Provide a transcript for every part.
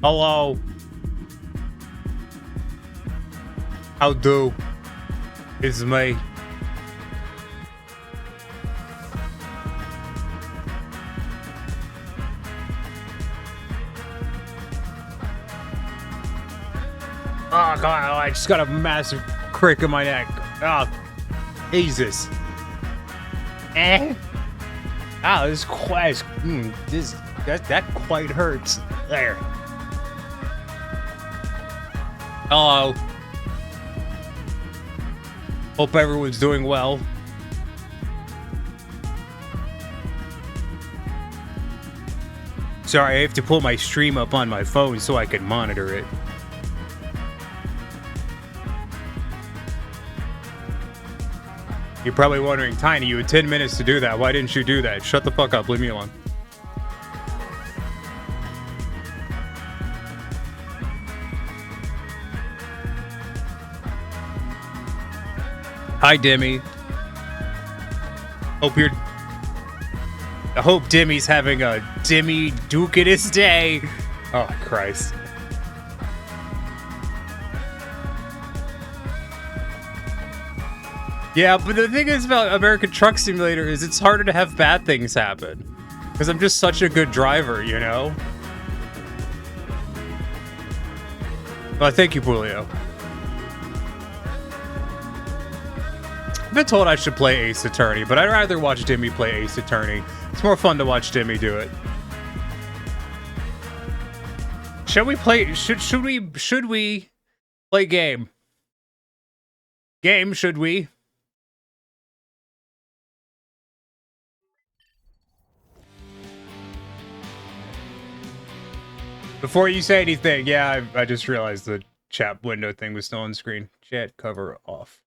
Hello. How do? It's me. Oh god, I just got a massive crick in my neck. Oh, Jesus. Oh, this quite, that quite hurts. There. Hello. Hope everyone's doing well. Sorry, I have to pull my stream up on my phone so I can monitor it. You're probably wondering, Tiny, you had 10 minutes to do that. Why didn't you do that? Shut the fuck up. Leave me alone. Hi, Demi. I hope Demi's having a Demi Duketus day. Oh, Christ. Yeah, but the thing is about American Truck Simulator is it's harder to have bad things happen. Because I'm just such a good driver, you know? Well, thank you, Julio. I've been told I should play Ace Attorney, but I'd rather watch Demi play Ace Attorney. It's more fun to watch Demi do it. Shall we play? Should we play game? Game, should we? Before you say anything, yeah, I just realized the chat window thing was still on screen. Chat cover off.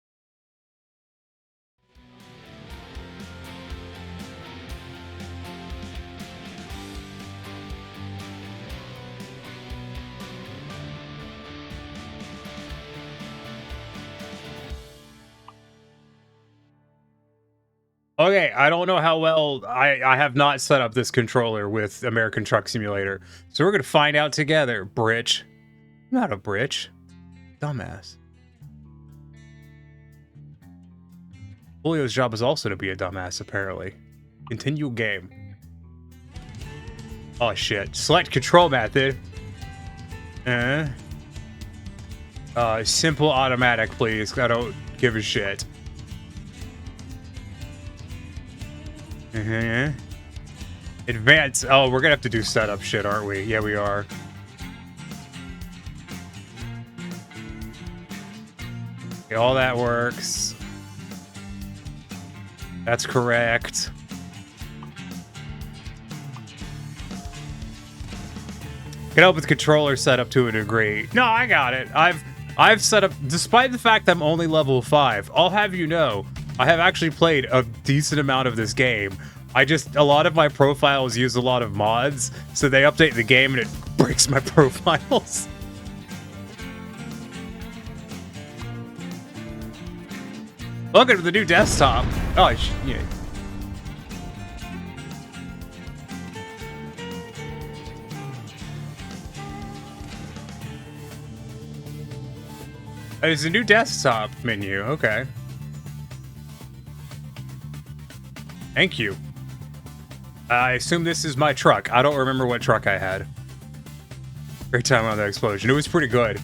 Okay, I don't know how well I have not set up this controller with American Truck Simulator. So we're going to find out together, Britch. I'm not a Britch. Dumbass. Julio's job is also to be a dumbass, apparently. Continue game. Oh, shit. Select control method. Simple automatic, please. I don't give a shit. Advance. Oh, we're gonna have to do setup shit, aren't we? Yeah, we are. Okay, all that works. That's correct. Can help with controller setup to a degree. No, I got it. I've set up, despite the fact I'm only level 5, I'll have you know, I have actually played a decent amount of this game. A lot of my profiles use a lot of mods, so they update the game and it breaks my profiles. Welcome to the new desktop. Oh, yeah. There's a new desktop menu. Okay. Thank you. I assume this is my truck. I don't remember what truck I had. Great time on the explosion. It was pretty good.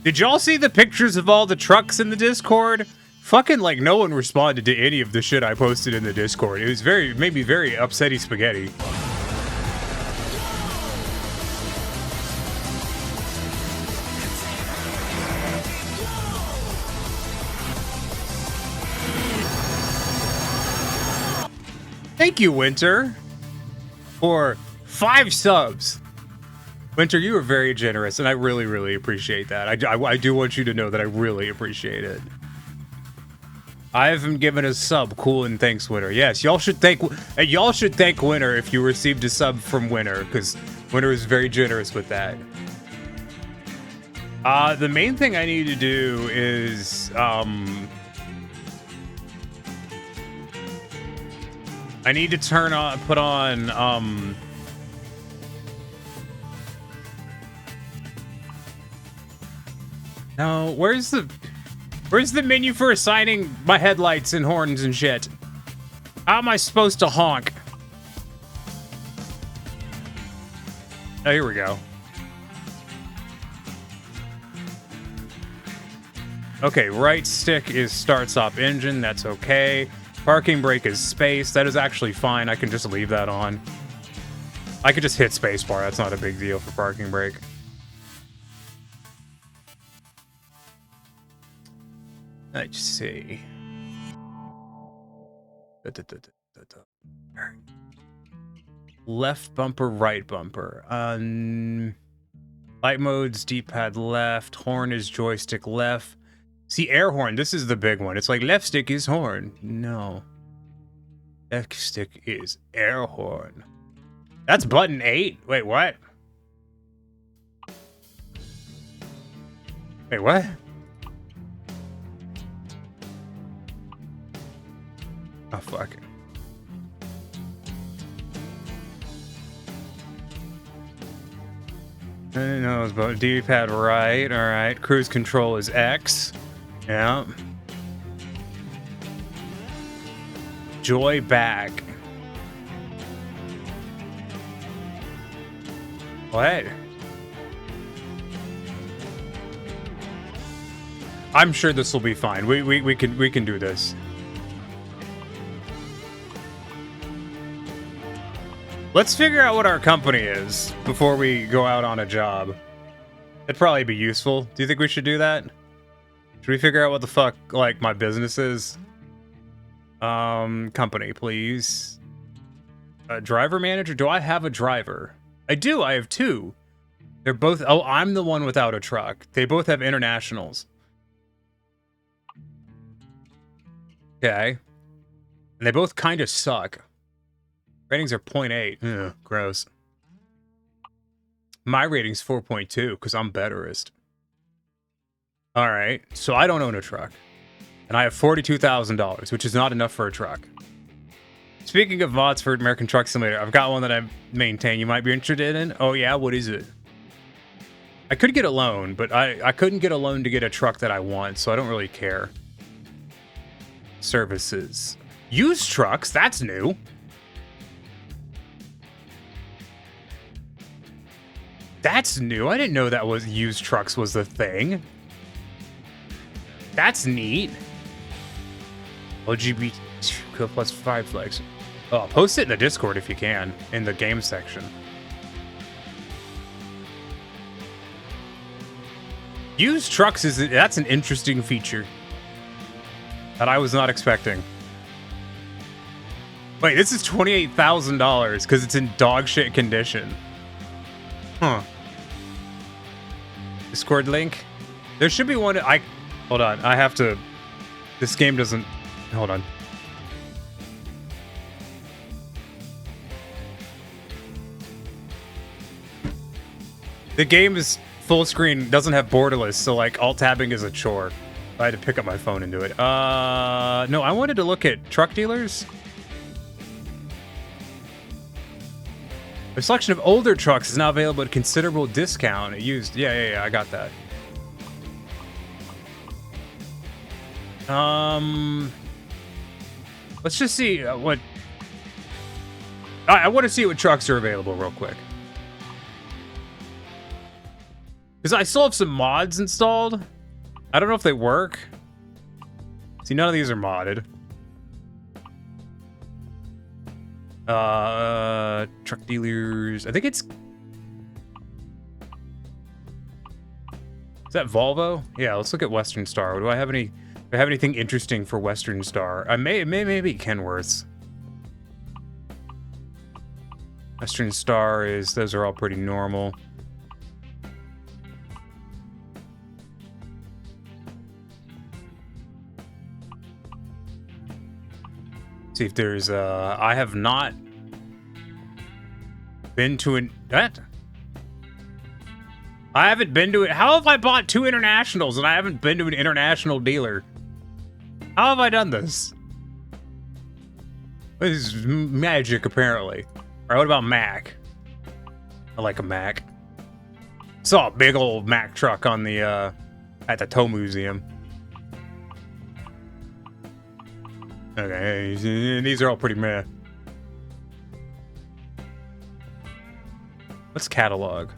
Did y'all see the pictures of all the trucks in the Discord? Fucking like no one responded to any of the shit I posted in the Discord. It was made me very upsetty spaghetti. Thank you, Winter, for 5 subs. Winter, you were very generous, and I really, really appreciate that. I do want you to know that I really appreciate it. I haven't given a sub. Cool, and thanks, Winter. Yes, y'all should thank Winter if you received a sub from Winter, because Winter is very generous with that. The main thing I need to do is I need to put on No, where's the menu for assigning my headlights and horns and shit? How am I supposed to honk? Oh, here we go. Okay, right stick is start-stop engine. That's okay. Parking brake is space. That is actually fine. I can just leave that on. I could just hit spacebar. That's not a big deal for parking brake. Let's see. Left bumper, right bumper. Light mode's D-pad left. Horn is joystick left. See, air horn, this is the big one. It's like left stick is horn. No. Left stick is air horn. That's button 8. Wait, what? Wait, what? Oh, fuck. No, it's about D-pad right. All right. Cruise control is X. Yeah. Joy back. What? I'm sure this will be fine. We can do this. Let's figure out what our company is before we go out on a job. It'd probably be useful. Do you think we should do that? Should we figure out what the fuck, like, my business is? Company, please. Driver manager? Do I have a driver? I do. I have 2. They're both... Oh, I'm the one without a truck. They both have internationals. Okay. And they both kind of suck. Ratings are 0.8. Ugh, gross. My rating's 4.2 because I'm betterist. All right, so I don't own a truck. And I have $42,000, which is not enough for a truck. Speaking of mods for American Truck Simulator, I've got one that I maintain you might be interested in. Oh yeah, what is it? I could get a loan, but I couldn't get a loan to get a truck that I want, so I don't really care. Services. Used trucks, that's new. That's new. I didn't know that was used trucks was the thing. That's neat. LGBT plus 5 flags. Oh, post it in the Discord if you can, in the game section. Used trucks that's an interesting feature that I was not expecting. Wait, this is $28,000 because it's in dog shit condition. Huh. Discord link. There should be one. Hold on. I have to. This game doesn't. Hold on. The game is full screen. Doesn't have borderless, so like alt tabbing is a chore. I had to pick up my phone and do it. No, I wanted to look at truck dealers. A selection of older trucks is now available at a considerable discount. Used, yeah, I got that. Let's just see what. I want to see what trucks are available real quick. Because I still have some mods installed. I don't know if they work. See, none of these are modded. Truck dealers. I think it's... Is that Volvo? Yeah, let's look at Western Star. Do I have anything interesting for Western Star? Maybe Kenworth's. Western Star is... Those are all pretty normal. See if there's I have not been to an I haven't been to it. How have I bought 2 internationals and I haven't been to an international dealer? How have I done this? This is magic, apparently. Alright, what about Mac? I like a Mac. Saw a big old Mac truck on the At the Tow Museum. Okay, these are all pretty meh. What's catalog?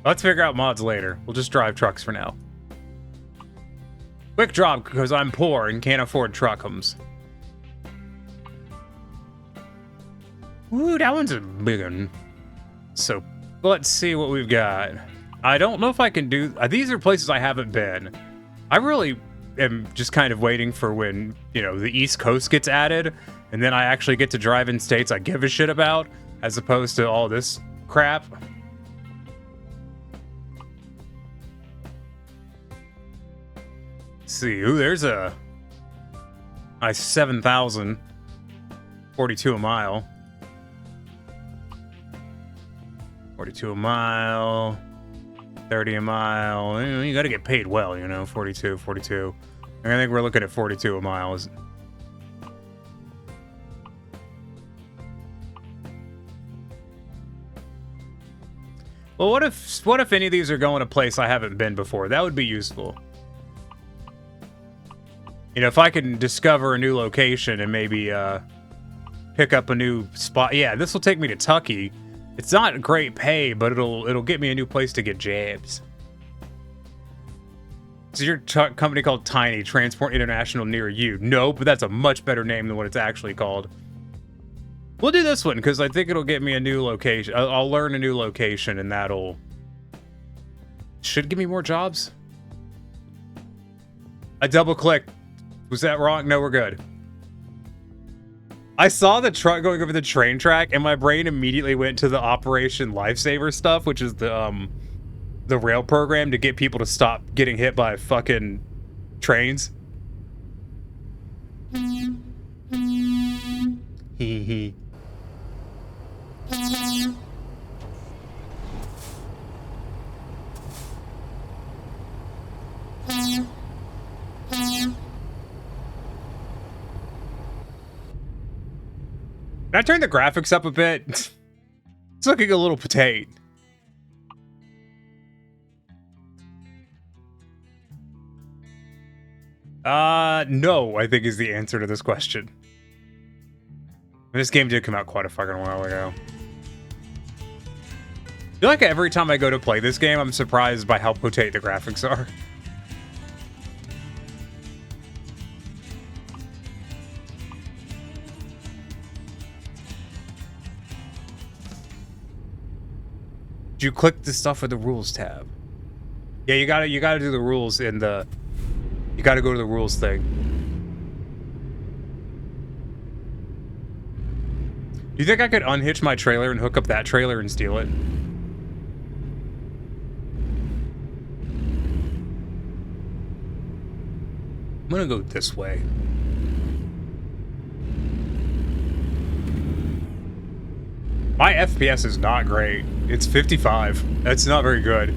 Let's figure out mods later. We'll just drive trucks for now. Quick drop because I'm poor and can't afford truckums. Ooh, that one's a big one. So let's see what we've got. I don't know if I can do... these are places I haven't been. I really am just kind of waiting for when, you know, the East Coast gets added, and then I actually get to drive in states I give a shit about, as opposed to all this crap. Let's see, ooh, there's a nice 7,000. 42 a mile. 42 a mile. 30 a mile. You gotta get paid well, you know. 42. I think we're looking at 42 a mile. Well, what if any of these are going to a place I haven't been before? That would be useful. You know, if I can discover a new location and maybe pick up a new spot. Yeah, this will take me to Tucky. It's not great pay, but it'll get me a new place to get jabs. Is your company called Tiny Transport International near you? No, but that's a much better name than what it's actually called. We'll do this one because I think it'll get me a new location. I'll learn a new location, and that'll should give me more jobs. I double clicked. Was that wrong? No, we're good. I saw the truck going over the train track, and my brain immediately went to the Operation Lifesaver stuff, which is the rail program to get people to stop getting hit by fucking trains. Hee hee. Can I turn the graphics up a bit? It's looking a little potato. No, I think is the answer to this question. This game did come out quite a fucking while ago. I feel like every time I go to play this game, I'm surprised by how potato the graphics are. Did you click the stuff with the rules tab? Yeah, you gotta do the rules in the... You gotta go to the rules thing. Do you think I could unhitch my trailer and hook up that trailer and steal it? I'm gonna go this way. My FPS is not great. It's 55. That's not very good.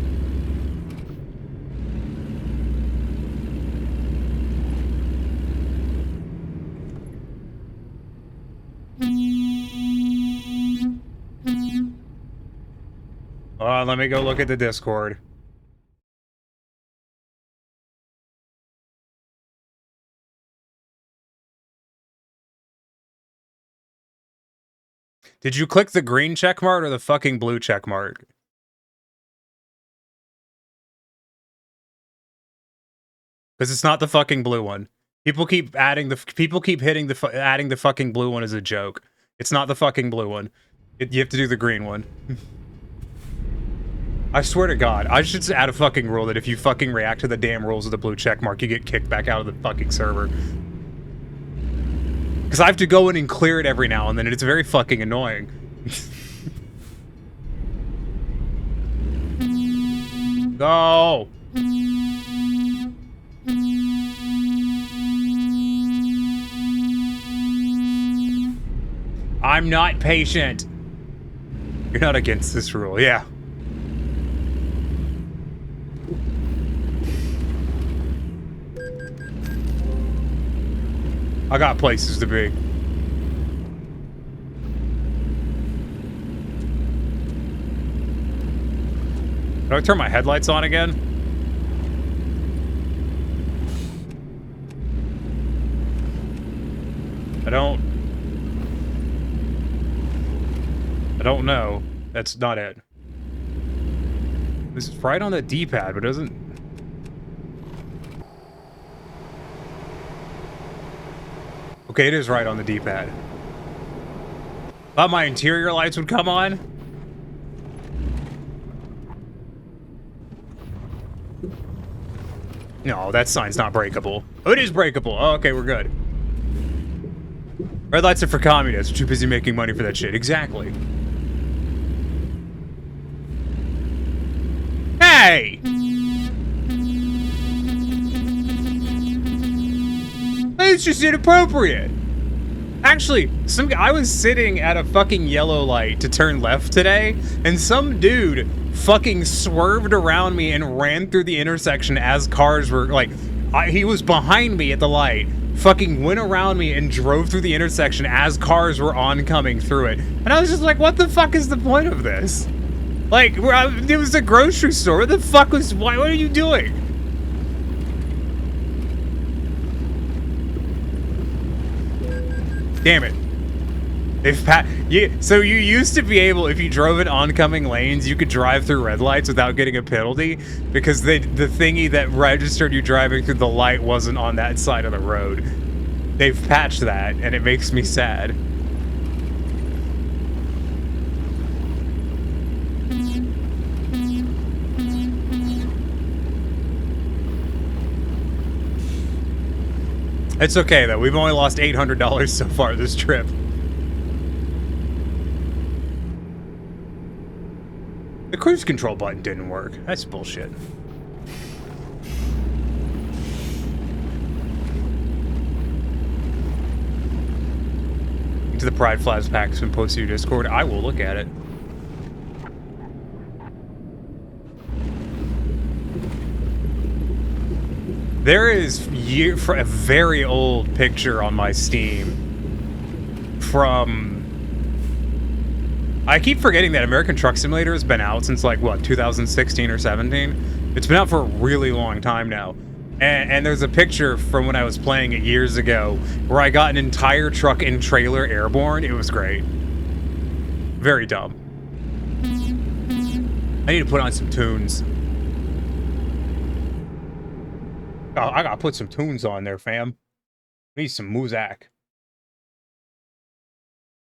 Let me go look at the Discord. Did you click the green check mark or the fucking blue check mark? Because it's not the fucking blue one. People keep adding adding the fucking blue one as a joke. It's not the fucking blue one. You have to do the green one. I swear to God, I should add a fucking rule that if you fucking react to the damn rules of the blue check mark, you get kicked back out of the fucking server. Because I have to go in and clear it every now and then, and it's very fucking annoying. Go! I'm not patient. You're not against this rule, yeah. I got places to be. Do I turn my headlights on again? I don't know. That's not it. This is right on the D-pad, but doesn't... Okay, it is right on the D-pad. Thought my interior lights would come on. No, that sign's not breakable. Oh, it is breakable. Oh, okay, we're good. Red lights are for communists. Too busy making money for that shit. Exactly. Hey! It's just inappropriate. Actually, I was sitting at a fucking yellow light to turn left today, and some dude fucking swerved around me and ran through the intersection as cars were, like, he was behind me at the light, fucking went around me and drove through the intersection as cars were oncoming through it. And I was just like, what the fuck is the point of this? Like, it was a grocery store. What the fuck was, what are you doing? Damn it. So you used to be able, if you drove in oncoming lanes, you could drive through red lights without getting a penalty because the thingy that registered you driving through the light wasn't on that side of the road. They've patched that, and it makes me sad. It's okay, though. We've only lost $800 so far this trip. The cruise control button didn't work. That's bullshit. To the Pride Flags pack has been posted to your Discord. I will look at it. There is a very old picture on my Steam from... I keep forgetting that American Truck Simulator has been out since, like, what, 2016 or 17? It's been out for a really long time now. And there's a picture from when I was playing it years ago where I got an entire truck and trailer airborne. It was great. Very dumb. I need to put on some tunes. Oh, I gotta put some tunes on there, fam. I need some muzak.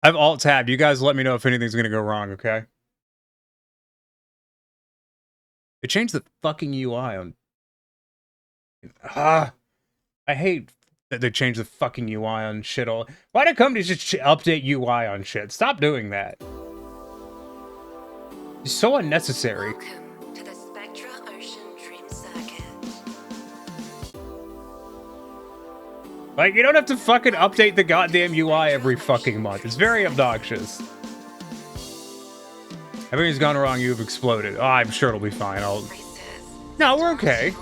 I've alt-tabbed. You guys let me know if anything's gonna go wrong, okay? They changed the fucking UI on... I hate that they changed the fucking UI on shit all... Why do companies just update UI on shit? Stop doing that. It's so unnecessary. Welcome to the Spectra Ocean Dream Circuit. Like, you don't have to fucking update the goddamn UI every fucking month. It's very obnoxious. Everything's gone wrong, you've exploded. Oh, I'm sure it'll be fine. No, we're okay.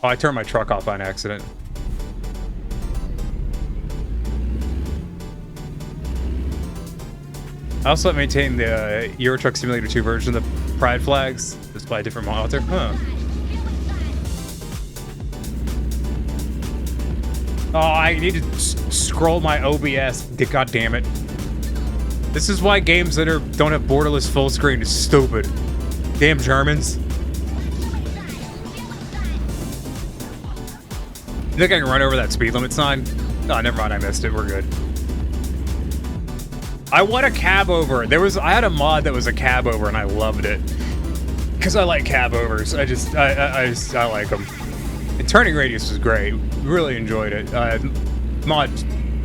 Oh, I turned my truck off on accident. I also maintain the Euro Truck Simulator 2 version of the Pride Flags. Just by a different author. Huh. Oh, I need to scroll my OBS. God damn it. This is why games that don't have borderless full screen is stupid. Damn Germans. You think I can run over that speed limit sign? Oh, never mind. I missed it. We're good. I want a cab over. I had a mod that was a cab over, and I loved it because I like cab overs. I like them. And turning radius was great. Really enjoyed it. Mod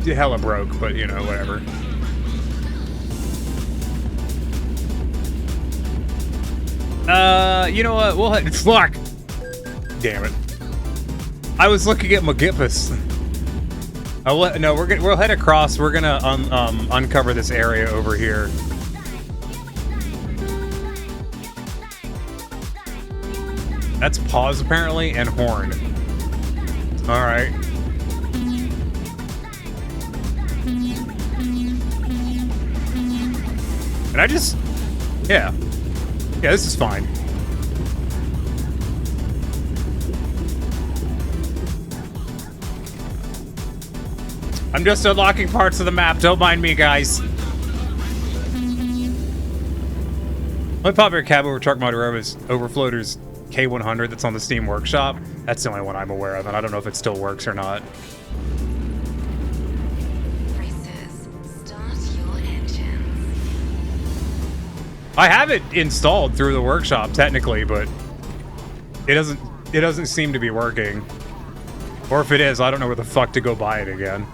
hella broke, but you know, whatever. You know what? We'll head. Fuck. Damn it. I was looking at Magippus. No, we'll head across. We're gonna uncover this area over here. That's pause apparently, and horn. All right. And I just, yeah. Yeah, this is fine. I'm just unlocking parts of the map. Don't mind me, guys. One popular cab over truck motor is Overfloater's K100 that's on the Steam Workshop. That's the only one I'm aware of, and I don't know if it still works or not. Racers, start your engines. I have it installed through the workshop technically, but it doesn't seem to be working. Or if it is, I don't know where the fuck to go buy it again.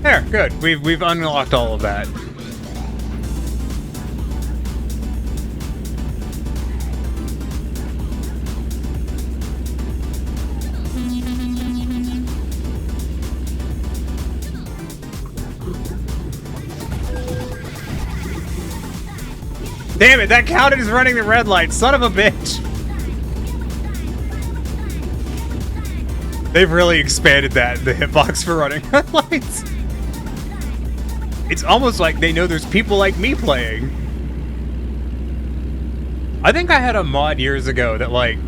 There, good. We've unlocked all of that. Damn it, that counted as running the red light. Son of a bitch. They've really expanded the hitbox for running red lights. It's almost like they know there's people like me playing. I think I had a mod years ago that, like,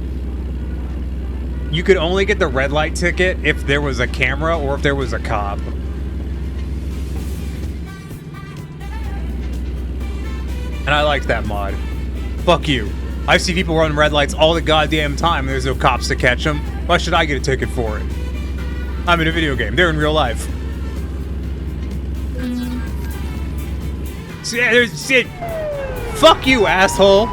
you could only get the red light ticket if there was a camera or if there was a cop. And I liked that mod. Fuck you. I see people run red lights all the goddamn time and there's no cops to catch them. Why should I get a ticket for it? I'm in a video game. They're in real life. So, yeah, there's shit. Fuck you, asshole.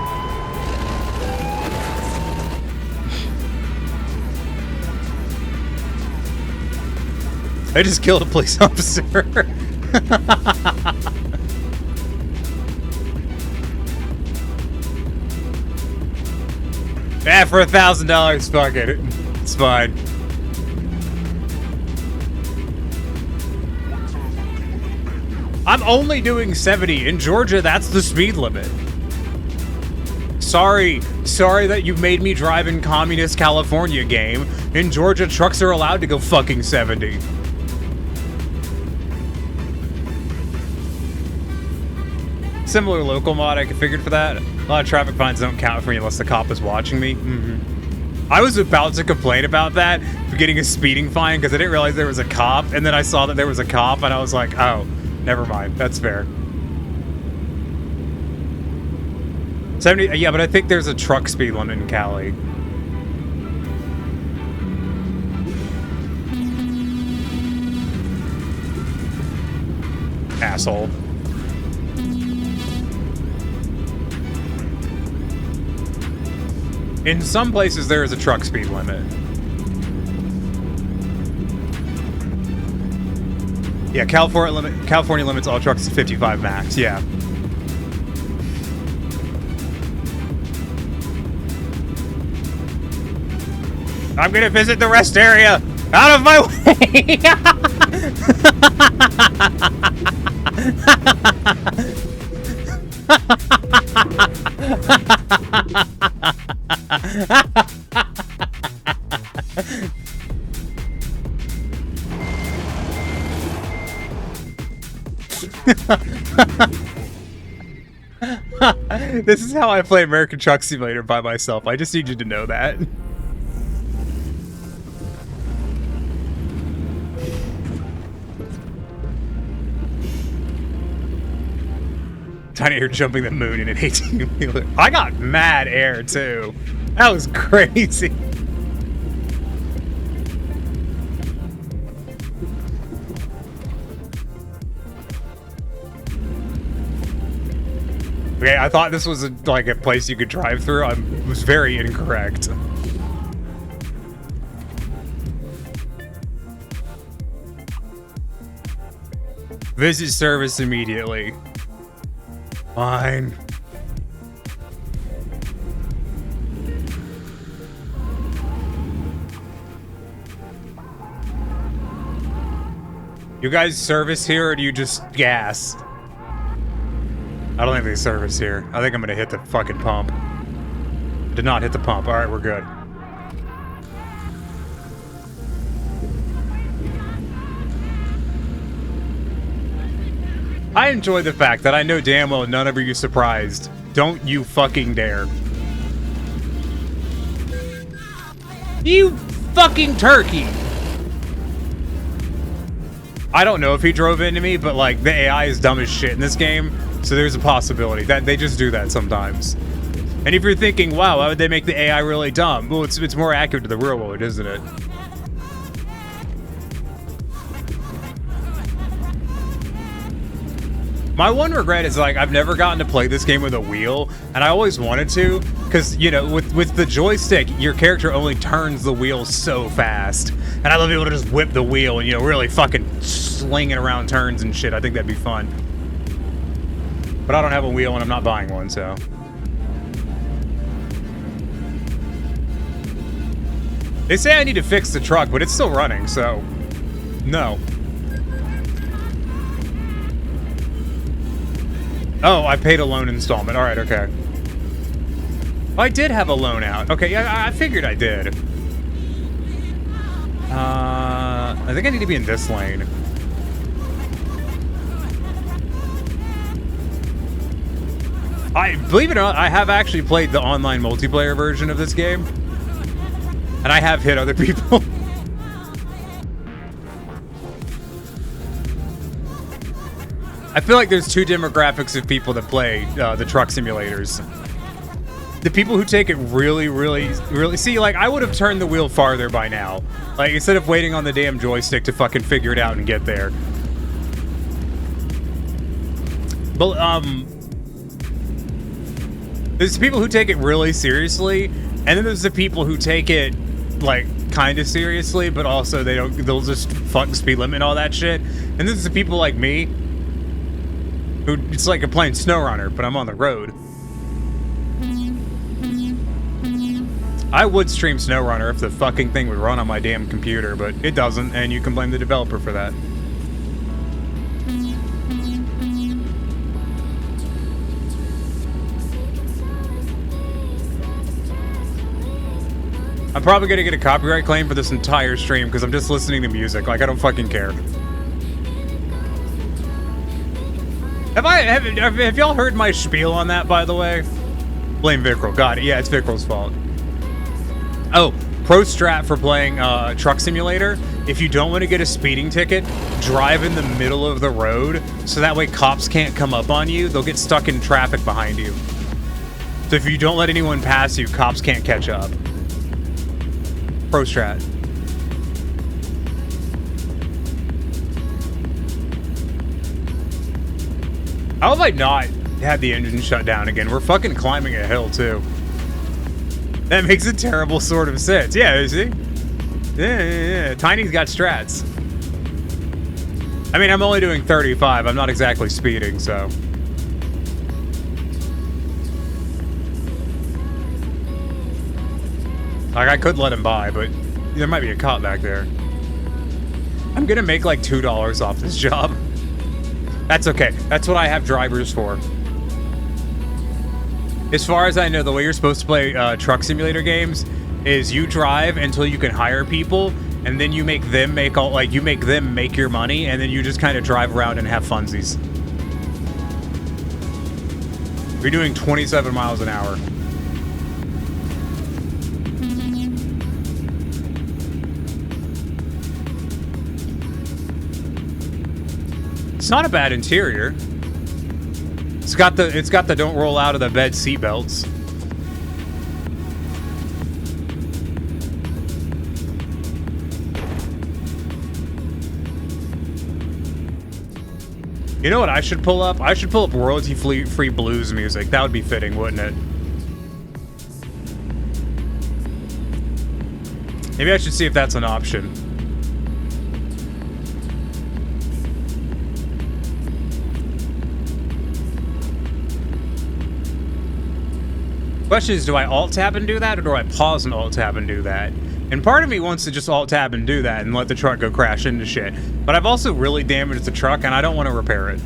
I just killed a police officer. Yeah, for $1,000, fuck it. It's fine. I'm only doing 70. In Georgia, that's the speed limit. Sorry that you made me drive in communist California, game. In Georgia, trucks are allowed to go fucking 70. Similar local mod I configured for that. A lot of traffic fines don't count for me unless the cop is watching me. I was about to complain about that, for getting a speeding fine, because I didn't realize there was a cop, and then I saw that there was a cop, and I was like, oh, never mind. That's fair. 70, yeah, but I think there's a truck speed limit in Cali. Asshole. In some places, there is a truck speed limit. Yeah, California limits all trucks to 55 max, yeah. I'm gonna visit the rest area! Out of my way! This is how I play American Truck Simulator by myself. I just need you to know that. Tiny air jumping the moon in an 18-wheeler. I got mad air too. That was crazy. Okay, I thought this was like a place you could drive through. I was very incorrect. Visit service immediately. Fine. You guys service here, or do you just gas? I don't think they service here. I think I'm gonna hit the fucking pump. Did not hit the pump. All right, we're good. I enjoy the fact that I know damn well none of you surprised. Don't you fucking dare. You fucking turkey! I don't know if he drove into me, but like the AI is dumb as shit in this game, so there's a possibility that they just do that sometimes. And if you're thinking, wow, why would they make the AI really dumb? Well, it's more accurate to the real world, isn't it? My one regret is like I've never gotten to play this game with a wheel, and I always wanted to, because you know, with the joystick, your character only turns the wheel so fast, and I love being able to just whip the wheel and, you know, really fucking slinging around turns and shit. I think that'd be fun, but I don't have a wheel and I'm not buying one, so. They say I need to fix the truck, but it's still running, so no. Oh, I paid a loan installment. All right, okay. Oh, I did have a loan out. Okay, yeah, I figured I did. I think I need to be in this lane. Believe it or not, I have actually played the online multiplayer version of this game. And I have hit other people. I feel like there's two demographics of people that play the truck simulators. The people who take it really... See, like, I would have turned the wheel farther by now. Like, instead of waiting on the damn joystick to fucking figure it out and get there. But, there's people who take it really seriously, and then there's the people who take it, like, kind of seriously, but also they'll just fuck the speed limit and all that shit. And then there's the people like me, who, it's like I'm playing SnowRunner, but I'm on the road. I would stream SnowRunner if the fucking thing would run on my damn computer, but it doesn't, and you can blame the developer for that. I'm probably gonna get a copyright claim for this entire stream because I'm just listening to music. Like, I don't fucking care. Have y'all heard my spiel on that, by the way? Blame Vickrell. Got it. Yeah, it's Vickrell's fault. Oh, pro strat for playing Truck Simulator. If you don't want to get a speeding ticket, drive in the middle of the road so that way cops can't come up on you. They'll get stuck in traffic behind you. So if you don't let anyone pass you, cops can't catch up. Pro strat. How have I not had the engine shut down again? We're fucking climbing a hill, too. That makes a terrible sort of sense. Yeah, you see? Yeah. Tiny's got strats. I mean, I'm only doing 35. I'm not exactly speeding, so. Like, I could let him by, but there might be a cop back there. I'm gonna make like $2 off this job. That's okay. That's what I have drivers for. As far as I know, the way you're supposed to play truck simulator games is you drive until you can hire people, and then you make them make your money, and then you just kind of drive around and have funsies. You're doing 27 miles an hour. It's not a bad interior. It's got the don't roll out of the bed seatbelts. You know what I should pull up? I should pull up royalty-free blues music. That would be fitting, wouldn't it? Maybe I should see if that's an option. Question is, do I alt-tab and do that, or do I pause and alt-tab and do that? And part of me wants to just alt-tab and do that and let the truck go crash into shit. But I've also really damaged the truck, and I don't want to repair it.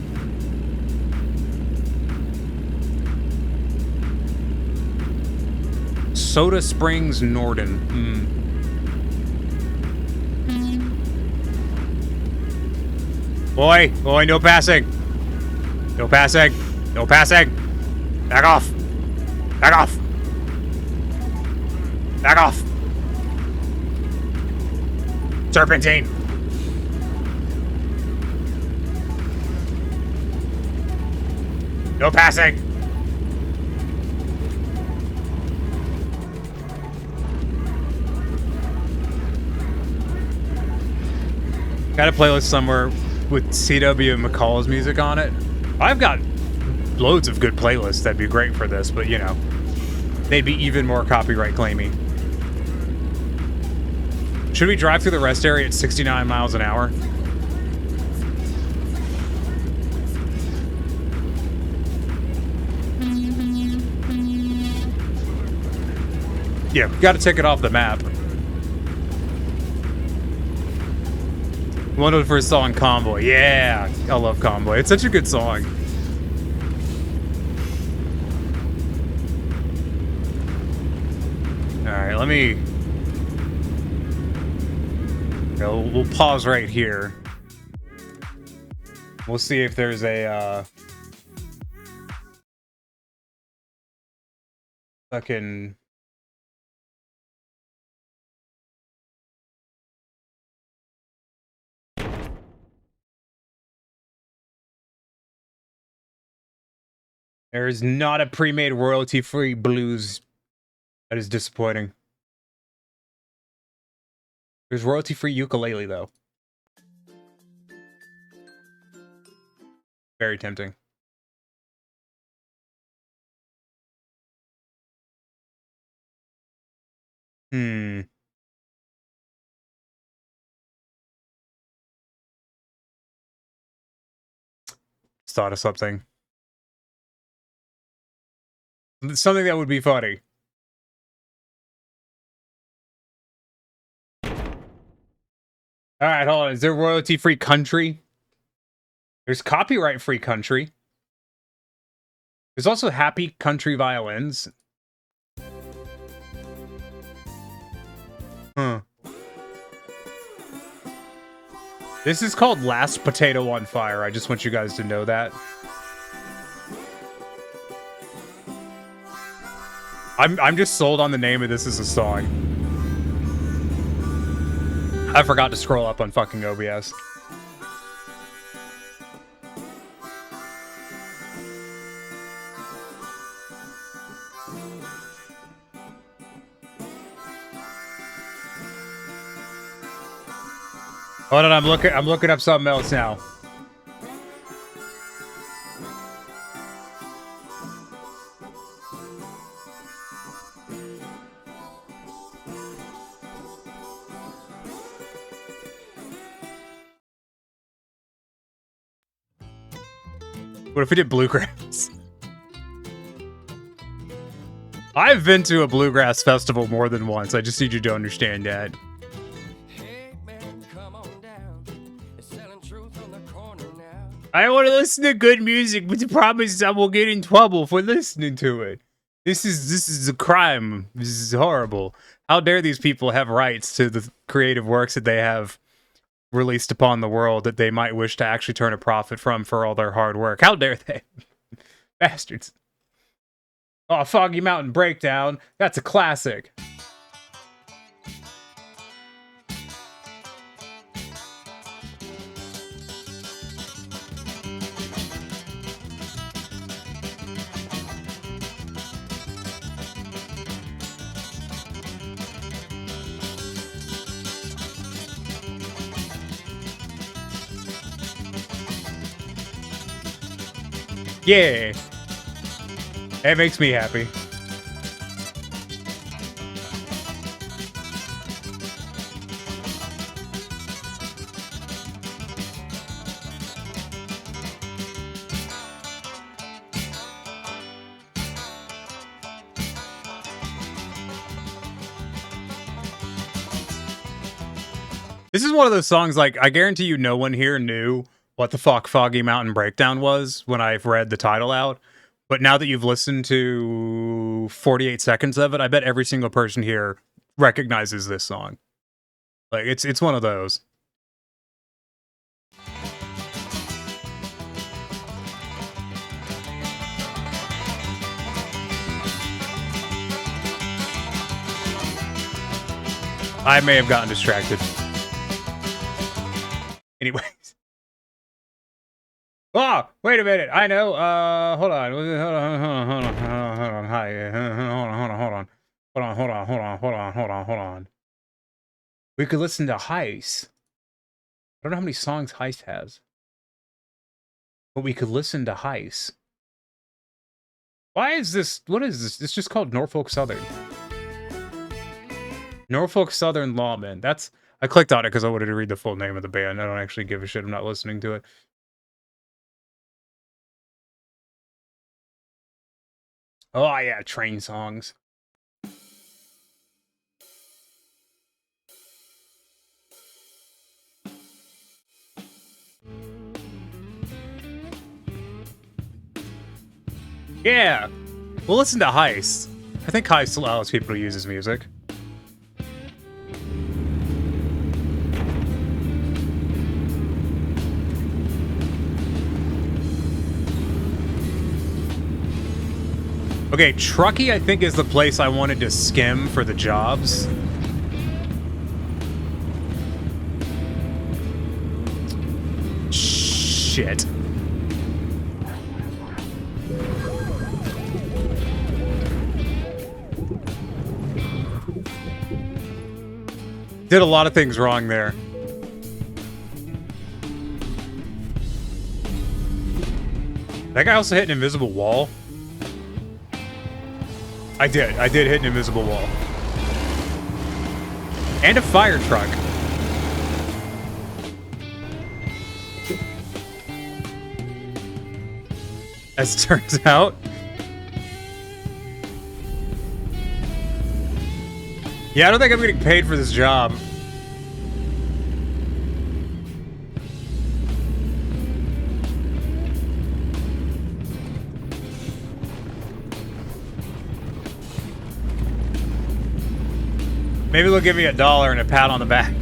Soda Springs, Norden. Boy, no passing. No passing. No passing. Back off. Back off. Back off. Serpentine. No passing. Got a playlist somewhere with CW McCall's music on it. I've got loads of good playlists that'd be great for this, but you know, they'd be even more copyright claimy. Should we drive through the rest area at 69 miles an hour? Yeah, we gotta take it off the map. One for his song Convoy. Yeah, I love Convoy. It's such a good song. Alright, let me... We'll pause right here. We'll see if there's a, fucking... There is not a pre-made royalty-free blues. That is disappointing. There's royalty-free ukulele, though. Very tempting. Just thought of something. Something that would be funny. Alright, hold on. Is there royalty-free country? There's copyright-free country. There's also happy country violins. Huh. This is called Last Potato on Fire. I just want you guys to know that. I'm just sold on the name of this as a song. I forgot to scroll up on fucking OBS. Hold on, I'm looking up something else now. What if we did bluegrass? I've been to a bluegrass festival more than once. I just need you to understand that. I want to listen to good music, but the problem is I will get in trouble for listening to it. This is a crime. This is horrible. How dare these people have rights to the creative works that they have released upon the world that they might wish to actually turn a profit from for all their hard work? How dare they? Bastards. Oh, Foggy Mountain Breakdown. That's a classic. Yeah. It makes me happy. This is one of those songs, like, I guarantee you no one here knew what the fuck Foggy Mountain Breakdown was when I read the title out. But now that you've listened to 48 seconds of it, I bet every single person here recognizes this song. Like, it's one of those. I may have gotten distracted. Anyways. Oh, wait a minute. I know. Hold on. Hold on. Hi. Hold on. We could listen to Heist. I don't know how many songs Heist has. But we could listen to Heist. Why is this? What is this? It's just called Norfolk Southern. Norfolk Southern Lawmen. That's. I clicked on it because I wanted to read the full name of the band. I don't actually give a shit. I'm not listening to it. Oh, yeah. Train songs. Yeah. We'll listen to Heist. I think Heist allows people to use his music. Okay, Truckee, I think, is the place I wanted to skim for the jobs. Shit. Did a lot of things wrong there. That guy also hit an invisible wall. I did hit an invisible wall. And a fire truck. As it turns out. Yeah, I don't think I'm getting paid for this job. Maybe they'll give me $1 and a pat on the back.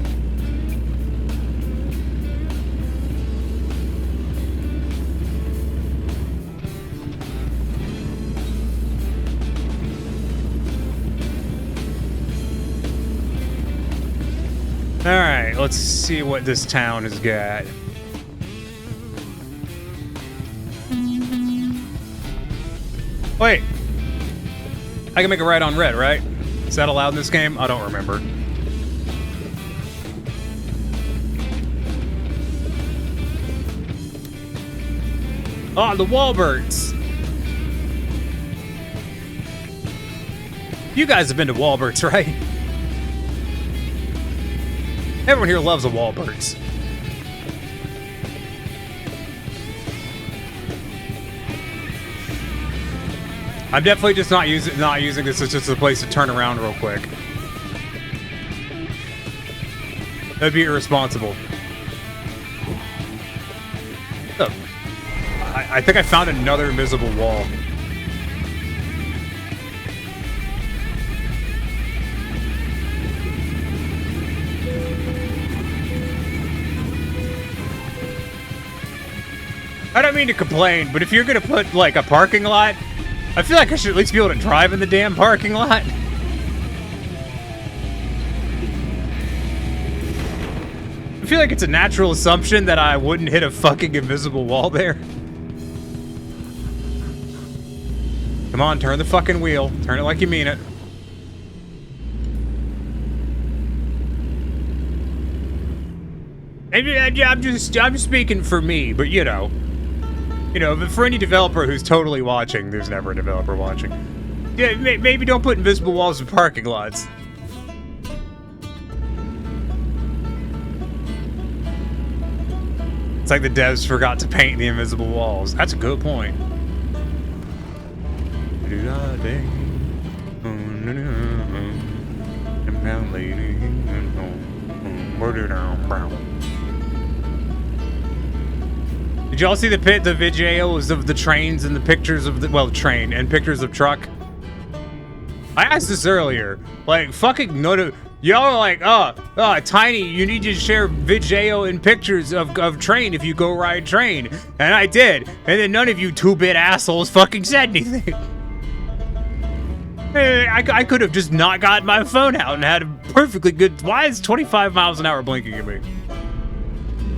Alright, let's see what this town has got. Wait. I can make a right on red, right? Is that allowed in this game? I don't remember. Oh, the Walberts! You guys have been to Walberts, right? Everyone here loves the Walberts. I'm definitely just not using this as just a place to turn around real quick. That'd be irresponsible. Oh. I think I found another invisible wall. I don't mean to complain, but if you're gonna put, like, a parking lot, I feel like I should at least be able to drive in the damn parking lot. I feel like it's a natural assumption that I wouldn't hit a fucking invisible wall there. Come on, turn the fucking wheel. Turn it like you mean it. I'm just speaking for me, but you know. You know, but for any developer who's totally watching, there's never a developer watching. Yeah, maybe don't put invisible walls in parking lots. It's like the devs forgot to paint the invisible walls. That's a good point. Did y'all see the videos of the trains and the pictures of the, well, train and pictures of truck? I asked this earlier. Like, fucking y'all are like, Tiny, you need to share video and pictures of train if you go ride train. And I did. And then none of you 2-bit assholes fucking said anything. I could have just not gotten my phone out and had a perfectly good... Why is 25 miles an hour blinking at me?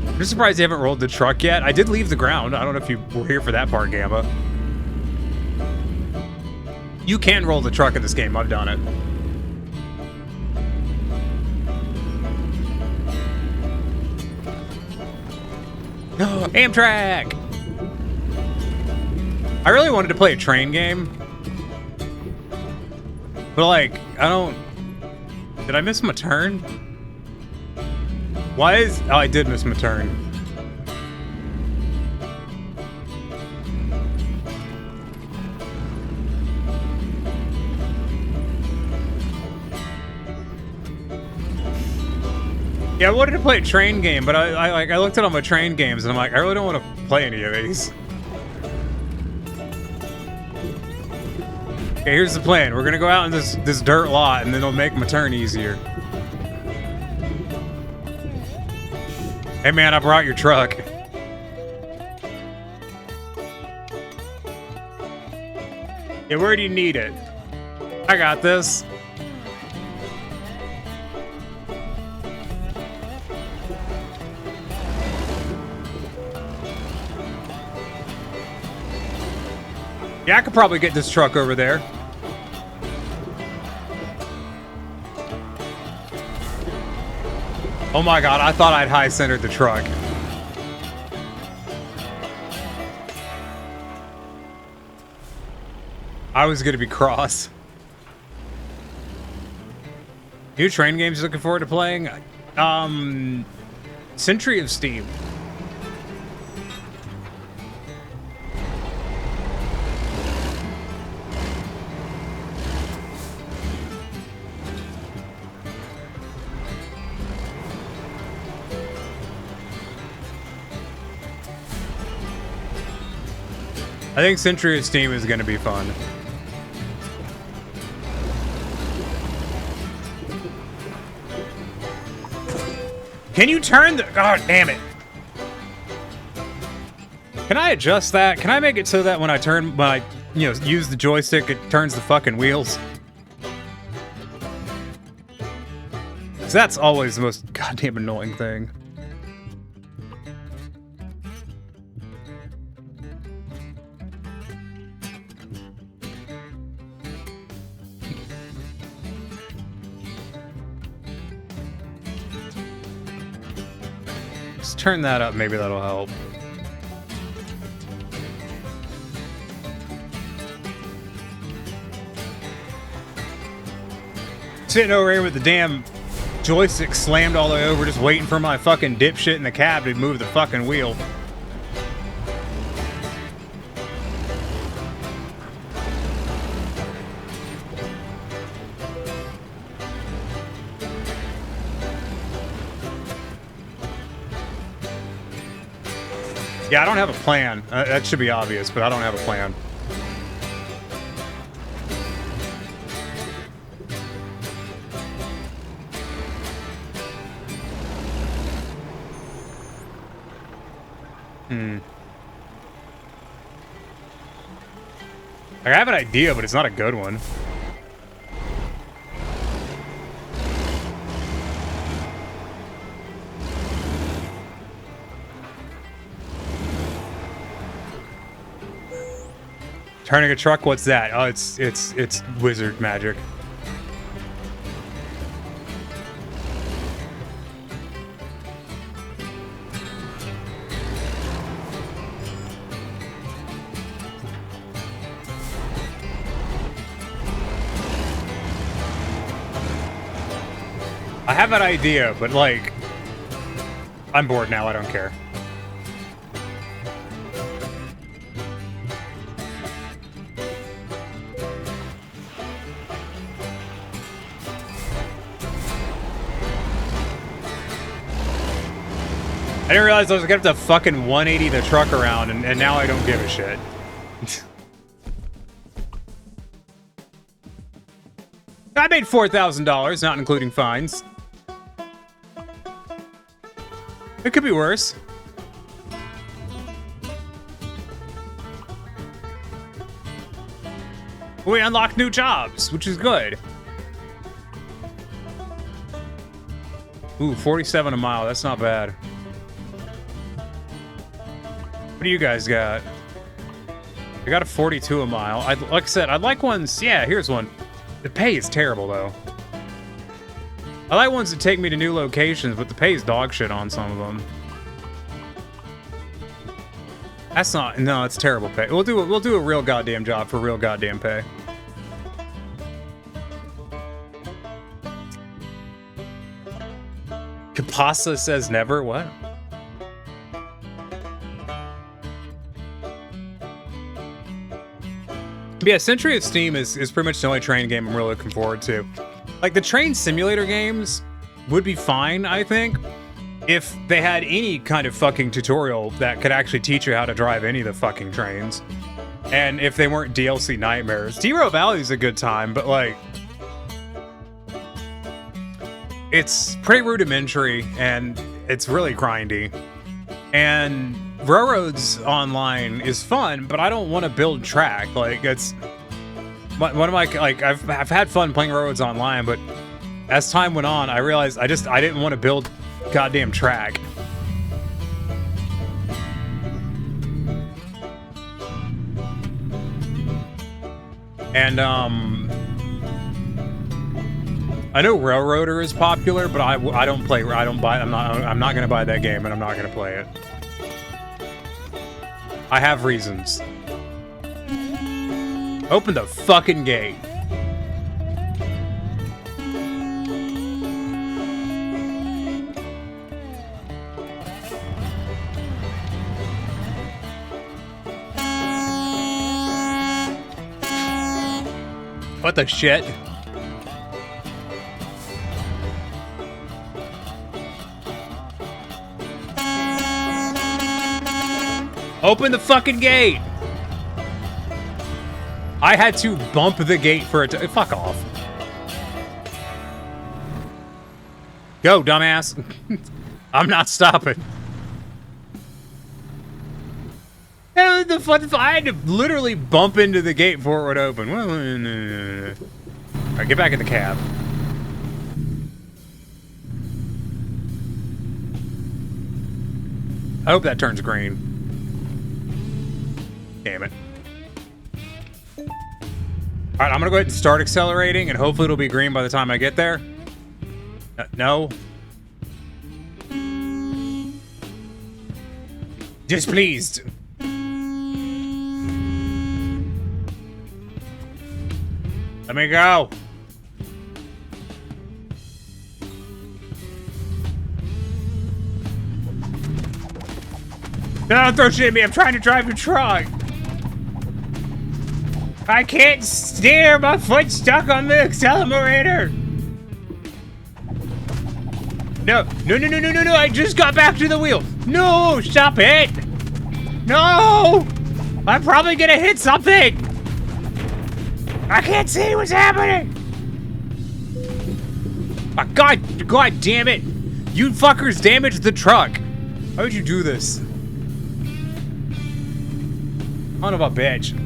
I'm just surprised they haven't rolled the truck yet. I did leave the ground. I don't know if you were here for that part, Gamma. You can roll the truck in this game. I've done it. Oh, Amtrak! I really wanted to play a train game. But, like, I don't... Did I miss my turn? Why is... Oh, I did miss my turn. Yeah, I wanted to play a train game, but I looked at all my train games, and I'm like, I really don't want to play any of these. Okay, here's the plan. We're gonna go out in this dirt lot, and then it'll make my turn easier. Hey man, I brought your truck. Yeah, where do you need it? I got this. Yeah, I could probably get this truck over there. Oh my god, I thought I'd high-centered the truck. I was gonna be cross. New train games you're looking forward to playing? Century of Steam. I think Century of Steam is going to be fun. Can you turn the... God damn it. Can I adjust that? Can I make it so that when I use the joystick, it turns the fucking wheels? 'Cause that's always the most goddamn annoying thing. Turn that up, maybe that'll help. Sitting over here with the damn joystick slammed all the way over, just waiting for my fucking dipshit in the cab to move the fucking wheel. Yeah, I don't have a plan. That should be obvious, but I don't have a plan. I have an idea, but it's not a good one. Turning a truck? What's that? Oh, it's wizard magic. I have an idea, but like, I'm bored now. I don't care. I didn't realize I was gonna have to fucking 180 the truck around, and now I don't give a shit. I made $4,000, not including fines. It could be worse. We unlocked new jobs, which is good. Ooh, 47 a mile. That's not bad. What do you guys got? I got a 42 a mile. Like I said, I'd like ones. Yeah, here's one. The pay is terrible, though. I like ones that take me to new locations, but the pay is dog shit on some of them. That's not. No, it's terrible pay. We'll do a real goddamn job for real goddamn pay. Kapasa says never. What? Yeah, Century of Steam is pretty much the only train game I'm really looking forward to. Like, the train simulator games would be fine, I think, if they had any kind of fucking tutorial that could actually teach you how to drive any of the fucking trains. And if they weren't DLC nightmares. Zero Valley is a good time, but, like, it's pretty rudimentary, and it's really grindy. And Railroads Online is fun, but I don't want to build track. Like, it's one of my, like, I've had fun playing Railroads Online, but as time went on, I realized I didn't want to build goddamn track. And I know Railroader is popular, but I'm not gonna buy that game, and I'm not gonna play it. I have reasons. Open the fucking gate. What the shit? Open the fucking gate! I had to bump the gate for it to... Fuck off. Go, dumbass. I'm not stopping. I had to literally bump into the gate before it would open. Alright, get back in the cab. I hope that turns green. Damn it. Alright, I'm gonna go ahead and start accelerating, and hopefully it'll be green by the time I get there. No. Displeased. Let me go. Don't throw shit at me. I'm trying to drive a truck. I can't steer. My foot's stuck on the accelerator. No. I just got back to the wheel. No, stop it. No. I'm probably going to hit something. I can't see what's happening. Oh, God damn it. You fuckers damaged the truck. Why would you do this? Son of a bitch.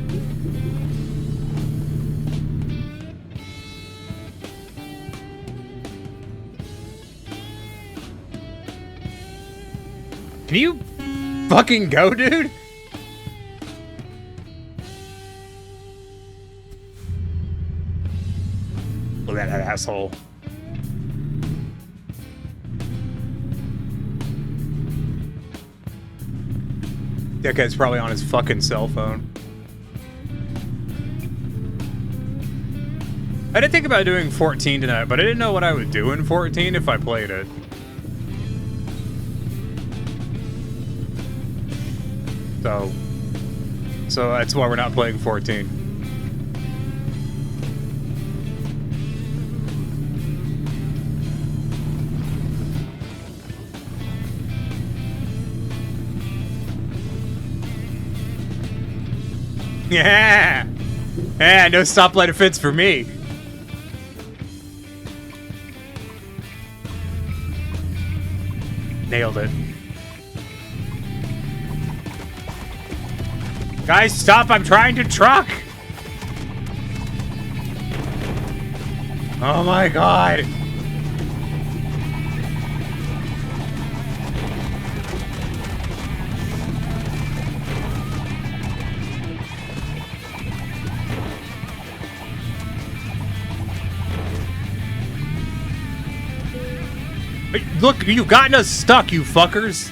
Can you fucking go, dude? Look at that asshole. That guy's probably on his fucking cell phone. I did think about doing 14 tonight, but I didn't know what I would do in 14 if I played it. So that's why we're not playing 14. Yeah. Yeah, no stoplight offense for me. Nailed it. Guys, stop, I'm trying to truck. Oh my god. Look, you've gotten us stuck, you fuckers.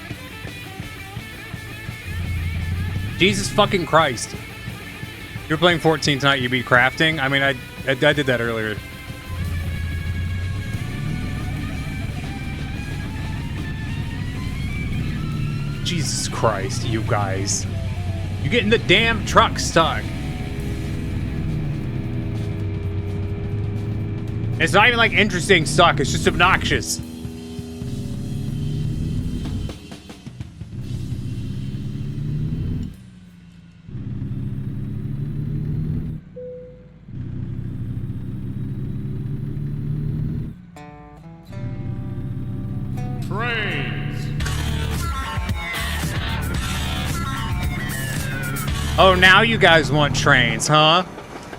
Jesus fucking Christ. You're playing 14 tonight, you beat crafting? I mean, I did that earlier. Jesus Christ, you guys. You're getting the damn truck stuck. It's not even like interesting stuck, it's just obnoxious. Oh, now you guys want trains, huh?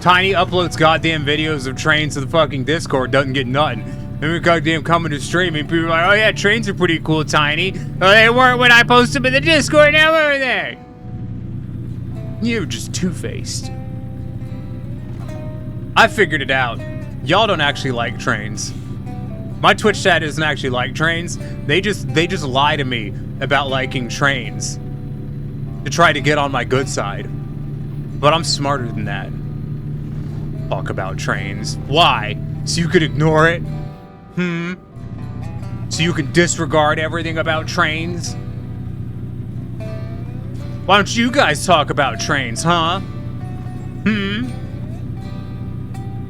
Tiny uploads goddamn videos of trains to the fucking Discord, doesn't get nothing. Then we goddamn coming to streaming, people are like, oh yeah, trains are pretty cool, Tiny. Oh, they weren't when I posted them in the Discord, now where are they? You're just two-faced. I figured it out. Y'all don't actually like trains. My Twitch chat doesn't actually like trains. They just lie to me about liking trains to try to get on my good side. But I'm smarter than that. Talk about trains. Why? So you could ignore it? So you can disregard everything about trains? Why don't you guys talk about trains, huh?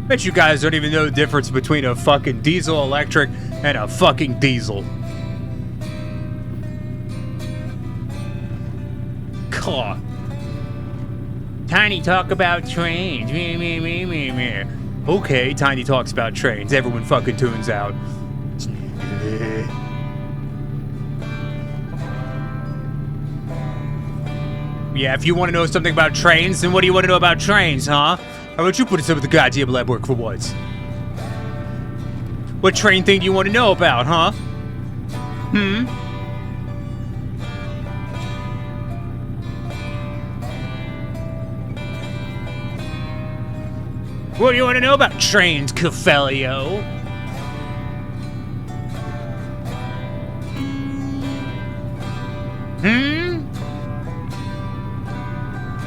Bet you guys don't even know the difference between a fucking diesel electric and a fucking diesel. God. Tiny talk about trains. Okay, Tiny talks about trains. Everyone fucking tunes out. Yeah, if you want to know something about trains, then what do you want to know about trains, huh? How about you put us up with the goddamn lab work for once? What train thing do you want to know about, huh? What do you want to know about trains, Cafelio?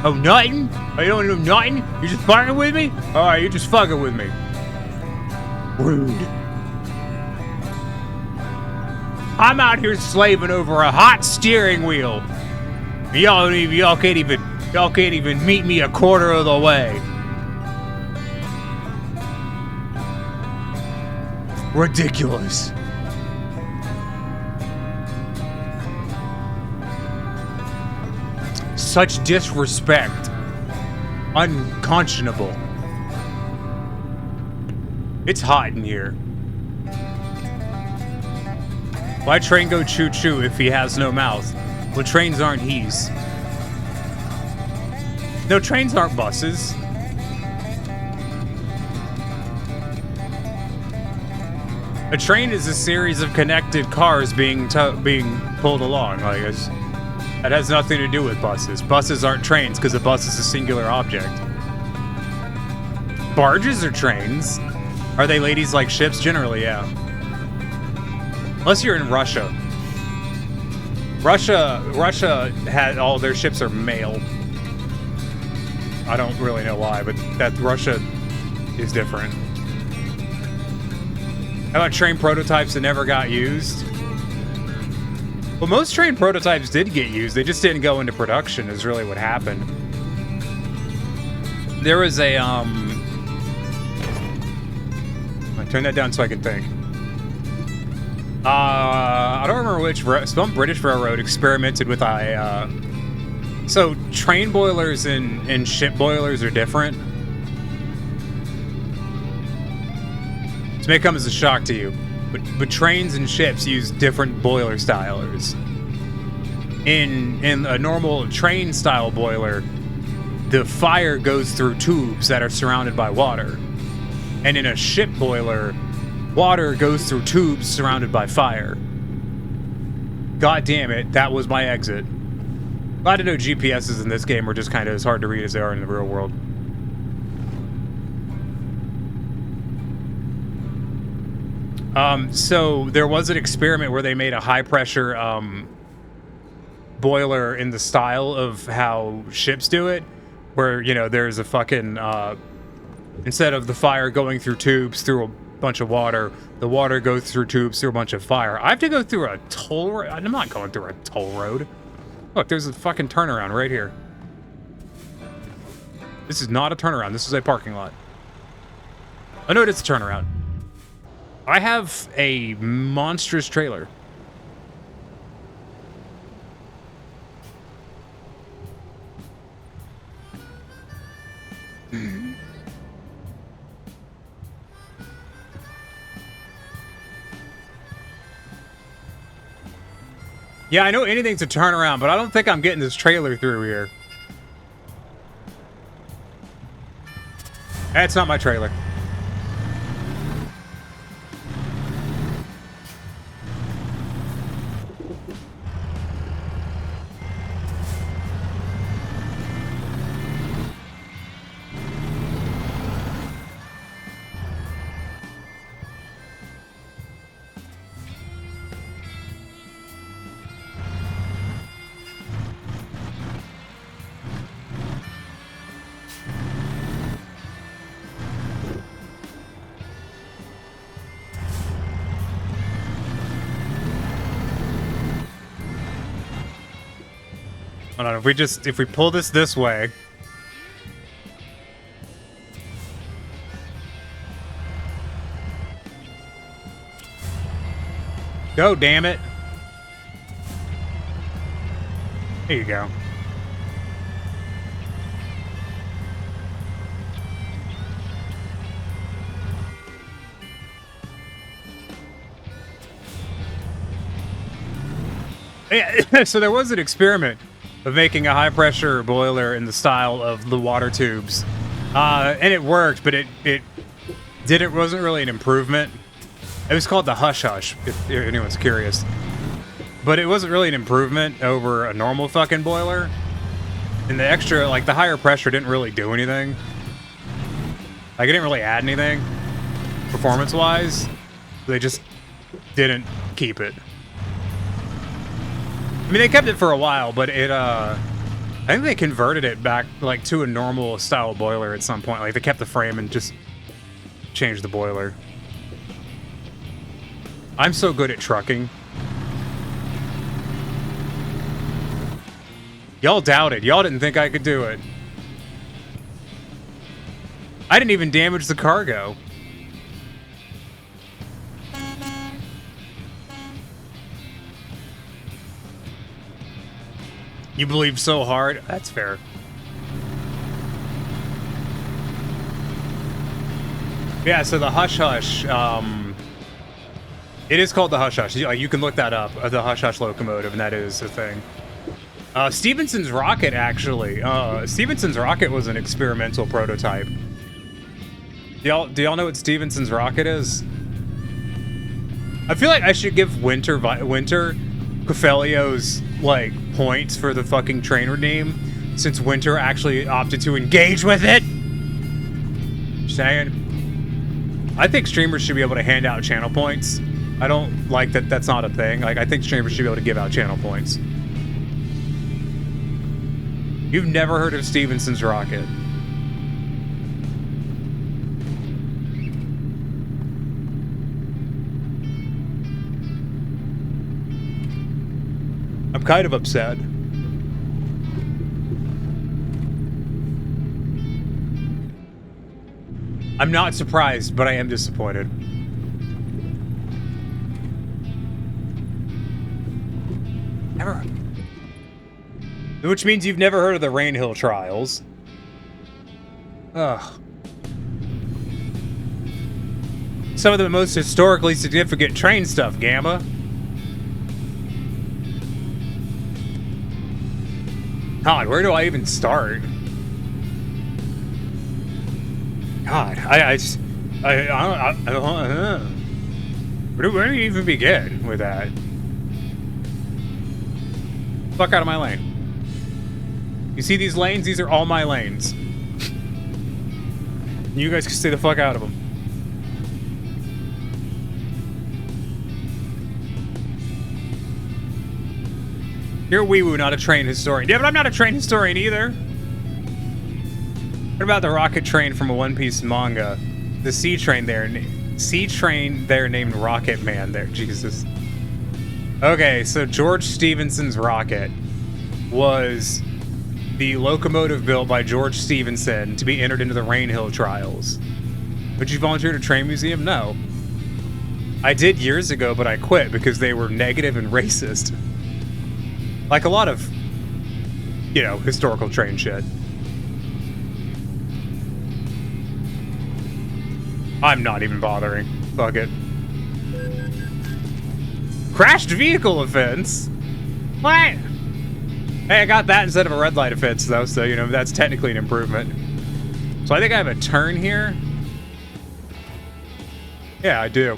Oh, nothing? Oh, you don't know nothing? You're just fucking with me? Alright, you're just fucking with me. Rude. I'm out here slaving over a hot steering wheel. Y'all can't even meet me a quarter of the way. Ridiculous. Such disrespect. Unconscionable. It's hot in here. Why train go choo-choo if he has no mouth? Well, trains aren't he's. No, trains aren't buses. A train is a series of connected cars being pulled along. Like that has nothing to do with buses. Buses aren't trains because a bus is a singular object. Barges are trains. Are they ladies like ships? Generally, yeah. Unless you're in Russia. Russia had all their ships are male. I don't really know why, but that Russia is different. How about train prototypes that never got used? Well, most train prototypes did get used. They just didn't go into production is really what happened. There was a, I turn that down so I can think. I don't remember which, some British railroad experimented with a So train boilers and ship boilers are different. This may come as a shock to you, but trains and ships use different boiler stylers. In a normal train style boiler, the fire goes through tubes that are surrounded by water. And in a ship boiler, water goes through tubes surrounded by fire. God damn it, that was my exit. Glad to know GPSs in this game are just kind of as hard to read as they are in the real world. So there was an experiment where they made a high pressure boiler in the style of how ships do it, where, you know, there's a fucking instead of the fire going through tubes through a bunch of water, the water goes through tubes through a bunch of fire. I have to go through a toll road. I'm not going through a toll road. Look, there's a fucking turnaround right here. This is not a turnaround. This is a parking lot. Oh no, it's a turnaround. I have a monstrous trailer. Yeah, I know anything's a turnaround, but I don't think I'm getting this trailer through here. That's not my trailer. Hold on, if we pull this way. Go, damn it. There you go. Yeah, so there was an experiment of making a high-pressure boiler in the style of the water tubes. And it worked, but it wasn't really an improvement. It was called the Hush Hush, if anyone's curious. But it wasn't really an improvement over a normal fucking boiler. And the extra, like, the higher pressure didn't really do anything. Like, it didn't really add anything, performance-wise. They just didn't keep it. I mean, they kept it for a while, but I think they converted it back, like, to a normal style boiler at some point. Like, they kept the frame and just changed the boiler. I'm so good at trucking. Y'all doubted. Y'all didn't think I could do it. I didn't even damage the cargo. You believe so hard? That's fair. Yeah, so the Hush Hush, it is called the Hush Hush. You can look that up, the Hush Hush locomotive, and that is a thing. Stephenson's rocket, actually. Stephenson's rocket was an experimental prototype. Do y'all know what Stephenson's rocket is? I feel like I should give Winter Cofelio's, like, points for the fucking train redeem, since Winter actually opted to engage with it. Just saying. I think streamers should be able to hand out channel points. I don't like that that's not a thing. Like, I think streamers should be able to give out channel points. You've never heard of Stephenson's rocket. I'm kind of upset. I'm not surprised, but I am disappointed. Which means you've never heard of the Rainhill trials. Ugh. Some of the most historically significant train stuff, Gamma. God, where do I even start? God, I don't. Where do you even begin with that? Fuck out of my lane. You see these lanes? These are all my lanes. You guys can stay the fuck out of them. You're a wee-woo, not a train historian. Yeah, but I'm not a train historian either. What about the rocket train from a One Piece manga? The sea train there named Rocket Man there. Jesus. Okay, so George Stephenson's rocket was the locomotive built by George Stephenson to be entered into the Rainhill trials. Would you volunteer to Train Museum? No. I did years ago, but I quit because they were negative and racist. Like a lot of, you know, historical train shit. I'm not even bothering. Fuck it. Crashed vehicle offense? What? Hey, I got that instead of a red light offense, though, so, you know, that's technically an improvement. So I think I have a turn here. Yeah, I do.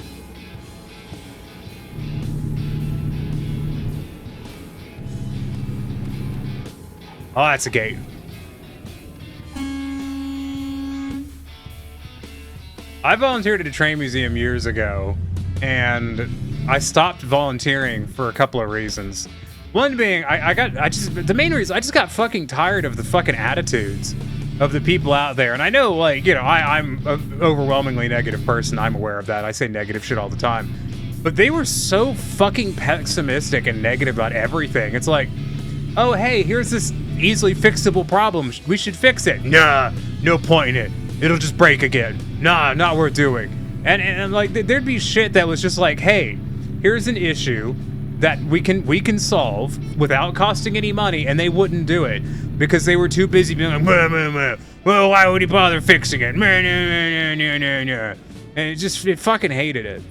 Oh, that's a gate. I volunteered at a train museum years ago, and I stopped volunteering for a couple of reasons. One being, the main reason, I just got fucking tired of the fucking attitudes of the people out there. And I know, like, you know, I'm an overwhelmingly negative person. I'm aware of that. I say negative shit all the time. But they were so fucking pessimistic and negative about everything. It's like, oh, hey, here's this easily fixable problem. We should fix it. Nah, no point in it. It'll just break again. Nah, not worth doing. And like, there'd be shit that was just like, hey, here's an issue that we can solve without costing any money, and they wouldn't do it because they were too busy being like, well, why would he bother fixing it? And it fucking hated it.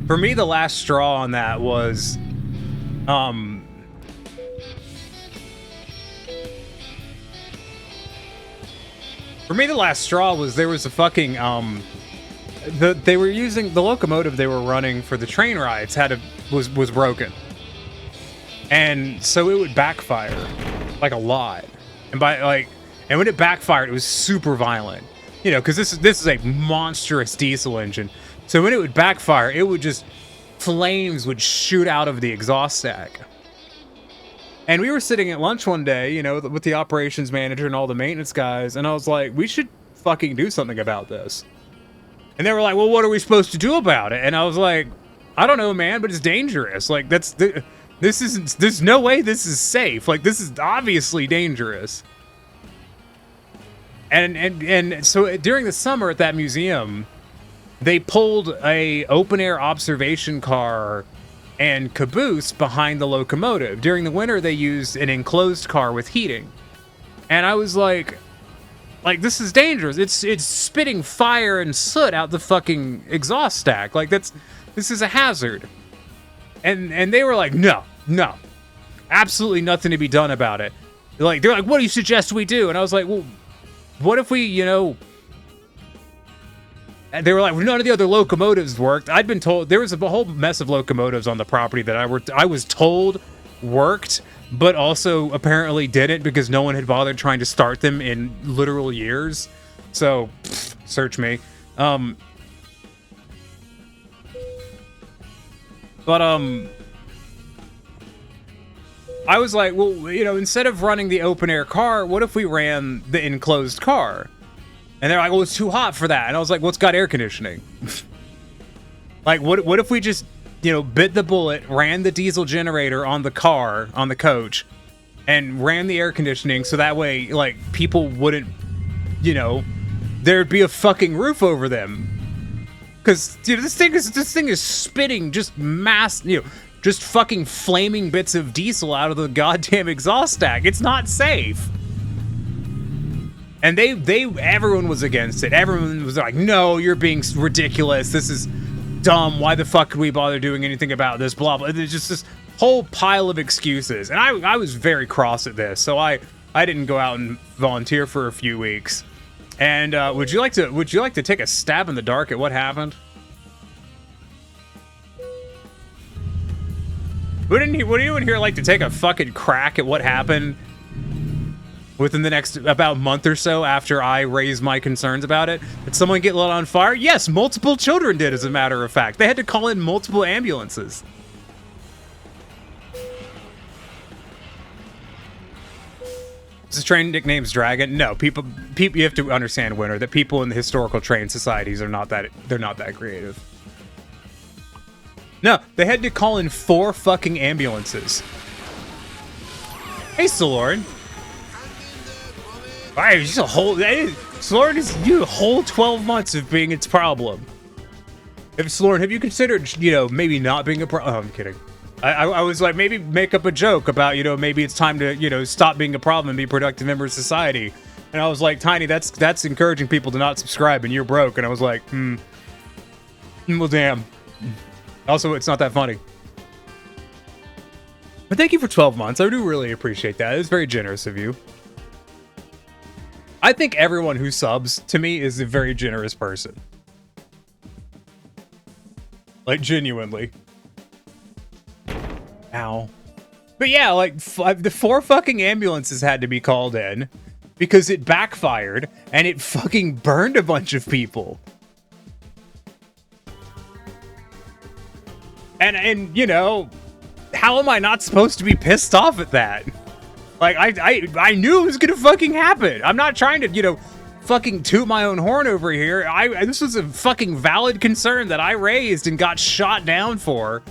For me, the last straw on that was, there was a fucking, they were using the locomotive they were running for the train rides was broken, and so it would backfire like a lot, and when it backfired, it was super violent, you know, because this is a monstrous diesel engine. So when it would backfire, it would just flames would shoot out of the exhaust stack. And we were sitting at lunch one day, you know, with the operations manager and all the maintenance guys, and I was like, we should fucking do something about this. And they were like, well, what are we supposed to do about it? And I was like, I don't know, man, but it's dangerous. Like, there's no way this is safe. Like, this is obviously dangerous. And so during the summer at that museum, they pulled a open-air observation car and caboose behind the locomotive. During the winter, they used an enclosed car with heating. And I was like, this is dangerous. It's spitting fire and soot out the fucking exhaust stack. Like, this is a hazard. And they were like, no, absolutely nothing to be done about it. They're like, what do you suggest we do? And I was like, well, what if we, you know... And they were like, well, none of the other locomotives worked. I'd been told there was a whole mess of locomotives on the property that I was told worked, but also apparently didn't because no one had bothered trying to start them in literal years. So, search me. But I was like, well, you know, instead of running the open air car, what if we ran the enclosed car? And they're like, well, it's too hot for that. And I was like, well, it's got air conditioning. Like, what if we just, you know, bit the bullet, ran the diesel generator on the car, on the coach, and ran the air conditioning so that way, like, people wouldn't, you know, there'd be a fucking roof over them. Because, you know, this thing is spitting just just fucking flaming bits of diesel out of the goddamn exhaust stack. It's not safe. And everyone was against it. Everyone was like, no, you're being ridiculous. This is dumb. Why the fuck could we bother doing anything about this? Blah, blah. There's just this whole pile of excuses. And I was very cross at this. So I didn't go out and volunteer for a few weeks. And would you like to take a stab in the dark at what happened? Would anyone here like to take a fucking crack at what happened within the next about month or so after I raised my concerns about it? Did someone get lit on fire? Yes, multiple children did, as a matter of fact. They had to call in multiple ambulances. Is this train nickname's Dragon? No, people. You have to understand, Winter, that people in the historical train societies are not that. They're not that creative. No, they had to call in 4 fucking ambulances. Hey, Solorn. Alright, just a whole. Solorn is a whole 12 months of being its problem. If Solorn, have you considered, maybe not being a problem? Oh, I'm kidding. I was like, maybe make up a joke about, maybe it's time to, stop being a problem and be a productive member of society. And I was like, Tiny, that's encouraging people to not subscribe, and you're broke. And I was like, well, damn. Also, it's not that funny. But thank you for 12 months. I do really appreciate that. It's very generous of you. I think everyone who subs to me is a very generous person. Like, genuinely. Ow. But yeah, like, the 4 fucking ambulances had to be called in because it backfired and it fucking burned a bunch of people. And how am I not supposed to be pissed off at that? Like, I knew it was gonna fucking happen. I'm not trying to, fucking toot my own horn over here. This was a fucking valid concern that I raised and got shot down for.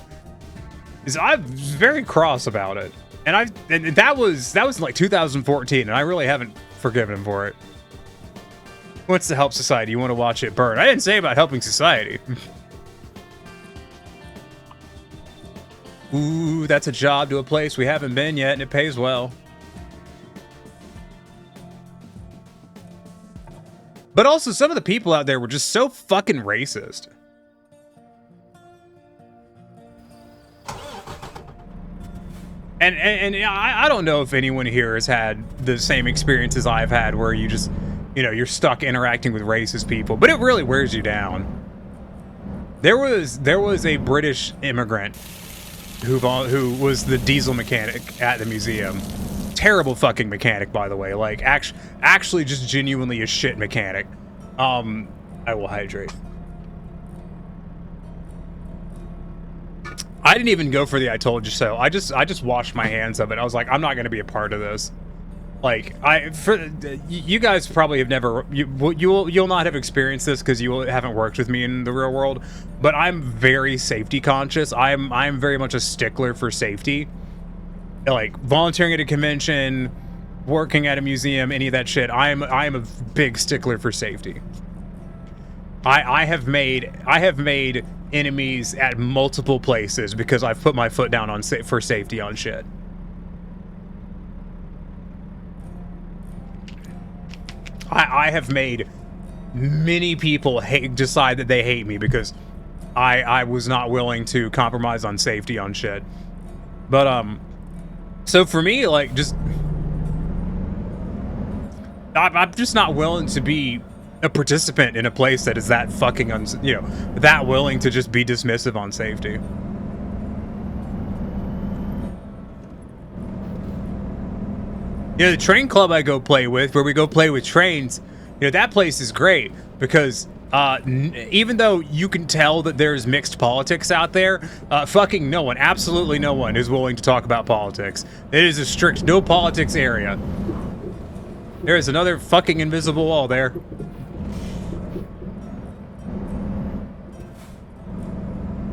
I was very cross about it. And that was in like 2014, and I really haven't forgiven him for it. He wants to help society. You want to watch it burn. I didn't say about helping society. Ooh, that's a job to a place we haven't been yet, and it pays well. But also, some of the people out there were just so fucking racist. And I don't know if anyone here has had the same experiences I've had where you just, you're stuck interacting with racist people, but it really wears you down. There was a British immigrant who was the diesel mechanic at the museum. Terrible fucking mechanic, by the way. Like, actually just genuinely a shit mechanic. I will hydrate. I didn't even go for the I told you so. I just washed my hands of it. I was like, I'm not going to be a part of this. Like, you guys probably have never, you'll not have experienced this because you haven't worked with me in the real world, but I'm very safety conscious. I'm very much a stickler for safety. Like, volunteering at a convention, working at a museum, any of that shit, I'm a big stickler for safety. I have made enemies at multiple places because I've put my foot down for safety on shit. I have made many people decide that they hate me because I was not willing to compromise on safety on shit. But so for me, like, I'm just not willing to be a participant in a place that is that fucking that willing to just be dismissive on safety. The train club I go play with, where we go play with trains, that place is great because even though you can tell that there's mixed politics out there, fucking no one, absolutely no one is willing to talk about politics. It is a strict no politics area. There is another fucking invisible wall there.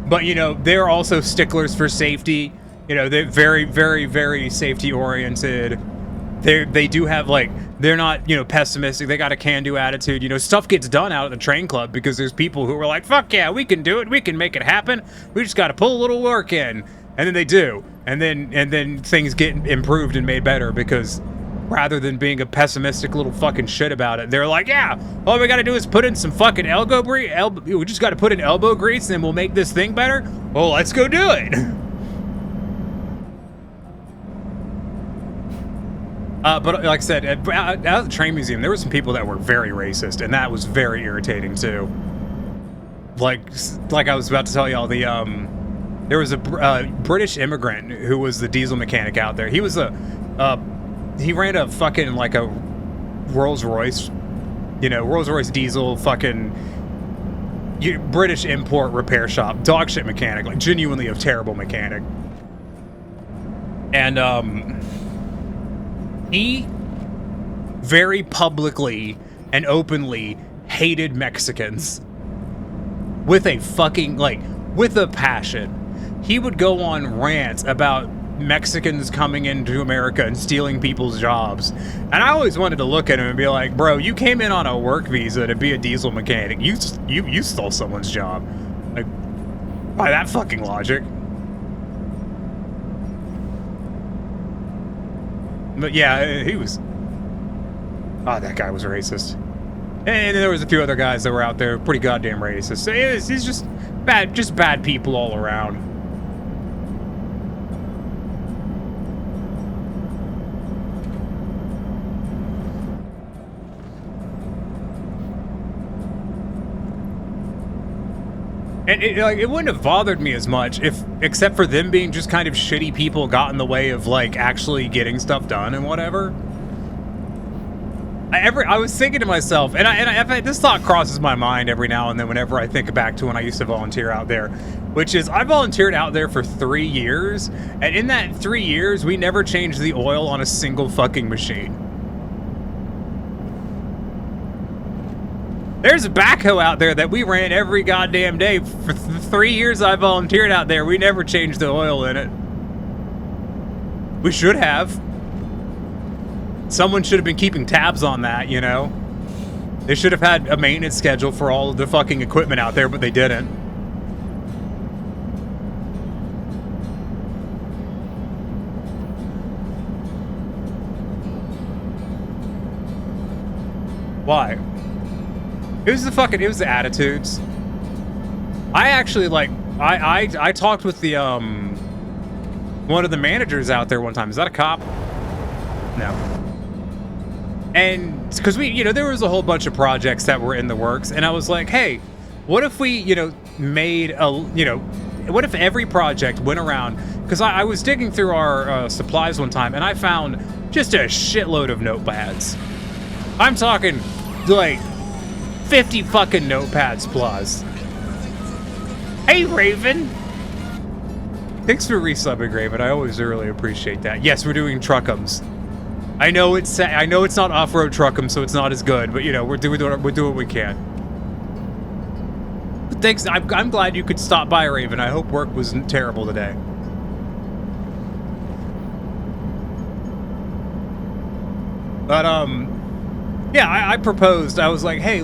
But, they're also sticklers for safety. They're very, very, very safety oriented. They do have, like, they're not, pessimistic. They got a can-do attitude. Stuff gets done out at the train club because there's people who are like, fuck yeah, we can do it. We can make it happen. We just got to pull a little work in. And then they do. And then things get improved and made better because rather than being a pessimistic little fucking shit about it, they're like, yeah, all we gotta do is put in some fucking we just gotta put in elbow grease and then we'll make this thing better. Well, let's go do it. But like I said, at the train museum, there were some people that were very racist, and that was very irritating too. Like I was about to tell y'all, there was a British immigrant who was the diesel mechanic out there. He was he ran a fucking like a Rolls Royce, Rolls Royce diesel fucking British import repair shop, dog shit mechanic, like genuinely a terrible mechanic. And he very publicly and openly hated Mexicans with a fucking, with a passion. He would go on rants about Mexicans coming into America and stealing people's jobs. And I always wanted to look at him and be like, bro, you came in on a work visa to be a diesel mechanic. You stole someone's job. Like, by that fucking logic. But yeah, he was... Oh, that guy was racist. And there was a few other guys that were out there pretty goddamn racist. It's just bad people all around. And it wouldn't have bothered me as much except for them being just kind of shitty people got in the way of actually getting stuff done and whatever. I was thinking to myself, and this thought crosses my mind every now and then whenever I think back to when I used to volunteer out there, which is I volunteered out there for 3 years, and in that 3 years, we never changed the oil on a single fucking machine. There's a backhoe out there that we ran every goddamn day. For 3 years I volunteered out there, we never changed the oil in it. We should have. Someone should have been keeping tabs on that, They should have had a maintenance schedule for all of the fucking equipment out there, but they didn't. Why? It was the attitudes. I actually I talked with the one of the managers out there one time. Is that a cop? No. And because there was a whole bunch of projects that were in the works, and I was like, hey, what if we made what if every project went around, because I was digging through our supplies one time and I found just a shitload of notepads. I'm talking 50 fucking notepads plus. Hey, Raven. Thanks for resubbing, Raven. I always really appreciate that. Yes, we're doing truckums. I know it's not off-road truck'em, so it's not as good, but we're doing what we can. But thanks. I'm glad you could stop by, Raven. I hope work wasn't terrible today. But yeah, I proposed. I was like, hey,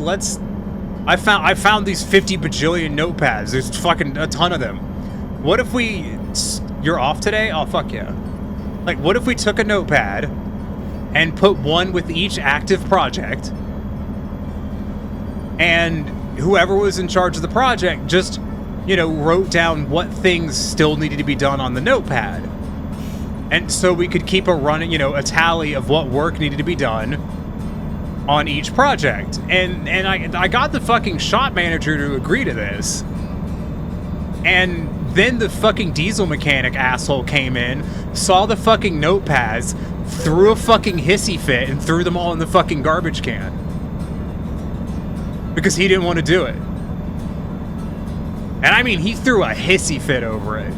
I found these 50 bajillion notepads. There's fucking a ton of them. What if you're off today? Oh, fuck yeah. What if we took a notepad and put one with each active project, and whoever was in charge of the project just, wrote down what things still needed to be done on the notepad. And so we could keep a tally of what work needed to be done on each project. And I got the fucking shop manager to agree to this. And then the fucking diesel mechanic asshole came in, saw the fucking notepads, threw a fucking hissy fit, and threw them all in the fucking garbage can. Because he didn't want to do it. And I mean, he threw a hissy fit over it.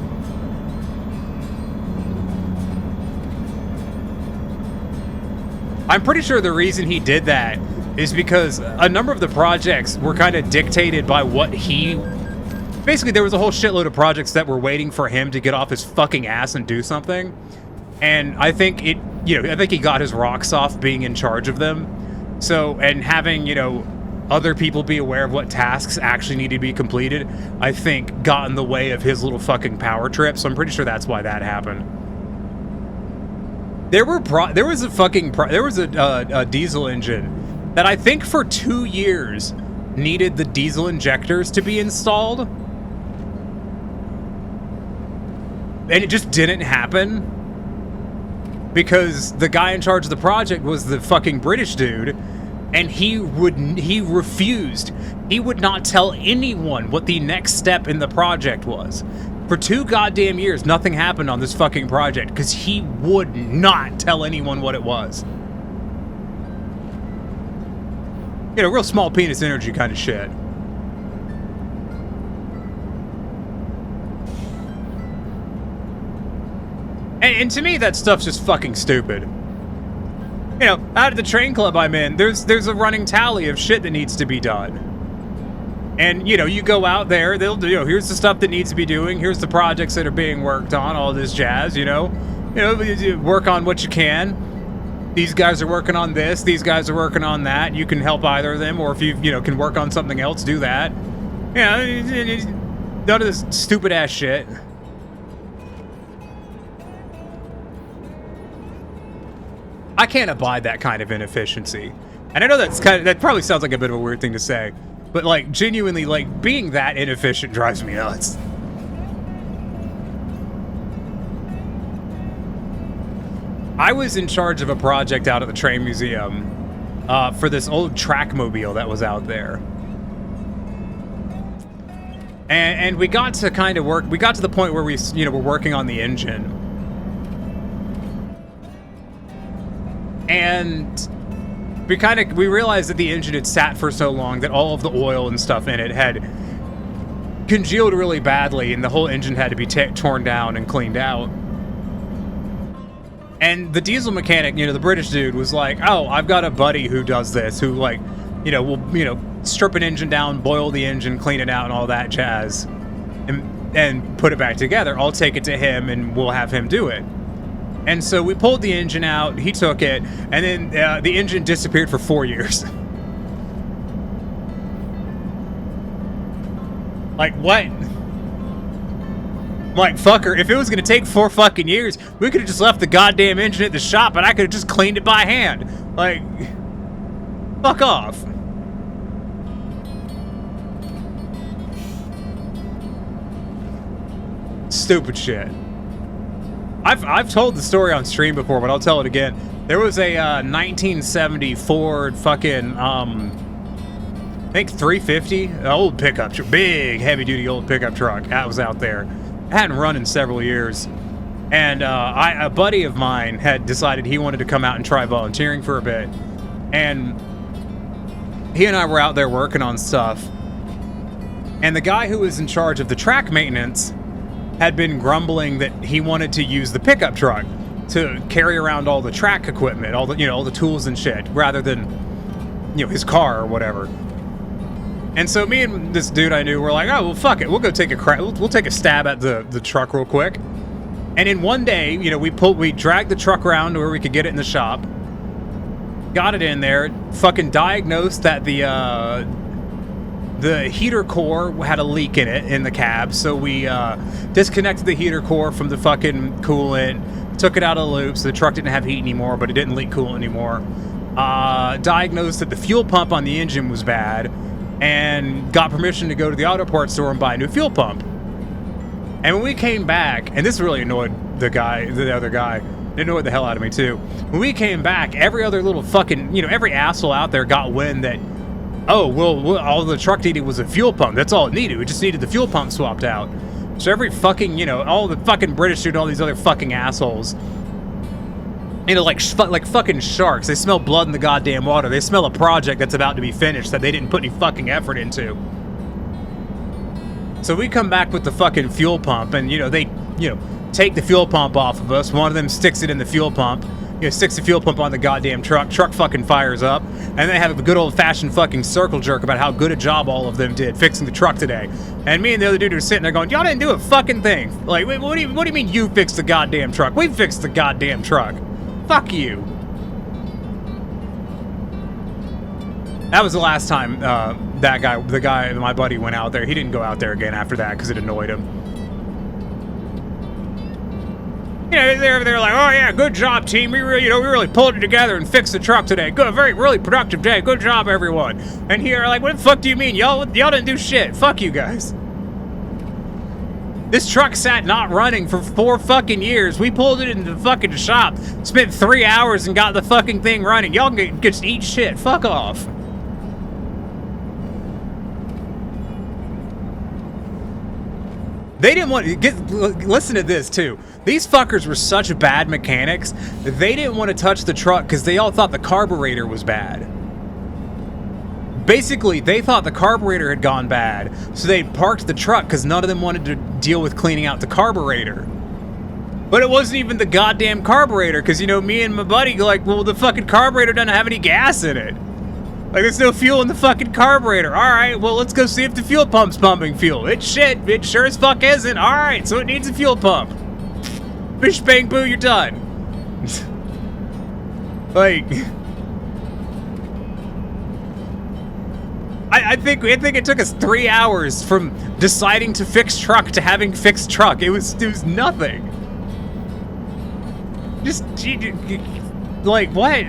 I'm pretty sure the reason he did that is because a number of the projects were kind of dictated by what he... Basically, there was a whole shitload of projects that were waiting for him to get off his fucking ass and do something. And I think I think he got his rocks off being in charge of them. So, and having, other people be aware of what tasks actually need to be completed, I think got in the way of his little fucking power trip. So I'm pretty sure that's why that happened. There was a diesel engine that I think for 2 years needed the diesel injectors to be installed. And it just didn't happen because the guy in charge of the project was the fucking British dude, and he refused. He would not tell anyone what the next step in the project was. For 2 goddamn years, nothing happened on this fucking project because he would not tell anyone what it was. You know, real small penis energy kind of shit. And to me, that stuff's just fucking stupid. You know, out of the train club I'm in, there's a running tally of shit that needs to be done. And, you know, you go out there, they'll do, you know, here's the stuff that needs to be doing, here's the projects that are being worked on, all this jazz, you know, work on what you can. These guys are working on this, these guys are working on that. You can help either of them, or if you know, can work on something else, do that. You know, none of this stupid ass shit. I can't abide that kind of inefficiency. And I know that probably sounds like a bit of a weird thing to say, but like genuinely, like being that inefficient drives me nuts. I was in charge of a project out at the train museum for this old trackmobile that was out there. And we got to kind of work, we got to the point where we, you know, were working on the engine. And we realized that the engine had sat for so long that all of the oil and stuff in it had congealed really badly, and the whole engine had to be torn down and cleaned out. And the diesel mechanic, you know, the British dude was like, oh, I've got a buddy who does this, who like, you know, will, you know, strip an engine down, boil the engine, clean it out and all that jazz, and put it back together. I'll take it to him and we'll have him do it. And so we pulled the engine out, he took it, and then the engine disappeared for 4 years. Like, what? Like, fucker, if it was gonna take 4 fucking years, we could have just left the goddamn engine at the shop and I could have just cleaned it by hand. Like, fuck off. Stupid shit. I've told the story on stream before, but I'll tell it again. There was a 1970 Ford fucking, I think 350, an old pickup truck, big heavy-duty old pickup truck. That was out there. It hadn't run in several years. And a buddy of mine had decided he wanted to come out and try volunteering for a bit. And he and I were out there working on stuff. And the guy who was in charge of the track maintenance had been grumbling that he wanted to use the pickup truck to carry around all the track equipment, all the, you know, all the tools and shit, rather than, you know, his car or whatever. And so me and this dude I knew were like, oh, well, fuck it. We'll go take a we'll take a stab at the truck real quick. And in one day, you know, we dragged the truck around to where we could get it in the shop, got it in there, fucking diagnosed that the heater core had a leak in it in the cab, so we disconnected the heater core from the fucking coolant, took it out of the loop so the truck didn't have heat anymore, but it didn't leak coolant anymore. Diagnosed that the fuel pump on the engine was bad, and got permission to go to the auto parts store and buy a new fuel pump. And when we came back, and this really annoyed the other guy, it annoyed the hell out of me too. When we came back, every other little fucking, you know, every asshole out there got wind that, oh, well, all the truck needed was a fuel pump. That's all it needed. We just needed the fuel pump swapped out. So every fucking, you know, all the fucking British dude, all these other fucking assholes, you know, like fucking sharks. They smell blood in the goddamn water. They smell a project that's about to be finished that they didn't put any fucking effort into. So we come back with the fucking fuel pump, and, you know, they, you know, take the fuel pump off of us. One of them sticks it in the fuel pump. You know, sticks the fuel pump on the goddamn truck. Truck fucking fires up. And they have a good old-fashioned fucking circle jerk about how good a job all of them did fixing the truck today. And me and the other dude are sitting there going, y'all didn't do a fucking thing. Like, wait, what do you mean you fixed the goddamn truck? We fixed the goddamn truck. Fuck you. That was the last time my buddy went out there. He didn't go out there again after that because it annoyed him. You know, they're like, oh yeah, good job, team. We really pulled it together and fixed the truck today. Good, really productive day. Good job, everyone. And here, like, what the fuck do you mean? Y'all didn't do shit. Fuck you guys. This truck sat not running for 4 fucking years. We pulled it into the fucking shop, spent 3 hours and got the fucking thing running. Y'all can just eat shit. Fuck off. They didn't want to listen to this too. These fuckers were such bad mechanics that they didn't want to touch the truck because they all thought the carburetor was bad. Basically, they thought the carburetor had gone bad, so they parked the truck because none of them wanted to deal with cleaning out the carburetor. But it wasn't even the goddamn carburetor because, you know, me and my buddy go like, well, the fucking carburetor doesn't have any gas in it. Like, there's no fuel in the fucking carburetor. All right, well, let's go see if the fuel pump's pumping fuel. It's shit. It sure as fuck isn't. All right, so it needs a fuel pump. Bish, bang, boo, you're done. Like, I think it took us 3 hours from deciding to fix truck to having fixed truck. It was nothing. Just, like, what?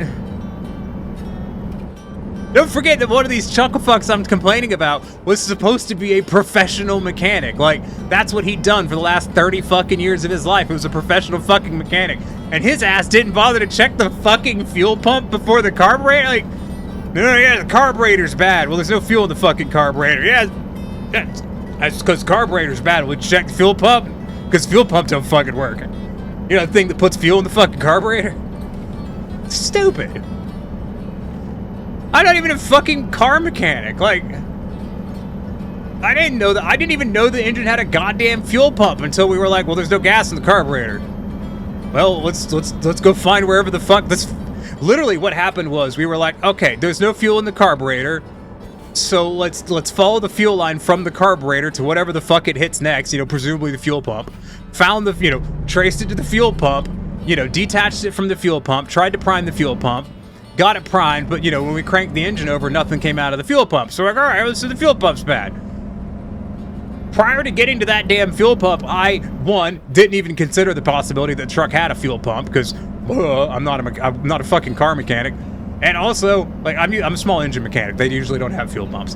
Don't forget that one of these chucklefucks I'm complaining about was supposed to be a professional mechanic. Like, that's what he'd done for the last 30 fucking years of his life. It was a professional fucking mechanic. And his ass didn't bother to check the fucking fuel pump before the carburetor? Like, no, yeah, the carburetor's bad. Well, there's no fuel in the fucking carburetor. Yeah, that's because the carburetor's bad. We'll check the fuel pump because fuel pump don't fucking work. You know, the thing that puts fuel in the fucking carburetor? Stupid. I'm not even a fucking car mechanic. Like, I didn't know that. I didn't even know the engine had a goddamn fuel pump until we were like, well, there's no gas in the carburetor. Well, let's go find wherever the fuck this. Literally, what happened was we were like, okay, there's no fuel in the carburetor, so let's follow the fuel line from the carburetor to whatever the fuck it hits next. You know, presumably the fuel pump. Found the, you know, traced it to the fuel pump. You know, detached it from the fuel pump. Tried to prime the fuel pump. Got it primed, but, you know, when we cranked the engine over, nothing came out of the fuel pump. So we're like, all right, so the fuel pump's bad. Prior to getting to that damn fuel pump, I, one, didn't even consider the possibility that the truck had a fuel pump, because I'm not a fucking car mechanic. And also, like, I'm a small engine mechanic. They usually don't have fuel pumps.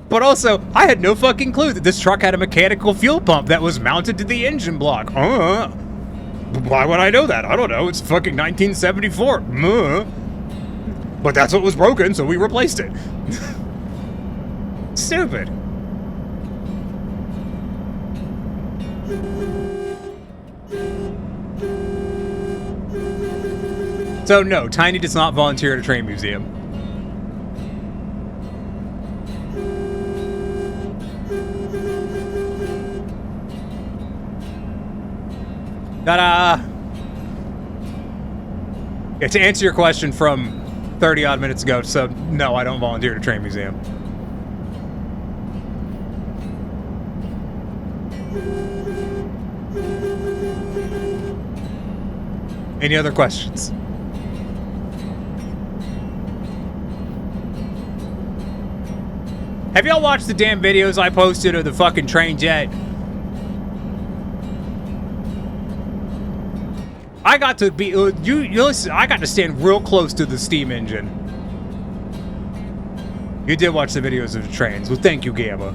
But also, I had no fucking clue that this truck had a mechanical fuel pump that was mounted to the engine block. Why would I know that? I don't know. It's fucking 1974. But that's what was broken, so we replaced it. Stupid. So no, Tiny does not volunteer at a train museum. Ta-da! Yeah, to answer your question from 30 odd minutes ago, so no, I don't volunteer at a train museum. Any other questions? Have y'all watched the damn videos I posted of the fucking train jet? I got to be, you listen, I got to stand real close to the steam engine. You did watch the videos of the trains. Well, thank you, Gamma.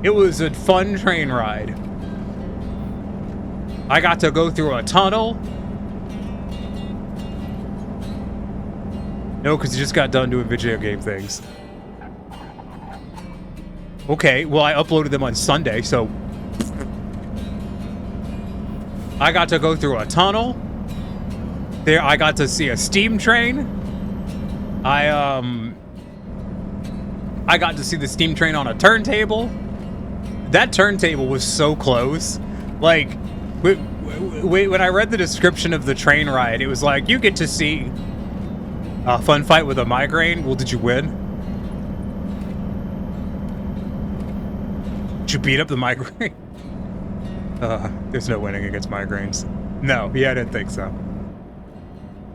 It was a fun train ride. I got to go through a tunnel. No, because you just got done doing video game things. Okay, well, I uploaded them on Sunday, so... I got to go through a tunnel. There, I got to see a steam train. I got to see the steam train on a turntable. That turntable was so close. Like, when I read the description of the train ride, it was like, you get to see a fun fight with a migraine. Well, did you win? Did you beat up the migraine? There's no winning against migraines. No, yeah, I didn't think so.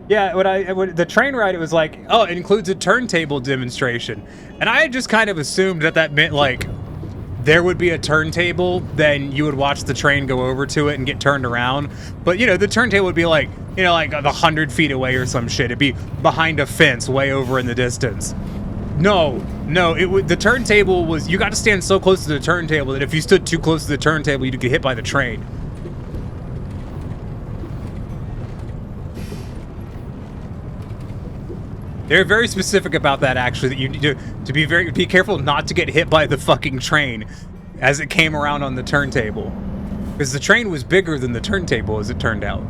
Yeah, when the train ride, it was like, oh, it includes a turntable demonstration. And I had just kind of assumed that that meant, like, there would be a turntable, then you would watch the train go over to it and get turned around. But, you know, the turntable would be like, you know, like 100 feet away or some shit. It'd be behind a fence way over in the distance. No, the turntable was, you got to stand so close to the turntable that if you stood too close to the turntable, you'd get hit by the train. They're very specific about that, actually, that you need to be careful not to get hit by the fucking train as it came around on the turntable. Because the train was bigger than the turntable, as it turned out.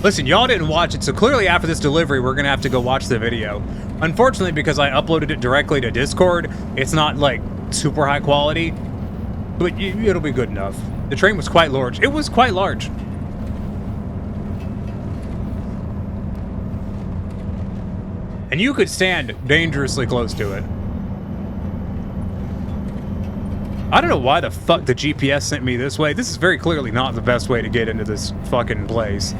Listen, y'all didn't watch it, so clearly after this delivery, we're gonna have to go watch the video. Unfortunately, because I uploaded it directly to Discord, it's not, like, super high quality. But it'll be good enough. The train was quite large. It was quite large. And you could stand dangerously close to it. I don't know why the fuck the GPS sent me this way. This is very clearly not the best way to get into this fucking place.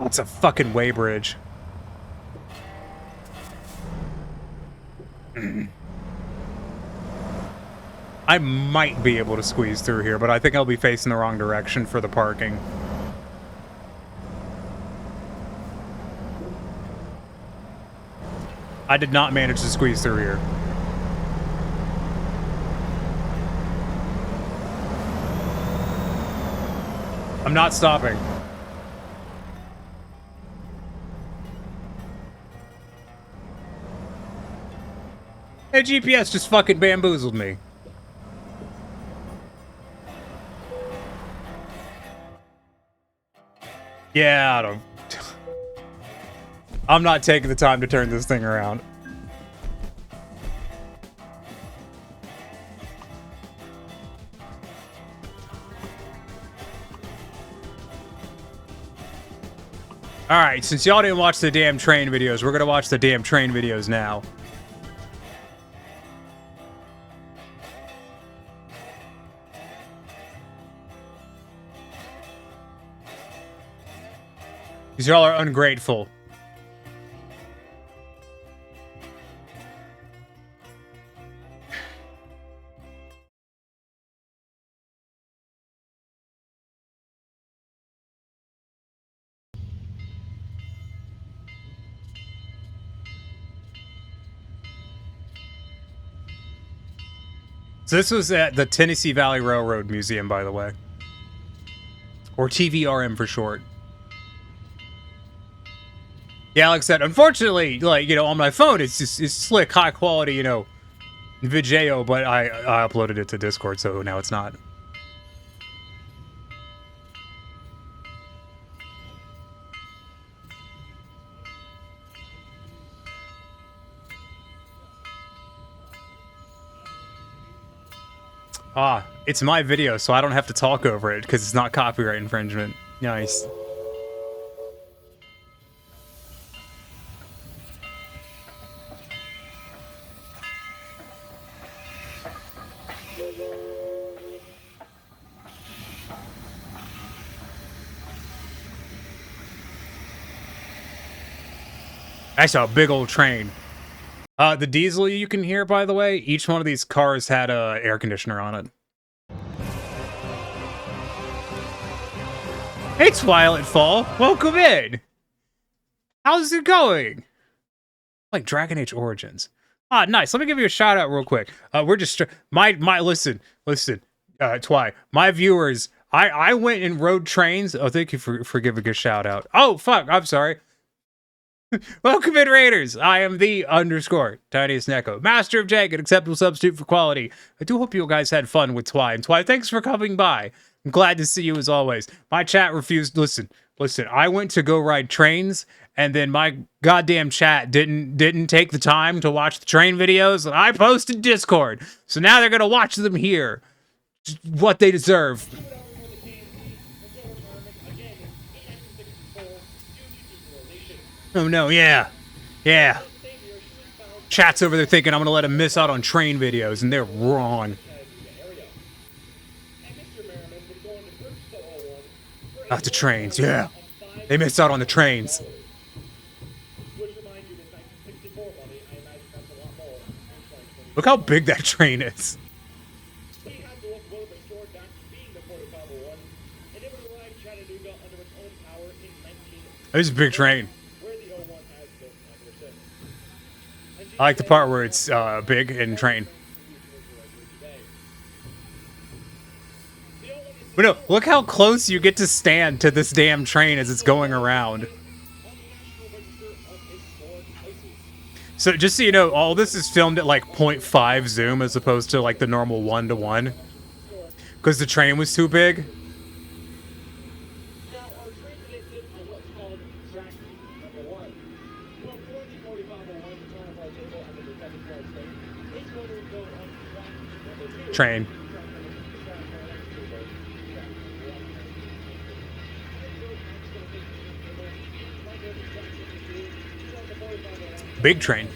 It's a fucking weighbridge. I might be able to squeeze through here, but I think I'll be facing the wrong direction for the parking. I did not manage to squeeze through here. I'm not stopping. Hey, GPS just fucking bamboozled me. Yeah, I don't... I'm not taking the time to turn this thing around. Alright, since y'all didn't watch the damn train videos, we're gonna watch the damn train videos now. Because y'all are ungrateful. So this was at the Tennessee Valley Railroad Museum, by the way. Or TVRM for short. Yeah, like I said, unfortunately, like, you know, on my phone, it's slick, high quality, you know, video, but I uploaded it to Discord, so now it's not. Ah, it's my video, so I don't have to talk over it, because it's not copyright infringement. Nice. That's a big old train. The diesel you can hear, by the way, each one of these cars had a air conditioner on it. Hey, Twilight Fall, welcome in. How's it going? Like Dragon Age Origins. Ah, nice. Let me give you a shout out real quick. We're just listen, Twi. My viewers, I went and rode trains. Oh, thank you for giving a shout out. Oh, fuck, I'm sorry. Welcome in, Raiders. I am the _ Tiniest Neko, master of jank, an acceptable substitute for quality. I do hope you guys had fun with Twy. And Twy, thanks for coming by. I'm glad to see you as always. My chat refused. Listen. I went to go ride trains, and then my goddamn chat didn't take the time to watch the train videos that I posted Discord. So now they're gonna watch them here. What they deserve. Oh no, yeah. Chat's over there thinking I'm gonna let him miss out on train videos, and they're wrong. Not the trains, yeah. They missed out on the trains. Look how big that train is. It's a big train. I like the part where it's big and train. But no, look how close you get to stand to this damn train as it's going around. So just so you know, all this is filmed at like 0.5 zoom as opposed to like the normal 1:1. Because the train was too big. Train. Big train.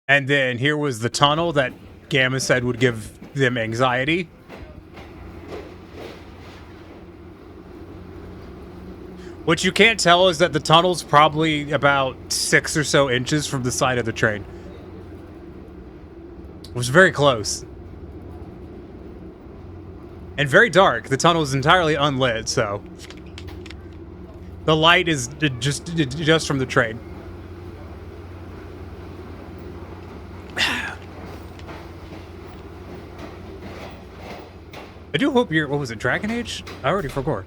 And then here was the tunnel that Gamma said would give them anxiety. What you can't tell is that the tunnel's probably about 6 or so inches from the side of the train. It was very close. And very dark. The tunnel is entirely unlit, so... The light is just from the train. I do hope you're... What was it? Dragon Age? I already forgot.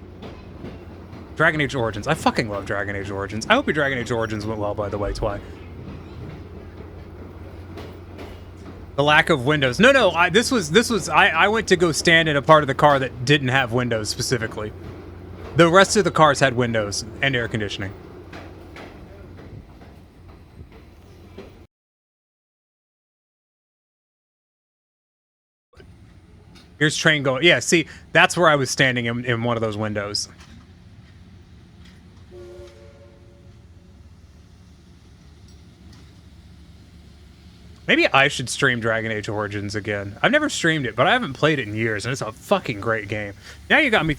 Dragon Age Origins. I fucking love Dragon Age Origins. I hope your Dragon Age Origins went well, by the way, Twy. The lack of windows. No, I went to go stand in a part of the car that didn't have windows specifically. The rest of the cars had windows and air conditioning. Here's train going. Yeah, see, that's where I was standing in one of those windows. Maybe I should stream Dragon Age Origins again. I've never streamed it, but I haven't played it in years, and it's a fucking great game. Now you got me...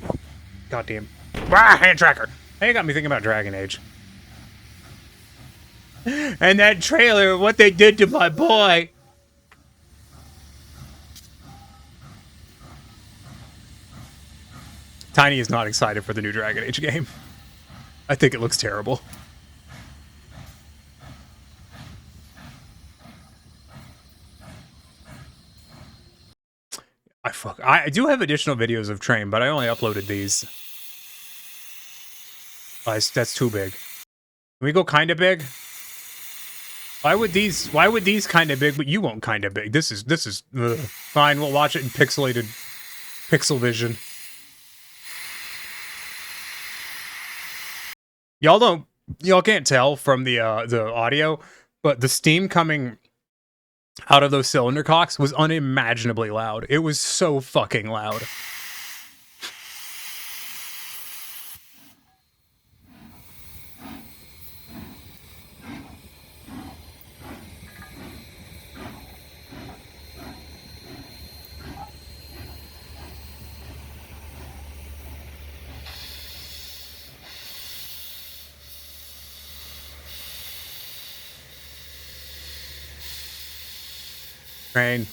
Goddamn. Hand tracker. Now you got me thinking about Dragon Age. And that trailer, what they did to my boy. Tiny is not excited for the new Dragon Age game. I think it looks terrible. I do have additional videos of Train, but I only uploaded these. That's too big. Can we go kind of big? Why would these kind of big, but you won't kind of big? This is ugh. Fine. We'll watch it in pixelated pixel vision. Y'all can't tell from the audio, but the steam coming out of those cylinder cocks was unimaginably loud. It was so fucking loud. Train.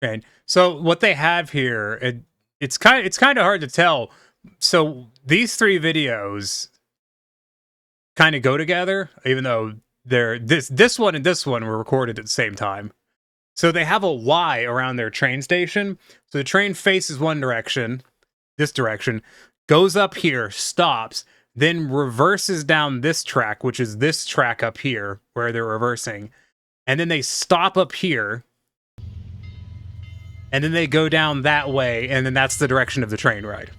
And so what they have here, it's kind of hard to tell. So these three videos kind of go together, even though this one and this one were recorded at the same time. So they have a Y around their train station. So the train faces one direction, this direction, goes up here, stops, then reverses down this track, which is this track up here where they're reversing. And then they stop up here. And then they go down that way, and then that's the direction of the train ride.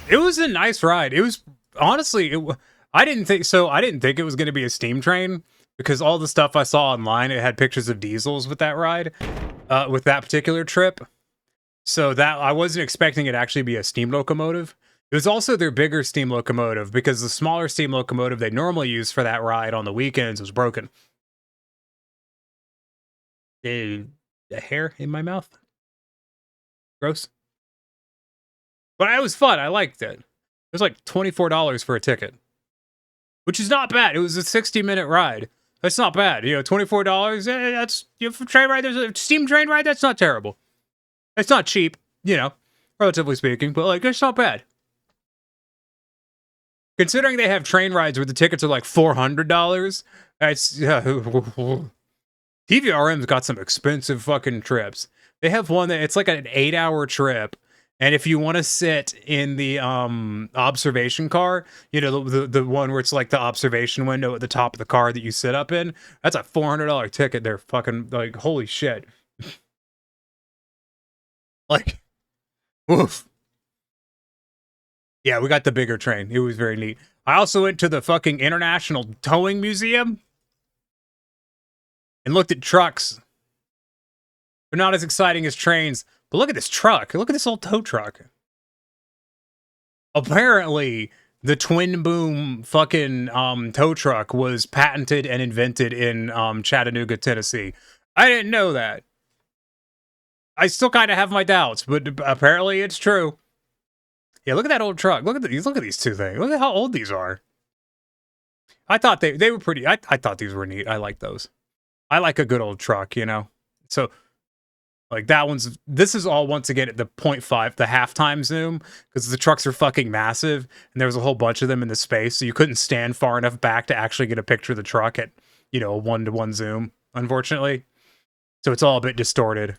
It was a nice ride. It was honestly, I didn't think so. I didn't think it was going to be a steam train because all the stuff I saw online, it had pictures of diesels with that ride, with that particular trip. So that I wasn't expecting it to actually be a steam locomotive. It was also their bigger steam locomotive because the smaller steam locomotive they normally use for that ride on the weekends was broken. A hair in my mouth. Gross. But it was fun. I liked it. It was like $24 for a ticket, which is not bad. It was a 60-minute ride. That's not bad. You know, $24. That's for train ride. There's a steam train ride. That's not terrible. It's not cheap, you know, relatively speaking, but like it's not bad. Considering they have train rides where the tickets are like $400, it's TVRM's got some expensive fucking trips. They have one that it's like an 8-hour trip. And if you want to sit in the observation car, you know, the one where it's like the observation window at the top of the car that you sit up in, that's a $400 ticket. They're fucking like, holy shit. Like, woof. Yeah, we got the bigger train. It was very neat. I also went to the fucking International Towing Museum and looked at trucks. They're not as exciting as trains. But look at this truck. Look at this old tow truck. Apparently, the twin boom fucking tow truck was patented and invented in Chattanooga, Tennessee. I didn't know that. I still kind of have my doubts, but apparently it's true. Yeah, look at that old truck. Look at these two things. Look at how old these are. I thought they were pretty. I thought these were neat. I like those. I like a good old truck, you know. So. Like this is all once again at the 0.5, the halftime zoom, because the trucks are fucking massive, and there was a whole bunch of them in the space, so you couldn't stand far enough back to actually get a picture of the truck at, you know, a 1-to-1 zoom, unfortunately. So it's all a bit distorted.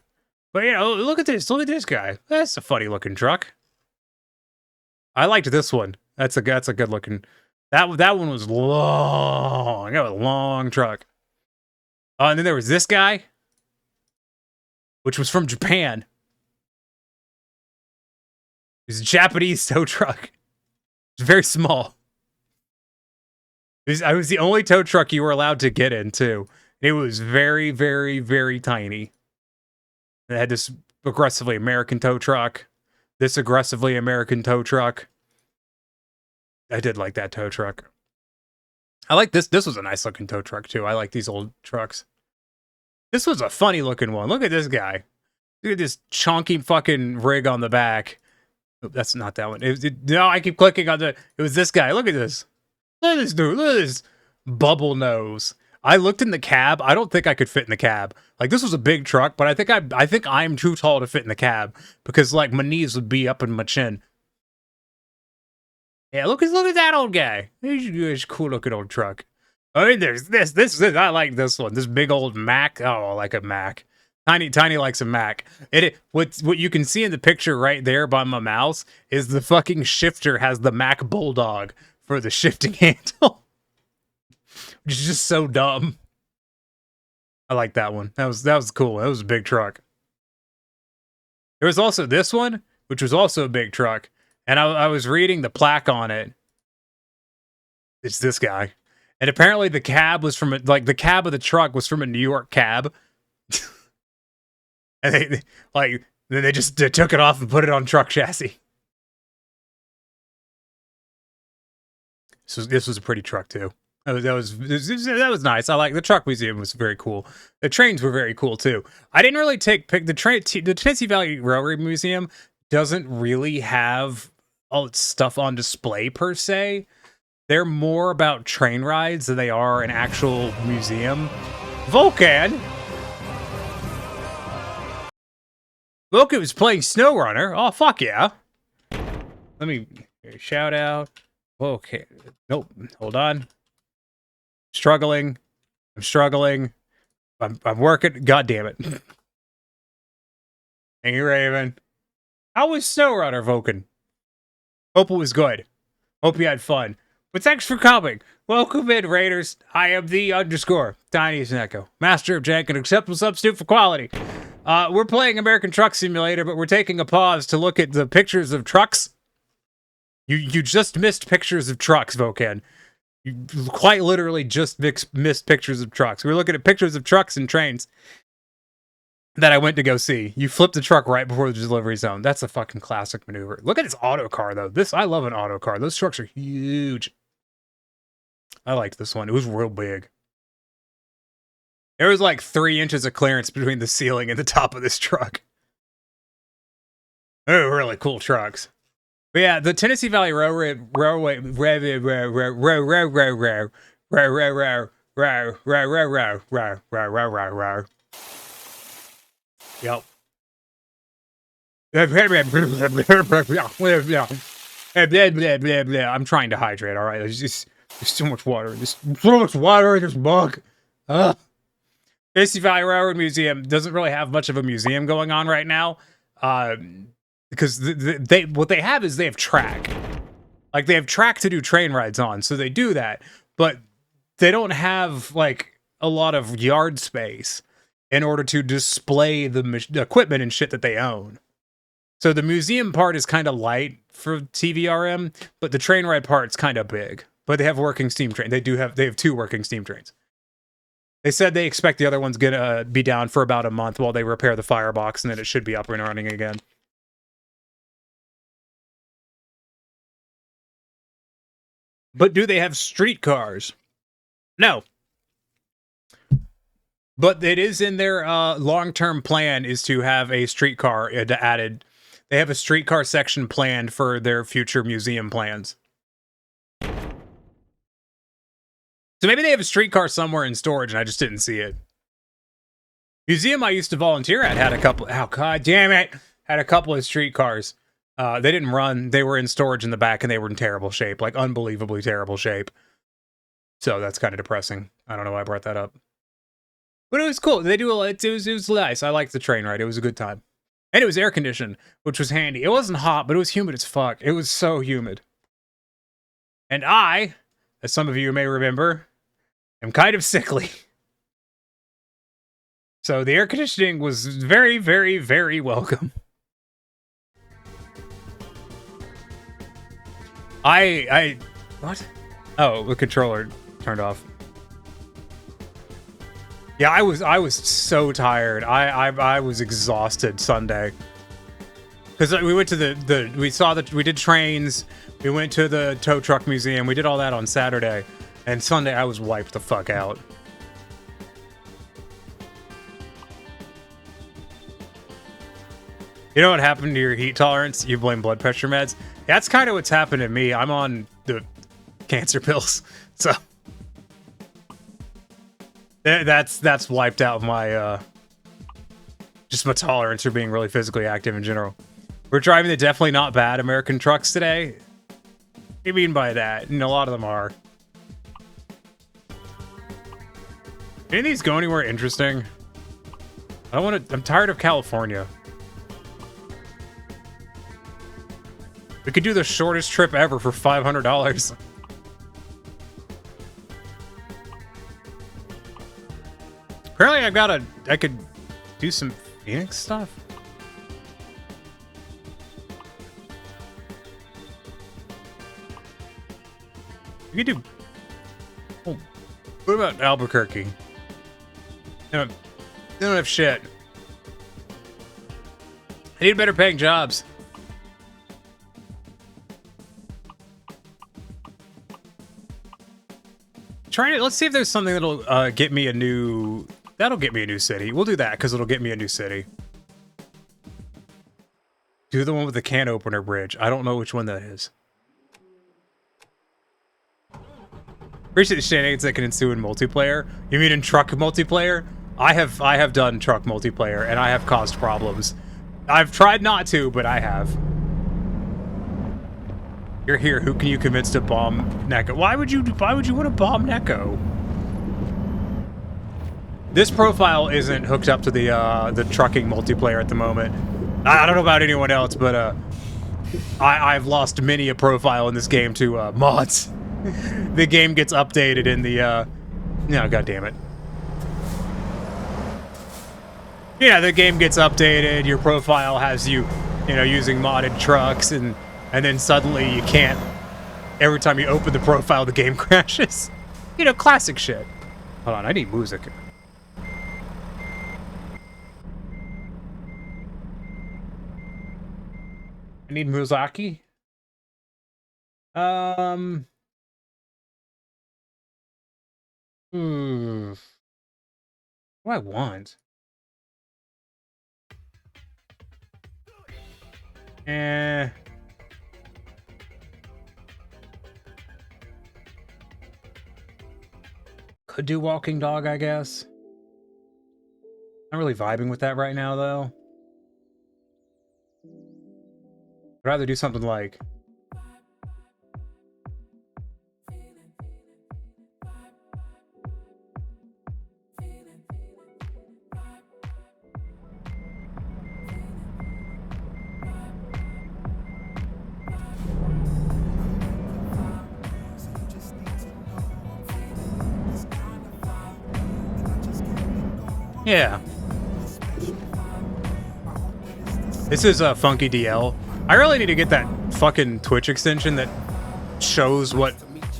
But you know, look at this guy. That's a funny looking truck. I liked this one. That's a good looking. That one was long. That was a long truck. And then there was this guy, which was from Japan. It was a Japanese tow truck. It was very small. I was the only tow truck you were allowed to get in, too. It was very, very, very tiny. It had this aggressively American tow truck. This aggressively American tow truck. I did like that tow truck. I like this. This was a nice looking tow truck, too. I like these old trucks. This was a funny looking one. Look at this guy. Look at this chunky fucking rig on the back. Oh, that's not that one. No, I keep clicking on it was this guy. Look at this. Look at this dude. Look at this bubble nose. I looked in the cab. I don't think I could fit in the cab. Like, this was a big truck, but I think I'm too tall to fit in the cab because like my knees would be up in my chin. Yeah, look at that old guy. He's a cool looking old truck. I mean, there's this. I like this one. This big old Mac. Oh, I like a Mac. Tiny likes a Mac. What you can see in the picture right there by my mouse is the fucking shifter has the Mac Bulldog for the shifting handle, which is just so dumb. I like that one. That was cool. That was a big truck. There was also this one, which was also a big truck, and I was reading the plaque on it. It's this guy. And apparently the cab was from, like, the cab of the truck was from a New York cab. And they took it off and put it on truck chassis. So this was a pretty truck, too. That was nice. I like the truck museum was very cool. The trains were very cool too. I didn't really the Tennessee Valley Railroad Museum doesn't really have all its stuff on display per se. They're more about train rides than they are an actual museum. Vulcan was playing SnowRunner. Oh fuck yeah! Let me shout out. Okay, nope. Hold on. Struggling. I'm struggling. I'm working. God damn it. Thank you, Raven. How was SnowRunner, Vulcan? Hope it was good. Hope you had fun. But thanks for coming. Welcome in, Raiders. I am the _Tiniest Echo, master of jank and acceptable substitute for quality. We're playing American Truck Simulator, but we're taking a pause to look at the pictures of trucks. You just missed pictures of trucks, Vulcan. You quite literally just missed pictures of trucks. We were looking at pictures of trucks and trains that I went to go see. You flipped the truck right before the delivery zone. That's a fucking classic maneuver. Look at this auto car, though. I love an auto car. Those trucks are huge. I liked this one. It was real big. There was like 3 inches of clearance between the ceiling and the top of this truck. They were really cool trucks. But yeah, the Tennessee Valley Railway. Yep. I'm trying to hydrate, all right? There's so much water. There's so much water in this mug. Tennessee Valley Railroad Museum doesn't really have much of a museum going on right now. Because what they have is they have track. Like, they have track to do train rides on, so they do that. But they don't have, like, a lot of yard space in order to display the equipment and shit that they own. So the museum part is kind of light for TVRM, but the train ride part's kind of big. But they have working steam trains. They have 2 working steam trains. They said they expect the other one's gonna be down for about a month while they repair the firebox, and then it should be up and running again. But do they have streetcars? No. But it is in their long-term plan is to have a streetcar added. They have a streetcar section planned for their future museum plans. So maybe they have a streetcar somewhere in storage and I just didn't see it. Museum I used to volunteer at had a couple. Oh, god damn it. Had a couple of streetcars. They didn't run. They were in storage in the back and they were in terrible shape. Like, unbelievably terrible shape. So that's kind of depressing. I don't know why I brought that up. But it was cool. They do it was nice. I liked the train ride. It was a good time. And it was air conditioned, which was handy. It wasn't hot, but it was humid as fuck. It was so humid. And I, as some of you may remember, am kind of sickly. So the air conditioning was very, very, very welcome. What? Oh, the controller turned off. Yeah, I was so tired. I was exhausted Sunday. Because we went to we did trains, we went to the tow truck museum, we did all that on Saturday, and Sunday I was wiped the fuck out. You know what happened to your heat tolerance? You blame blood pressure meds? That's kind of what's happened to me. I'm on the cancer pills, so that's wiped out my just my tolerance for being really physically active in general. We're driving the definitely not bad American trucks today. What do you mean by that? And a lot of them are. Any of these go anywhere interesting? I don't want to. I'm tired of California. We could do the shortest trip ever for $500. Apparently I could do some Phoenix stuff. We could do... Oh, what about Albuquerque? They don't have shit. I need better paying jobs. let's see if there's something that'll get me a new city. We'll do that because it'll get me a new city. Do the one with the can opener bridge. I don't know which one that is. Appreciate the shenanigans that can ensue in multiplayer. You mean in truck multiplayer? I have done truck multiplayer and I have caused problems. I've tried not to, but I have. You're here. Who can you convince to bomb Neko? Why would you want to bomb Neko? This profile isn't hooked up to the trucking multiplayer at the moment. I don't know about anyone else, but I've lost many a profile in this game to mods. The game gets updated in the no, god damn it. Yeah, the game gets updated, your profile has you know, using modded trucks, and then suddenly you can't. Every time you open the profile, the game crashes. You know, classic shit. Hold on, I need music. I need Muzaki. What do I want? Could do Walking Dog, I guess. Not really vibing with that right now, though. I'd rather do something like... Yeah. This is a funky DL. I really need to get that fucking Twitch extension that shows what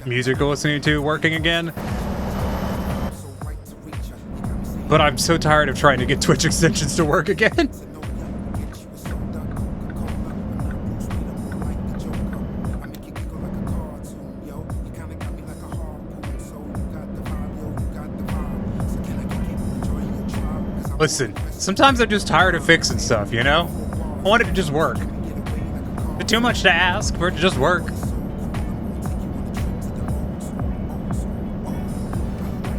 music you're listening to working again. But I'm so tired of trying to get Twitch extensions to work again. Listen, sometimes I'm just tired of fixing stuff, you know? I want it to just work. It's too much to ask for it to just work.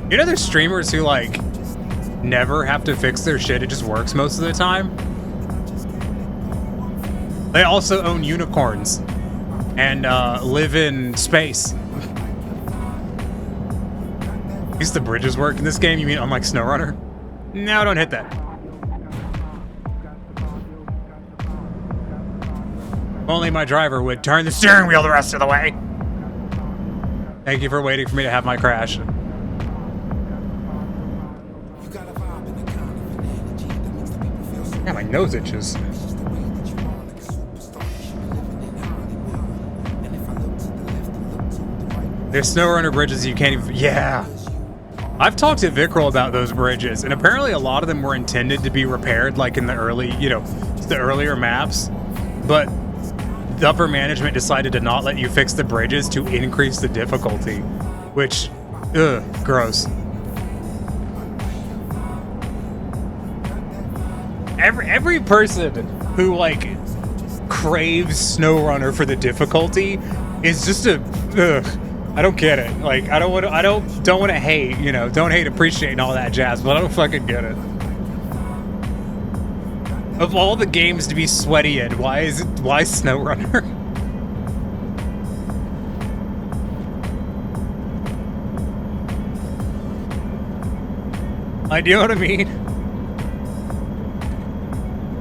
You know, there's streamers who, like, never have to fix their shit, it just works most of the time? They also own unicorns and live in space. At least the bridges work in this game. You mean unlike SnowRunner? No, don't hit that. Only my driver would turn the steering wheel the rest of the way. Thank you for waiting for me to have my crash. Yeah, my nose itches. There's SnowRunner bridges you can't even... Yeah. I've talked to Vickrell about those bridges, and apparently a lot of them were intended to be repaired, like in the early, you know, the earlier maps, but the upper management decided to not let you fix the bridges to increase the difficulty, which, ugh, gross. Every person who, like, craves SnowRunner for the difficulty is just a, ugh. I don't get it. Like, I don't want to hate, you know, don't hate, appreciate and all that jazz, but I don't fucking get it. Of all the games to be sweaty in, why SnowRunner? I do know what I mean.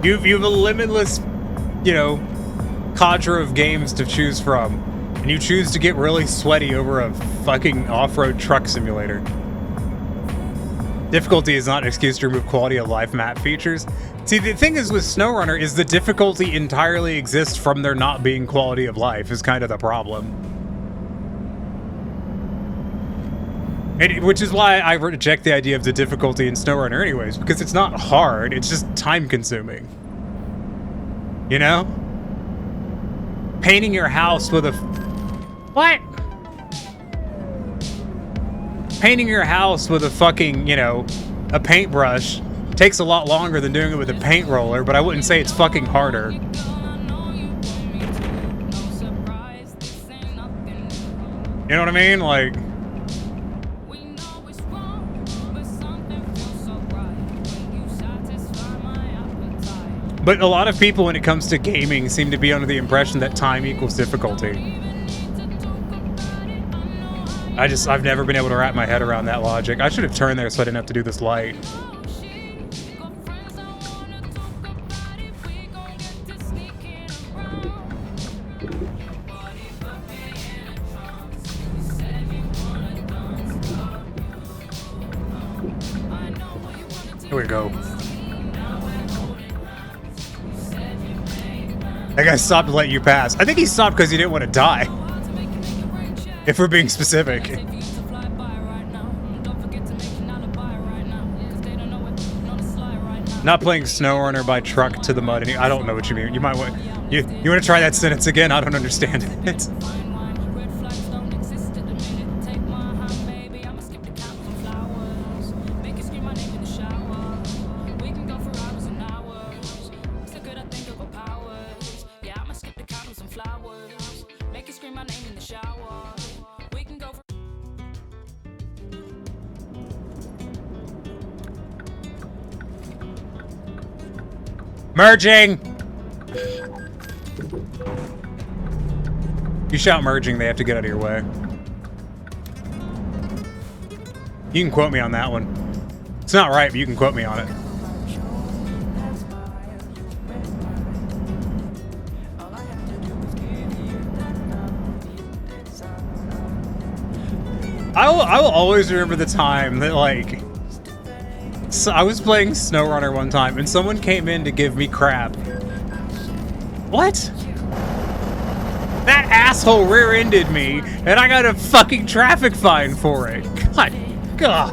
You've a limitless, you know, cadre of games to choose from. And you choose to get really sweaty over a fucking off-road truck simulator. Difficulty is not an excuse to remove quality of life map features. See, the thing is with SnowRunner is the difficulty entirely exists from there not being quality of life is kind of the problem. Which is why I reject the idea of the difficulty in SnowRunner anyways, because it's not hard, it's just time-consuming. You know? Painting your house with a... What? painting your house with a fucking, you know, a paintbrush takes a lot longer than doing it with a paint roller, but I wouldn't say it's fucking harder. You know what I mean? Like, but a lot of people, when it comes to gaming, seem to be under the impression that time equals difficulty. I've never been able to wrap my head around that logic. I should have turned there so I didn't have to do this light. Here we go. That guy stopped to let you pass. I think he stopped because he didn't want to die. If we're being specific. Not playing SnowRunner by truck to the mud. I don't know what you mean. You might want you want to try that sentence again? I don't understand it. Merging! You shout merging, they have to get out of your way. You can quote me on that one. It's not right, but you can quote me on it. I will always remember the time that, like, so I was playing SnowRunner one time, and someone came in to give me crap. What? That asshole rear-ended me, and I got a fucking traffic fine for it. God.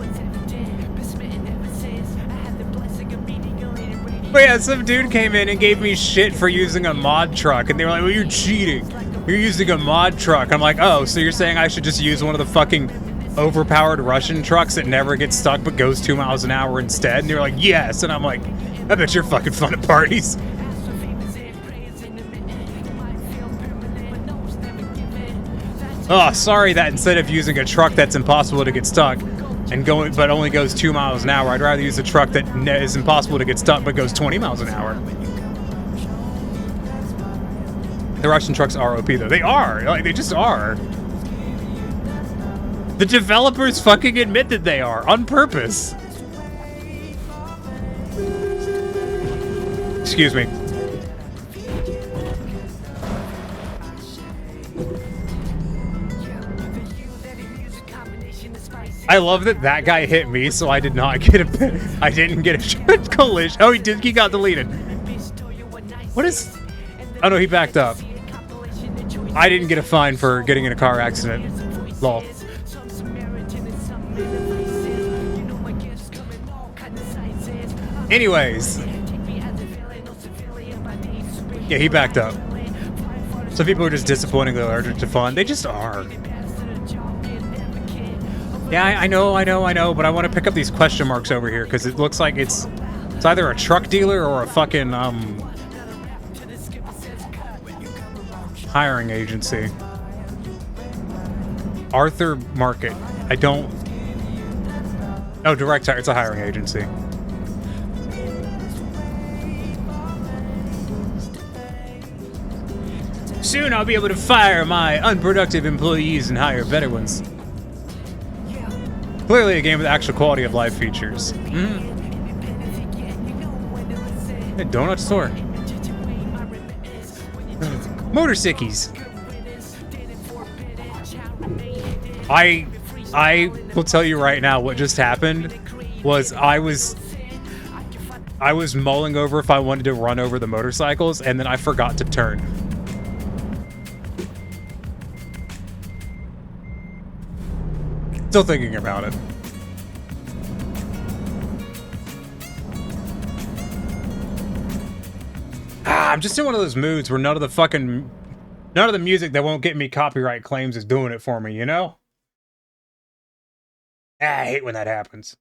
But yeah, some dude came in and gave me shit for using a mod truck, and they were like, well, you're cheating. You're using a mod truck. I'm like, oh, so you're saying I should just use one of the fucking overpowered Russian trucks that never gets stuck but goes 2 miles an hour instead? And they're like, yes. And I'm like, I bet you're fucking fun at parties. Oh, sorry that instead of using a truck that's impossible to get stuck and going, but only goes 2 miles an hour, I'd rather use a truck that is impossible to get stuck but goes 20 miles an hour. The Russian trucks are OP though. They are. Like, they just are. The developers fucking admit that they are, on purpose. Excuse me. I love that that guy hit me, so I did not get a... I didn't get a collision. Oh, he did. He got deleted. What is... Oh, no, he backed up. I didn't get a fine for getting in a car accident. Lol. Anyways. Yeah, he backed up. Some people are just disappointingly allergic to fun. They just are. Yeah, I know, but I want to pick up these question marks over here because it looks like it's either a truck dealer or a fucking hiring agency. Arthur Market. I don't... Oh, Direct Hire. It's a hiring agency. Soon I'll be able to fire my unproductive employees and hire better ones. Clearly a game with actual quality of life features. Mm-hmm. A donut store. Motorcycles. I will tell you right now what just happened was I was mulling over if I wanted to run over the motorcycles, and then I forgot to turn. Still thinking about it. I'm just in one of those moods where none of the music that won't get me copyright claims is doing it for me, you know? I hate when that happens.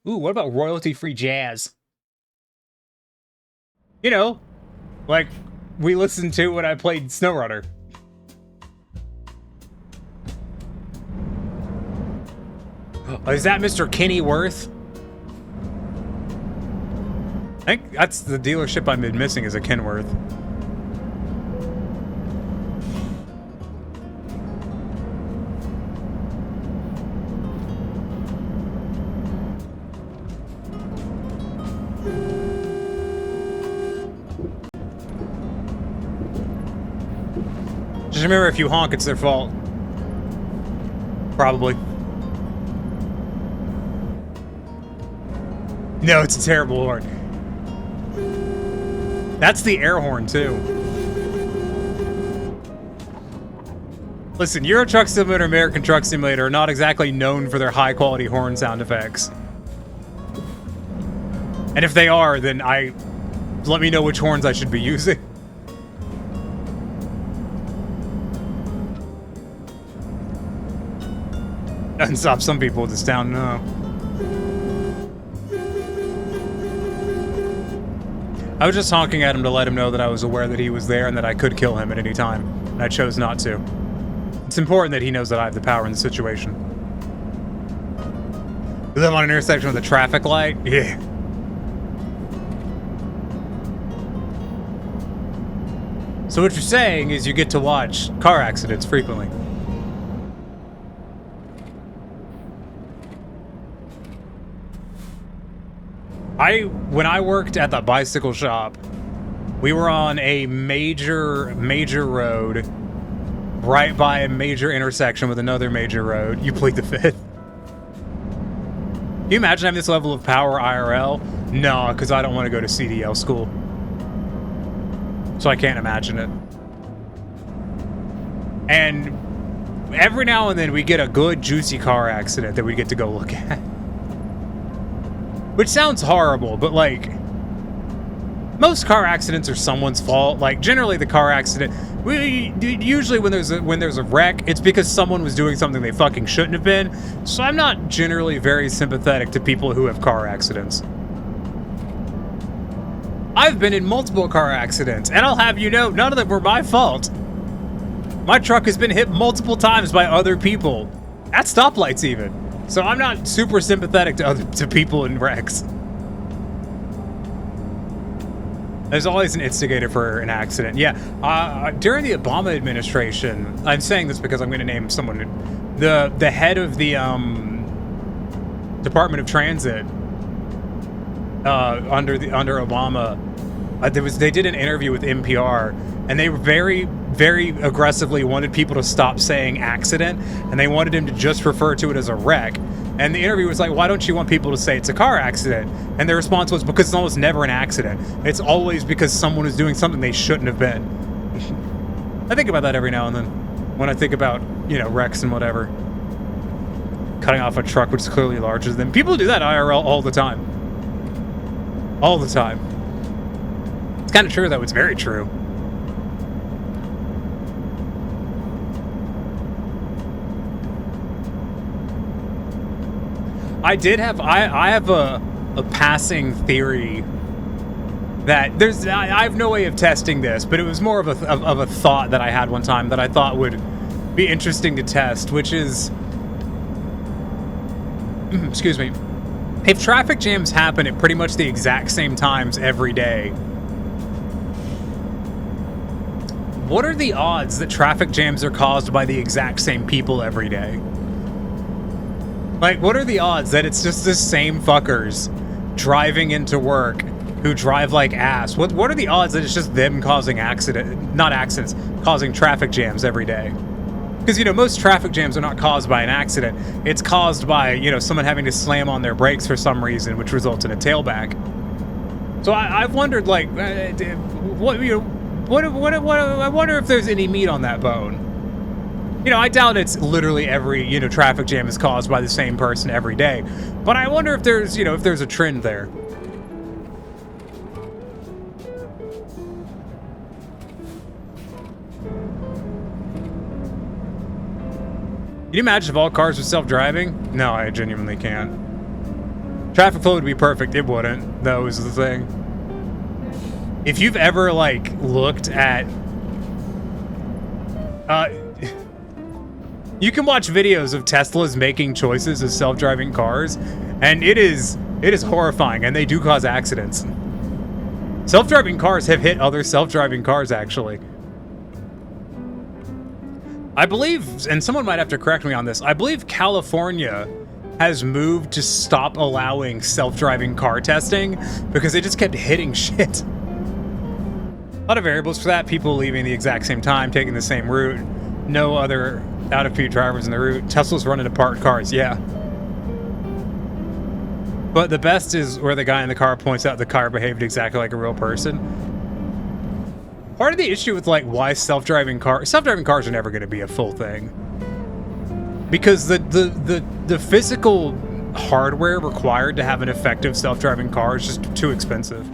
Ooh, what about royalty-free jazz? You know, like we listened to when I played SnowRunner. Oh, is that Mr. Kenny Worth? I think that's the dealership I've been missing, is a Kenworth. Just remember, if you honk, it's their fault. Probably. No, it's a terrible horn. That's the air horn, too. Listen, Euro Truck Simulator and American Truck Simulator are not exactly known for their high-quality horn sound effects. And if they are, then let me know which horns I should be using. Doesn't stop some people with this town, no. I was just honking at him to let him know that I was aware that he was there and that I could kill him at any time, and I chose not to. It's important that he knows that I have the power in the situation. You live on an intersection with a traffic light? Yeah. So what you're saying is you get to watch car accidents frequently. When I worked at the bicycle shop, we were on a major road right by a major intersection with another major road. You plead the fifth. Can you imagine having this level of power IRL? No, because I don't want to go to CDL school. So I can't imagine it. And every now and then we get a good, juicy car accident that we get to go look at. Which sounds horrible, but like, most car accidents are someone's fault. Like, generally the car accident, usually when there's a wreck, it's because someone was doing something they fucking shouldn't have been. So I'm not generally very sympathetic to people who have car accidents. I've been in multiple car accidents, and I'll have you know, none of them were my fault. My truck has been hit multiple times by other people, at stoplights even. So I'm not super sympathetic to people in wrecks. There's always an instigator for an accident. Yeah, during the Obama administration, I'm saying this because I'm going to name someone, the head of the Department of Transit under Obama. They did an interview with NPR, and they were very aggressively wanted people to stop saying accident, and they wanted him to just refer to it as a wreck. And the interview was like, why don't you want people to say it's a car accident? And their response was, because it's almost never an accident. It's always because someone is doing something they shouldn't have been. I think about that every now and then when I think about, you know, wrecks and whatever. Cutting off a truck which is clearly larger than them. People do that IRL all the time. All the time. It's kind of true, though. It's very true. I have a passing theory that I have no way of testing this, but it was more of a thought that I had one time that I thought would be interesting to test, which is, excuse me, if traffic jams happen at pretty much the exact same times every day, what are the odds that traffic jams are caused by the exact same people every day? Like, what are the odds that it's just the same fuckers driving into work who drive like ass? What are the odds that it's just them causing causing traffic jams every day? Because, you know, most traffic jams are not caused by an accident. It's caused by, you know, someone having to slam on their brakes for some reason, which results in a tailback. So I've wondered, like, I wonder if there's any meat on that bone. You know, I doubt it's literally every, you know, traffic jam is caused by the same person every day. But I wonder if there's, you know, if there's a trend there. Can you imagine if all cars were self-driving? No, I genuinely can't. Traffic flow would be perfect. It wouldn't. That was the thing. If you've ever, like, looked at... you can watch videos of Teslas making choices as self-driving cars, and it is horrifying, and they do cause accidents. Self-driving cars have hit other self-driving cars, actually. I believe, and someone might have to correct me on this, I believe California has moved to stop allowing self-driving car testing because they just kept hitting shit. A lot of variables for that. People leaving the exact same time, taking the same route. No other out-of-peak drivers in the route. Tesla's running to parked cars, yeah. But the best is where the guy in the car points out the car behaved exactly like a real person. Part of the issue with, like, why self-driving cars are never going to be a full thing. Because the physical hardware required to have an effective self-driving car is just too expensive.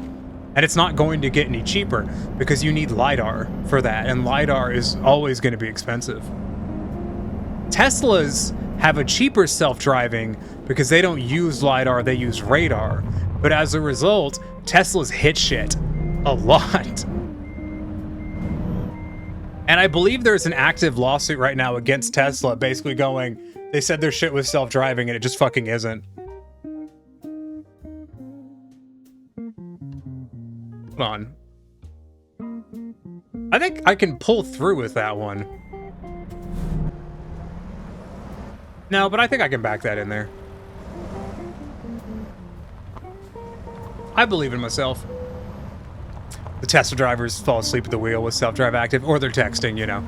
And it's not going to get any cheaper because you need LiDAR for that, and LiDAR is always going to be expensive. Teslas have a cheaper self-driving because they don't use LiDAR, they use radar. But as a result, Teslas hit shit a lot. And I believe there's an active lawsuit right now against Tesla, basically going, they said their shit was self-driving and it just fucking isn't. Hold on. I think I can pull through with that one. No, but I think I can back that in there. I believe in myself. The Tesla drivers fall asleep at the wheel with self-drive active, or they're texting, you know.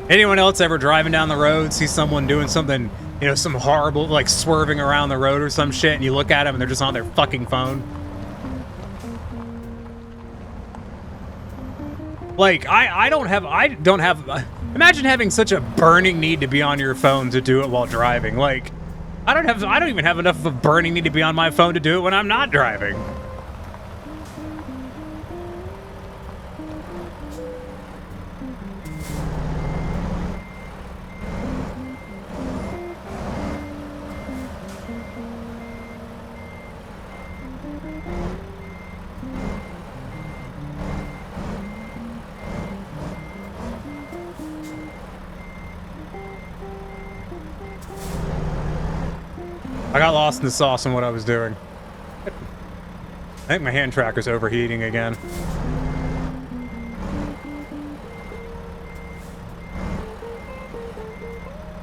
Anyone else ever driving down the road, see someone doing something, you know, some horrible, like swerving around the road or some shit, and you look at them and they're just on their fucking phone? Like, I don't have, imagine having such a burning need to be on your phone to do it while driving. Like, I don't even have enough of a burning need to be on my phone to do it when I'm not driving. I got lost in the sauce on what I was doing. I think my hand tracker's overheating again.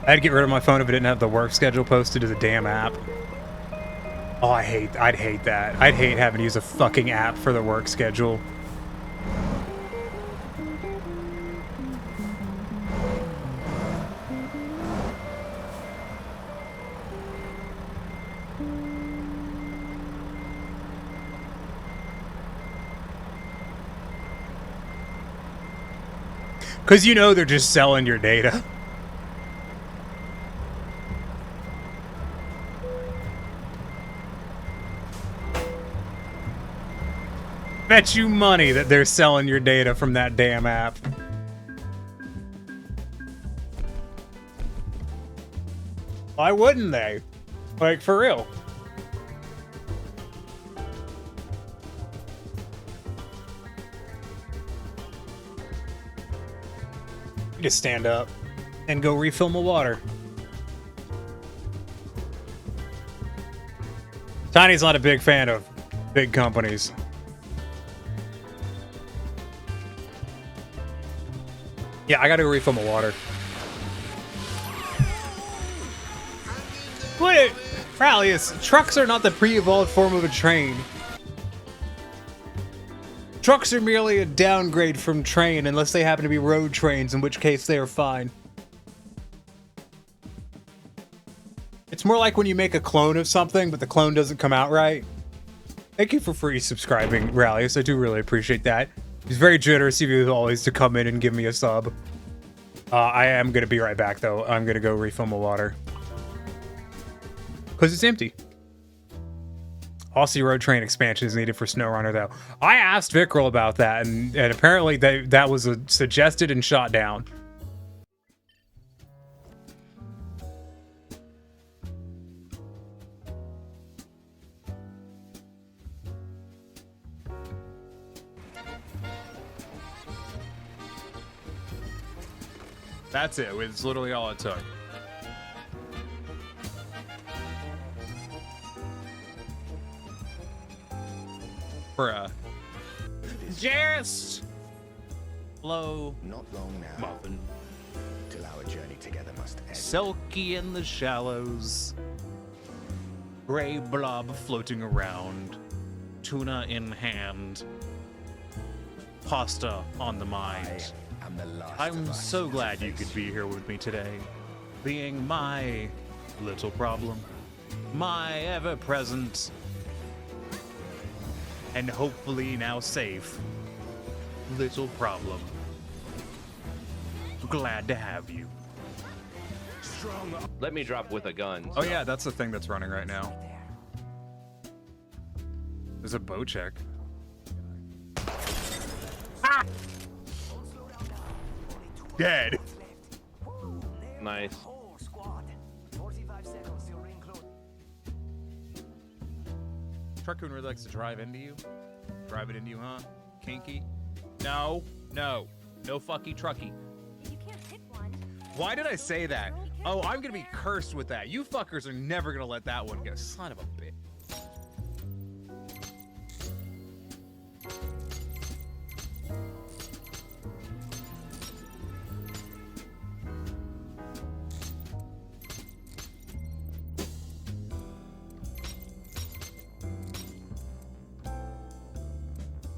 I had to get rid of my phone if it didn't have the work schedule posted to the damn app. Oh, I'd hate that. I'd hate having to use a fucking app for the work schedule. Because you know they're just selling your data. Bet you money that they're selling your data from that damn app. Why wouldn't they? Like, for real. You just stand up and go refill my water. Tiny's not a big fan of big companies. Yeah, I gotta go refill my water. Wait, Rallius, trucks are not the pre-evolved form of a train. Trucks are merely a downgrade from train unless they happen to be road trains, in which case they are fine. It's more like when you make a clone of something, but the clone doesn't come out right. Thank you for free subscribing, Rallius. I do really appreciate that. He's very generous of you as always to come in and give me a sub. I am going to be right back, though. I'm going to go refill my water. Because it's empty. Aussie Road Train expansion is needed for SnowRunner, though. I asked Vickrell about that, and apparently that was suggested and shot down. That's it. It's literally all it took. Bruh. Just blow Not long now, muffin. till our journey together must end. Silky in the shallows. Gray blob floating around. Tuna in hand. Pasta on the mind. I'm the last I'm of us so to glad you face could be here with me today, being my little problem, my ever-present, and hopefully now safe little problem. Glad to have you. strong. Let me drop with a gun. Oh yeah, that's the thing that's running right now. There's a bow check. Ah! Dead. Nice. Truckoon really likes to drive into you. Drive it into you, huh? Kinky? No, no, no fucky trucky. You can't pick one. Why did I say that? Oh, I'm gonna be cursed with that. You fuckers are never gonna let that one go. Son of a bitch.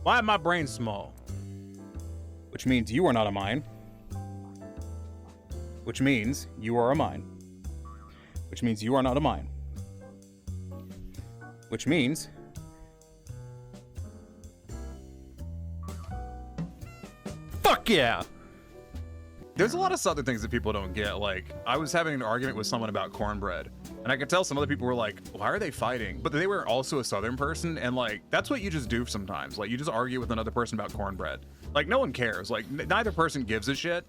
Why am my brain small? Which means you are not a mine. Which means you are a mine. Which means you are not a mine. Which means fuck yeah. There's a lot of southern things that people don't get. Like, I was having an argument with someone about cornbread, and I could tell some other people were like, why are they fighting? But they were also a southern person, and like, that's what you just do sometimes. Like, you just argue with another person about cornbread. Like, no one cares. Like, neither person gives a shit.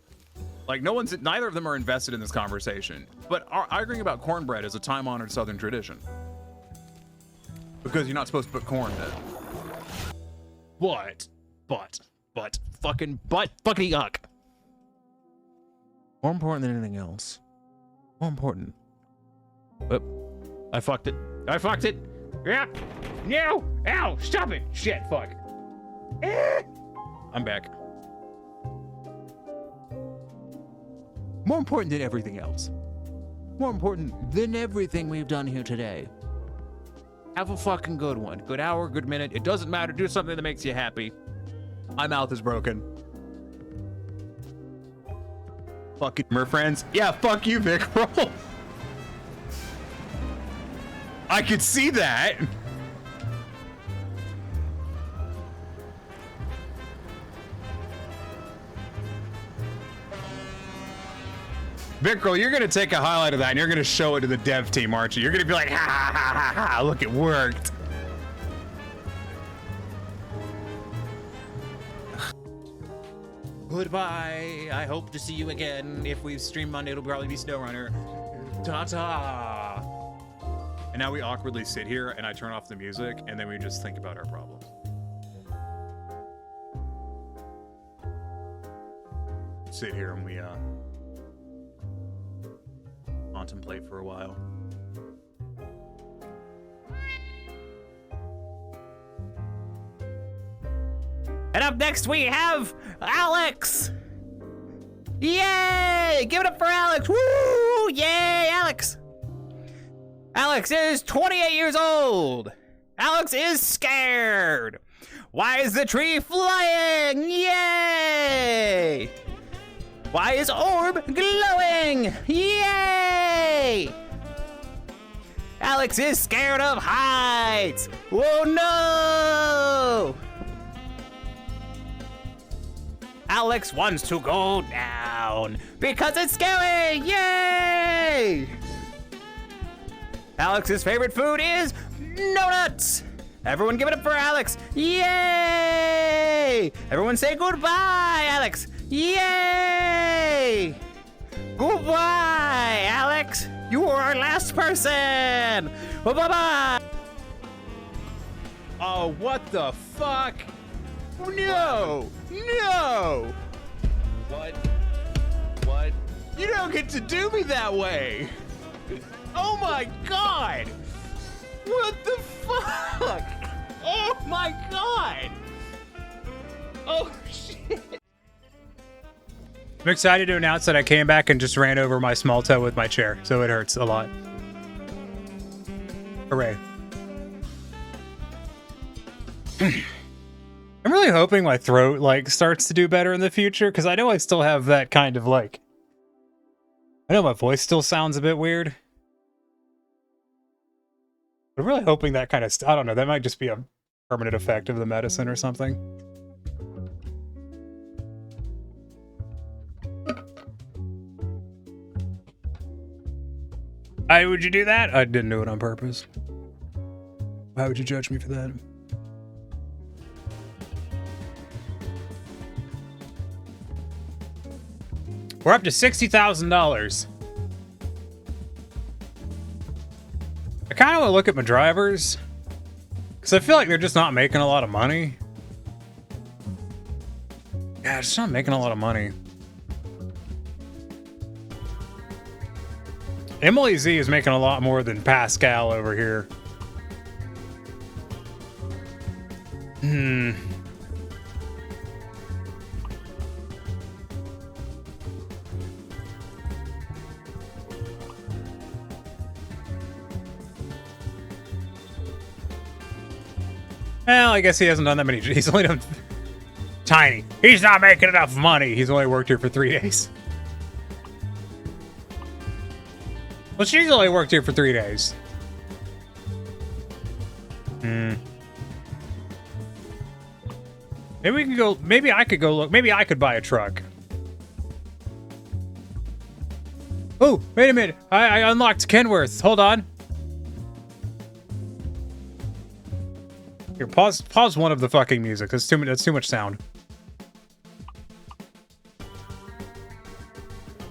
Like, neither of them are invested in this conversation. But arguing about cornbread is a time-honored southern tradition. Because you're not supposed to put corn in it. Fucking yuck. More important than anything else. More important. Whoop. I fucked it. Yeah. No. Ow. Stop it. Shit. Fuck. I'm back. More important than everything else. More important than everything we've done here today. Have a fucking good one. Good hour, good minute. It doesn't matter. Do something that makes you happy. My mouth is broken. Fucking mer friends. Yeah, fuck you, Vic. Roll. I could see that. Vickrell, you're gonna take a highlight of that and you're gonna show it to the dev team, aren't you? You're gonna be like, ha ha ha ha ha, look, it worked. Goodbye. I hope to see you again. If we stream Monday, it'll probably be SnowRunner. Ta-ta. And now we awkwardly sit here and I turn off the music and then we just think about our problems. Sit here and we contemplate for a while. And up next we have Alex! Yay! Give it up for Alex! Woo! Yay, Alex! Alex is 28 years old! Alex is scared! Why is the tree flying? Yay! Why is orb glowing? Yay! Alex is scared of heights! Oh no! Alex wants to go down because it's scary! Yay! Alex's favorite food is donuts! Everyone give it up for Alex. Yay! Everyone say goodbye, Alex. Yay! Goodbye, Alex. You are our last person. Bye-bye. Oh, what the fuck? No! No! What? What? You don't get to do me that way! Oh my god! What the fuck? Oh my god! Oh shit! I'm excited to announce that I came back and just ran over my small toe with my chair, so it hurts a lot. Hooray. I'm really hoping my throat, like, starts to do better in the future, because I know I still have that kind of, like... I know my voice still sounds a bit weird. I'm really hoping that kind of... I don't know, that might just be a permanent effect of the medicine or something. Why would you do that? I didn't do it on purpose. Why would you judge me for that? We're up to $60,000. I kind of want to look at my drivers, because I feel like they're just not making a lot of money. Yeah, just not making a lot of money. Emily Z is making a lot more than Pascal over here. Well, I guess he hasn't done that many. He's only done... Tiny. He's not making enough money. He's only worked here for 3 days. Well, she's only worked here for 3 days. Maybe we can go... Maybe I could go look... Maybe I could buy a truck. Oh, wait a minute. I unlocked Kenworth. Hold on. Here, pause one of the fucking music. That's too much sound.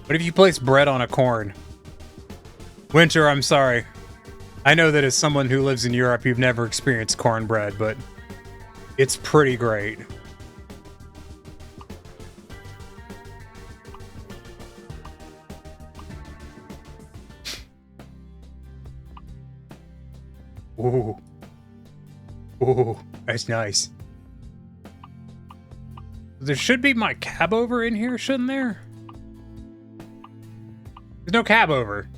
What if you place bread on a corn? Winter, I'm sorry. I know that as someone who lives in Europe, you've never experienced cornbread, but it's pretty great. Ooh. Ooh, that's nice. There should be my cab over in here, shouldn't there? There's no cab over.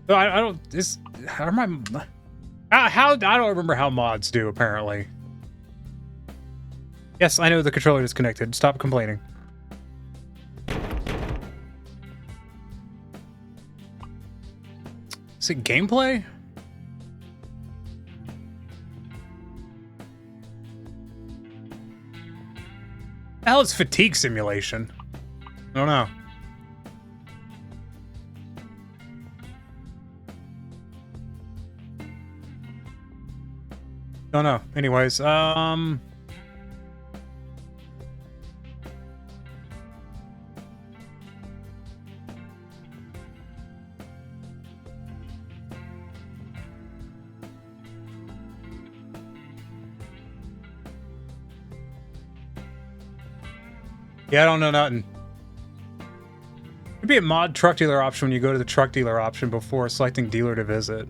So I don't. This. How am I don't remember how mods do. Apparently. Yes, I know the controller is connected. Stop complaining. Is it gameplay? The hell is fatigue simulation? I don't know. Don't know. Anyways, yeah, I don't know nothing. There'd be a mod truck dealer option when you go to the truck dealer option before selecting dealer to visit.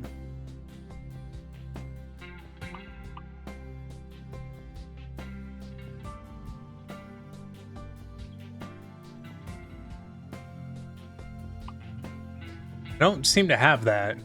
I don't seem to have that.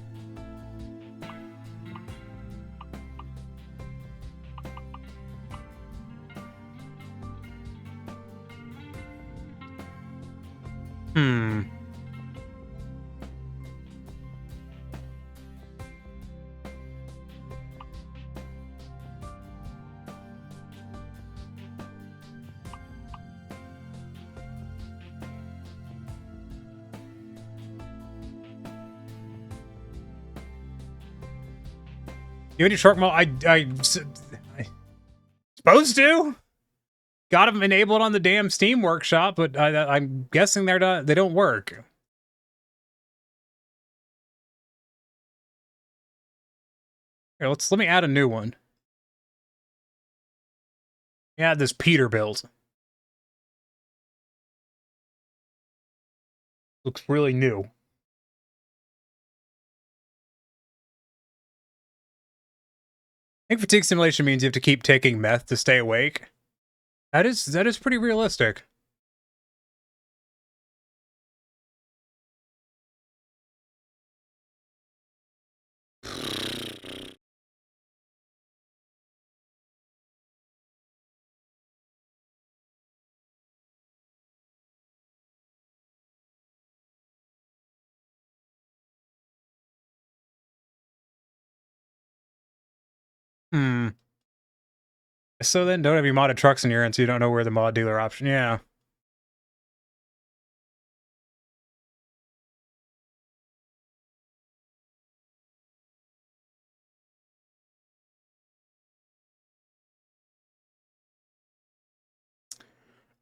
You any truck mod? I supposed to. Got them enabled on the damn Steam Workshop, but I'm guessing they're not. They don't work. Here, let me add a new one. Yeah, this Peterbilt. Looks really new. I think fatigue simulation means you have to keep taking meth to stay awake. That is pretty realistic. Hmm. So then don't have your modded trucks in here and so you don't know where the mod dealer option. Yeah.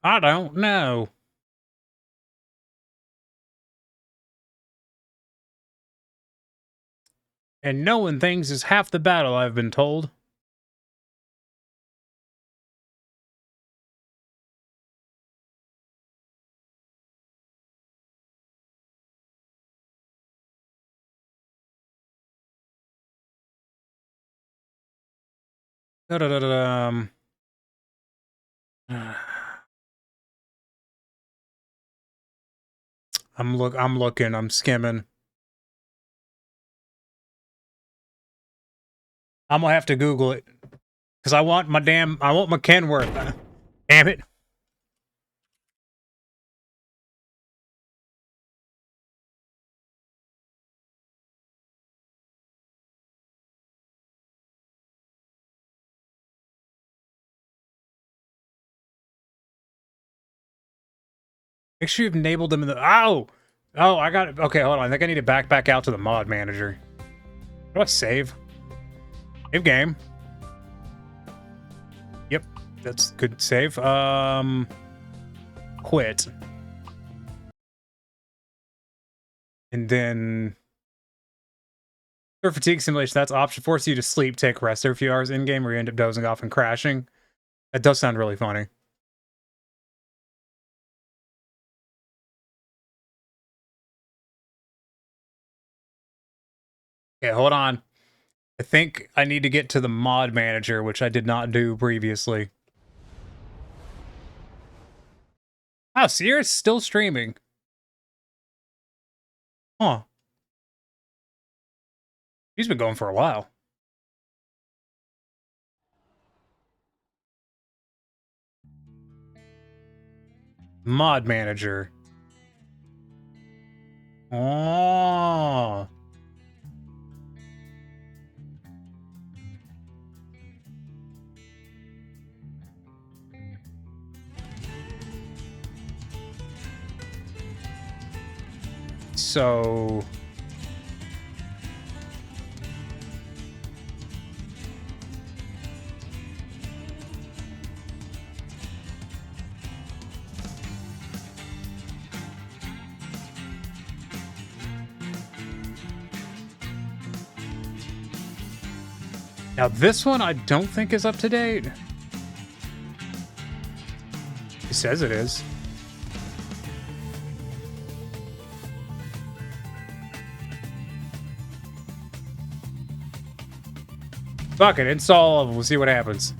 I don't know. And knowing things is half the battle, I've been told. Da-da-da-da-dum. I'm looking, I'm skimming. I'm gonna have to Google it. Cause I want my Kenworth. Damn it. Make sure you've enabled them in the oh! Oh, I got it. Okay, hold on. I think I need to back out to the mod manager. How do I save? Save game. Yep, that's good save. Quit. And then for fatigue simulation, that's option. Force you to sleep, take rest every few hours in game, or you end up dozing off and crashing. That does sound really funny. Okay, hold on. I think I need to get to the mod manager, which I did not do previously. Oh, Sierra's still streaming. Huh. He's been going for a while. Mod manager. Oh. So now this one I don't think is up to date. It says it is. Fuck it, install all of them. We'll see what happens.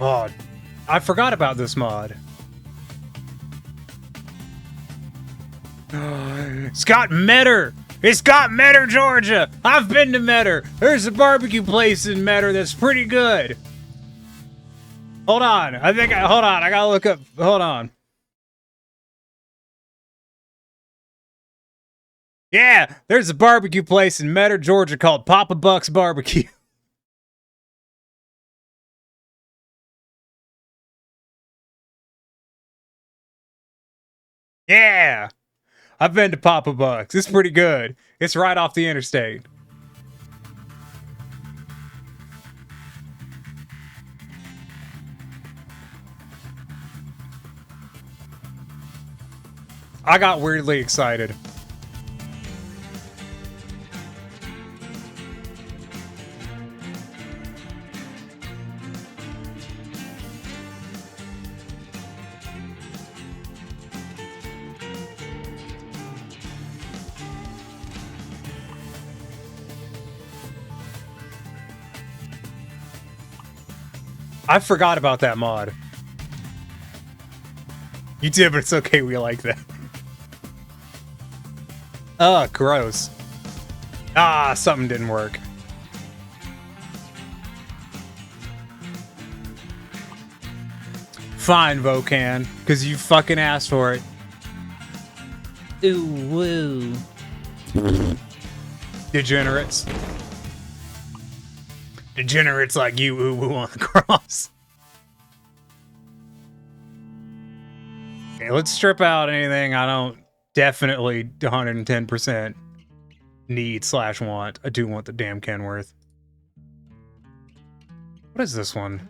Oh, I forgot about this mod. Scott Metter! It's Scott Metter, Georgia! I've been to Metter! There's a barbecue place in Metter that's pretty good. Hold on. Hold on. I gotta look up. Hold on. Yeah, there's a barbecue place in Metter, Georgia called Papa Buck's Barbecue. Yeah, I've been to Papa Buck's. It's pretty good. It's right off the interstate. I got weirdly excited. I forgot about that mod. You did, but it's okay. We like that. Ugh, gross. Ah, something didn't work. Fine, Vocan, because you fucking asked for it. Ooh, woo. Degenerates. Degenerates like you, ooh, woo on the cross. Okay, let's strip out anything I don't definitely 110% need/want. I do want the damn Kenworth. What is this one?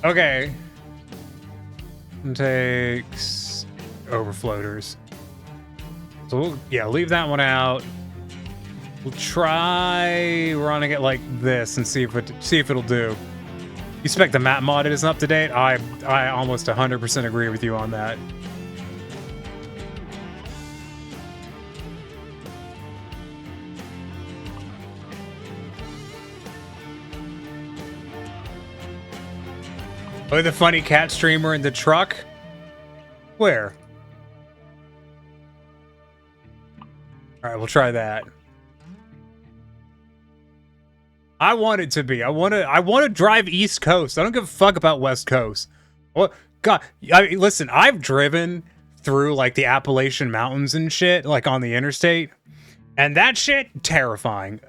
Okay. Takes overfloaters. So we'll, yeah, leave that one out. We'll try running it like this and see if it'll do. You expect the map mod isn't up to date? I almost 100% agree with you on that. Oh, the funny cat streamer in the truck? Where? Alright, we'll try that. I want it to be. I want to drive East Coast. I don't give a fuck about West Coast. What? God, I mean, listen, I've driven through like the Appalachian Mountains and shit, like on the interstate, and that shit terrifying.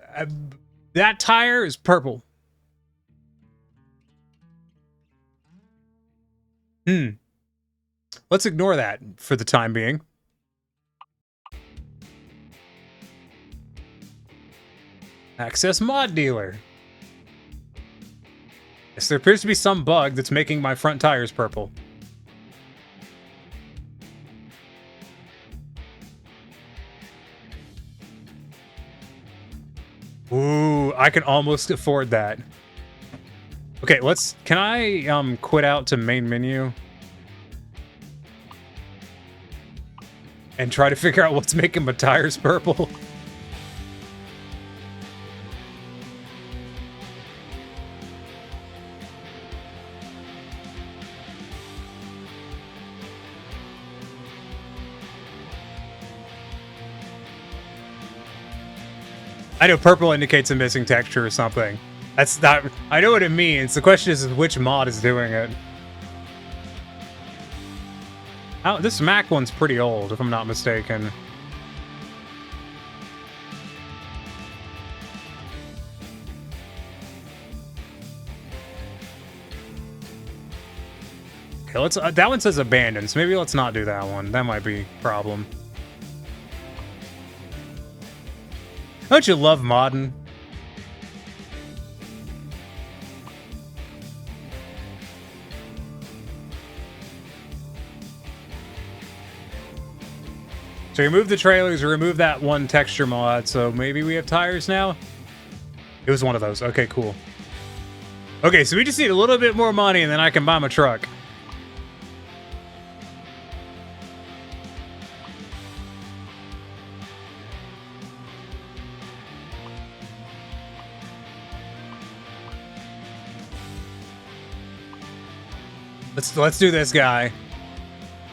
That tire is purple. Let's ignore that for the time being. Access mod dealer. Yes, there appears to be some bug that's making my front tires purple. Ooh, I can almost afford that. Okay, can I quit out to main menu? And try to figure out what's making my tires purple? I know purple indicates a missing texture or something. That's not... I know what it means. The question is which mod is doing it. Oh, this Mac one's pretty old, if I'm not mistaken. Okay, let's... that one says abandoned, so maybe let's not do that one. That might be a problem. Don't you love modding? So remove the trailers, remove that one texture mod, so maybe we have tires now? It was one of those. Okay, cool. Okay, so we just need a little bit more money and then I can buy my truck. Let's do this, guy.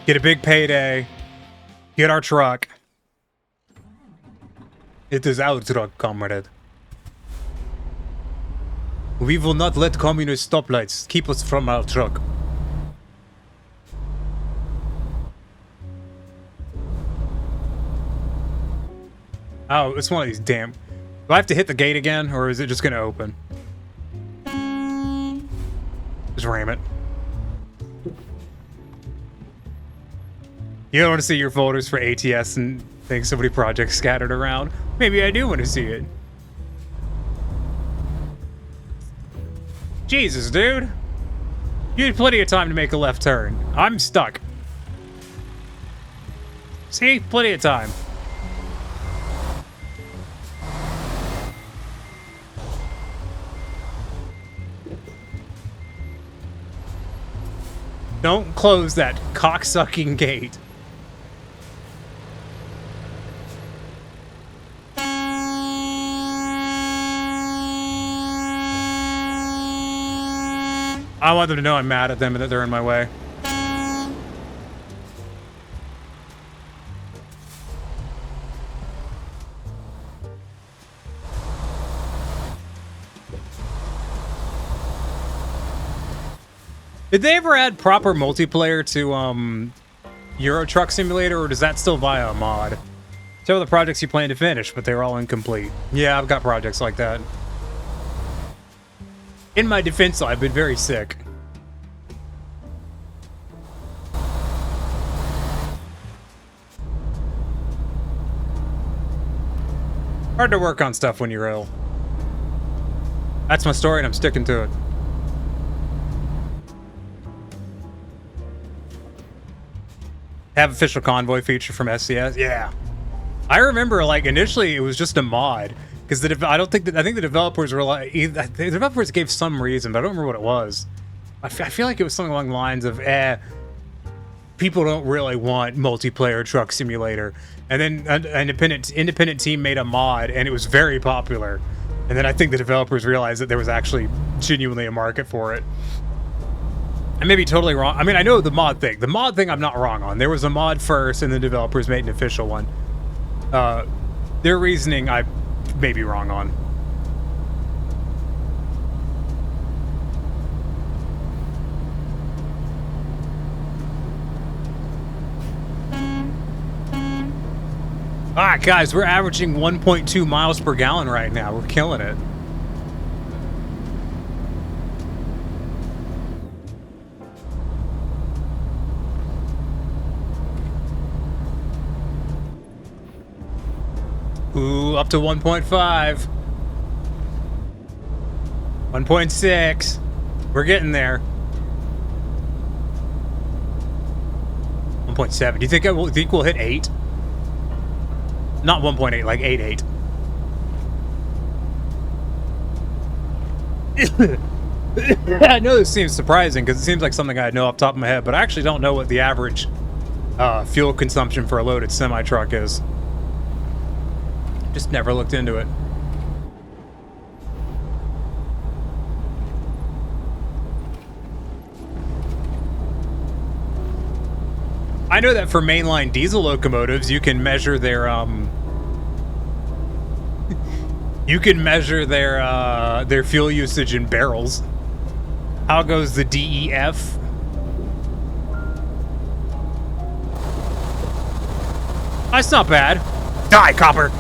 Get a big payday. Get our truck. It is our truck, comrade. We will not let communist stoplights keep us from our truck. Oh, it's one of these damn... Do I have to hit the gate again, or is it just gonna open? Just ram it. You don't want to see your folders for ATS and things, so many projects scattered around. Maybe I do want to see it. Jesus, dude. You had plenty of time to make a left turn. I'm stuck. See? Plenty of time. Don't close that cocksucking gate. I want them to know I'm mad at them and that they're in my way. Did they ever add proper multiplayer to Euro Truck Simulator, or does that still via a mod? Several of the projects you plan to finish, but they were all incomplete. Yeah, I've got projects like that. In my defense, I've been very sick. Hard to work on stuff when you're ill. That's my story, and I'm sticking to it. Have official convoy feature from SCS? Yeah. I remember, like, initially it was just a mod. Because I think the developers were like, the developers gave some reason, but I don't remember what it was. I feel like it was something along the lines of, people don't really want multiplayer truck simulator. And then an independent team made a mod, and it was very popular. And then I think the developers realized that there was actually genuinely a market for it. I may be totally wrong. I mean, I know the mod thing. The mod thing I'm not wrong on. There was a mod first, and the developers made an official one. Their reasoning I may be wrong on. Alright, guys, we're averaging 1.2 miles per gallon right now. We're killing it. Ooh, up to 1.5. 1.6. We're getting there. 1.7. Do you think we'll hit 8? Not 1.8, like 8.8. I know this seems surprising because it seems like something I know off the top of my head, but I actually don't know what the average fuel consumption for a loaded semi-truck is. Just never looked into it. I know that for mainline diesel locomotives, you can measure their their fuel usage in barrels. How goes the DEF? That's not bad. Die, copper.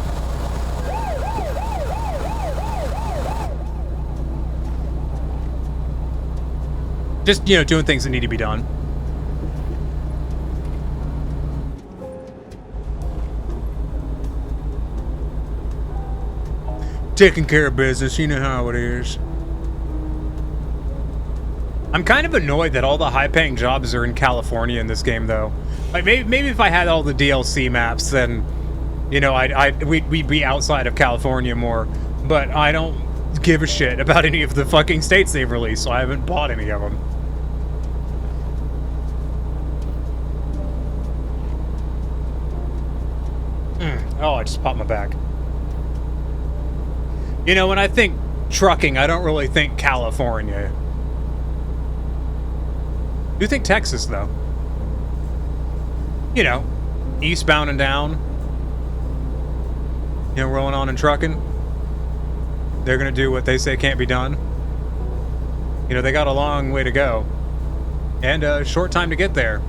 Just, you know, doing things that need to be done. Taking care of business, you know how it is. I'm kind of annoyed that all the high-paying jobs are in California in this game, though. Like, maybe if I had all the DLC maps, then, you know, we'd be outside of California more. But I don't give a shit about any of the fucking states they've released, so I haven't bought any of them. Oh, I just popped my back. You know, when I think trucking, I don't really think California. Do think Texas though. You know, eastbound and down. You know, rolling on and trucking. They're gonna do what they say can't be done. You know, they got a long way to go. And a short time to get there.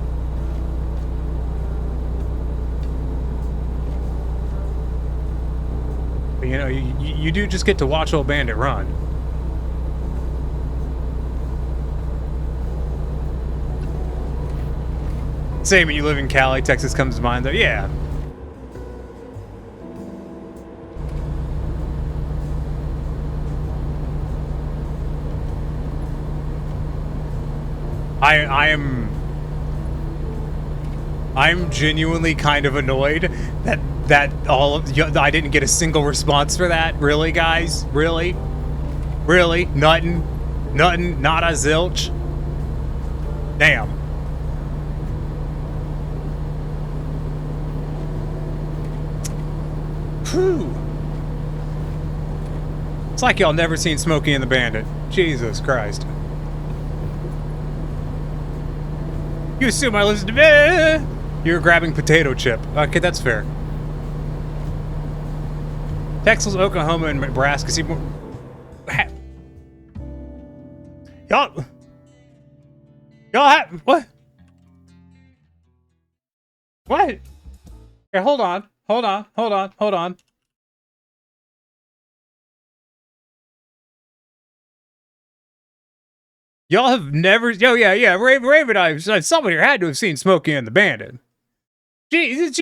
But, you know, you do just get to watch old Bandit run. Same when you live in Cali, Texas comes to mind though. Yeah. I'm genuinely kind of annoyed that all of I didn't get a single response for that. Really, guys? Really? Really? Nothing? Nothing? Not a zilch? Damn. Whew. It's like y'all never seen Smokey and the Bandit. Jesus Christ. You assume I listen to me. You're grabbing potato chip. Okay, that's fair. Texas, Oklahoma, and Nebraska. See more. Y'all have what? What? Here, hold on. Hold on. Y'all have never. Oh yeah. Raven, someone here had to have seen Smokey and the Bandit. Jeez,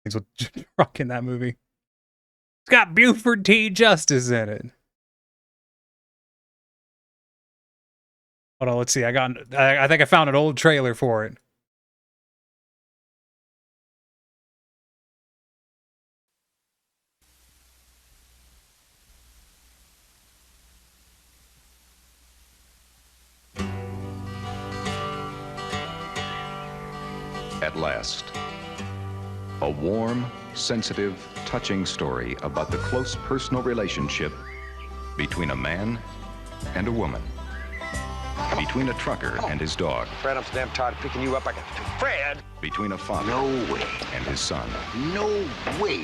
He's with Truck in that movie. It's got Buford T. Justice in it. Hold on, let's see. I think I found an old trailer for it. At last, a warm, sensitive, touching story about the close personal relationship between a man and a woman, between a trucker and his dog, Fred, I'm so damn tired of picking you up. I got to. Fred! between a father No way, and his son, no way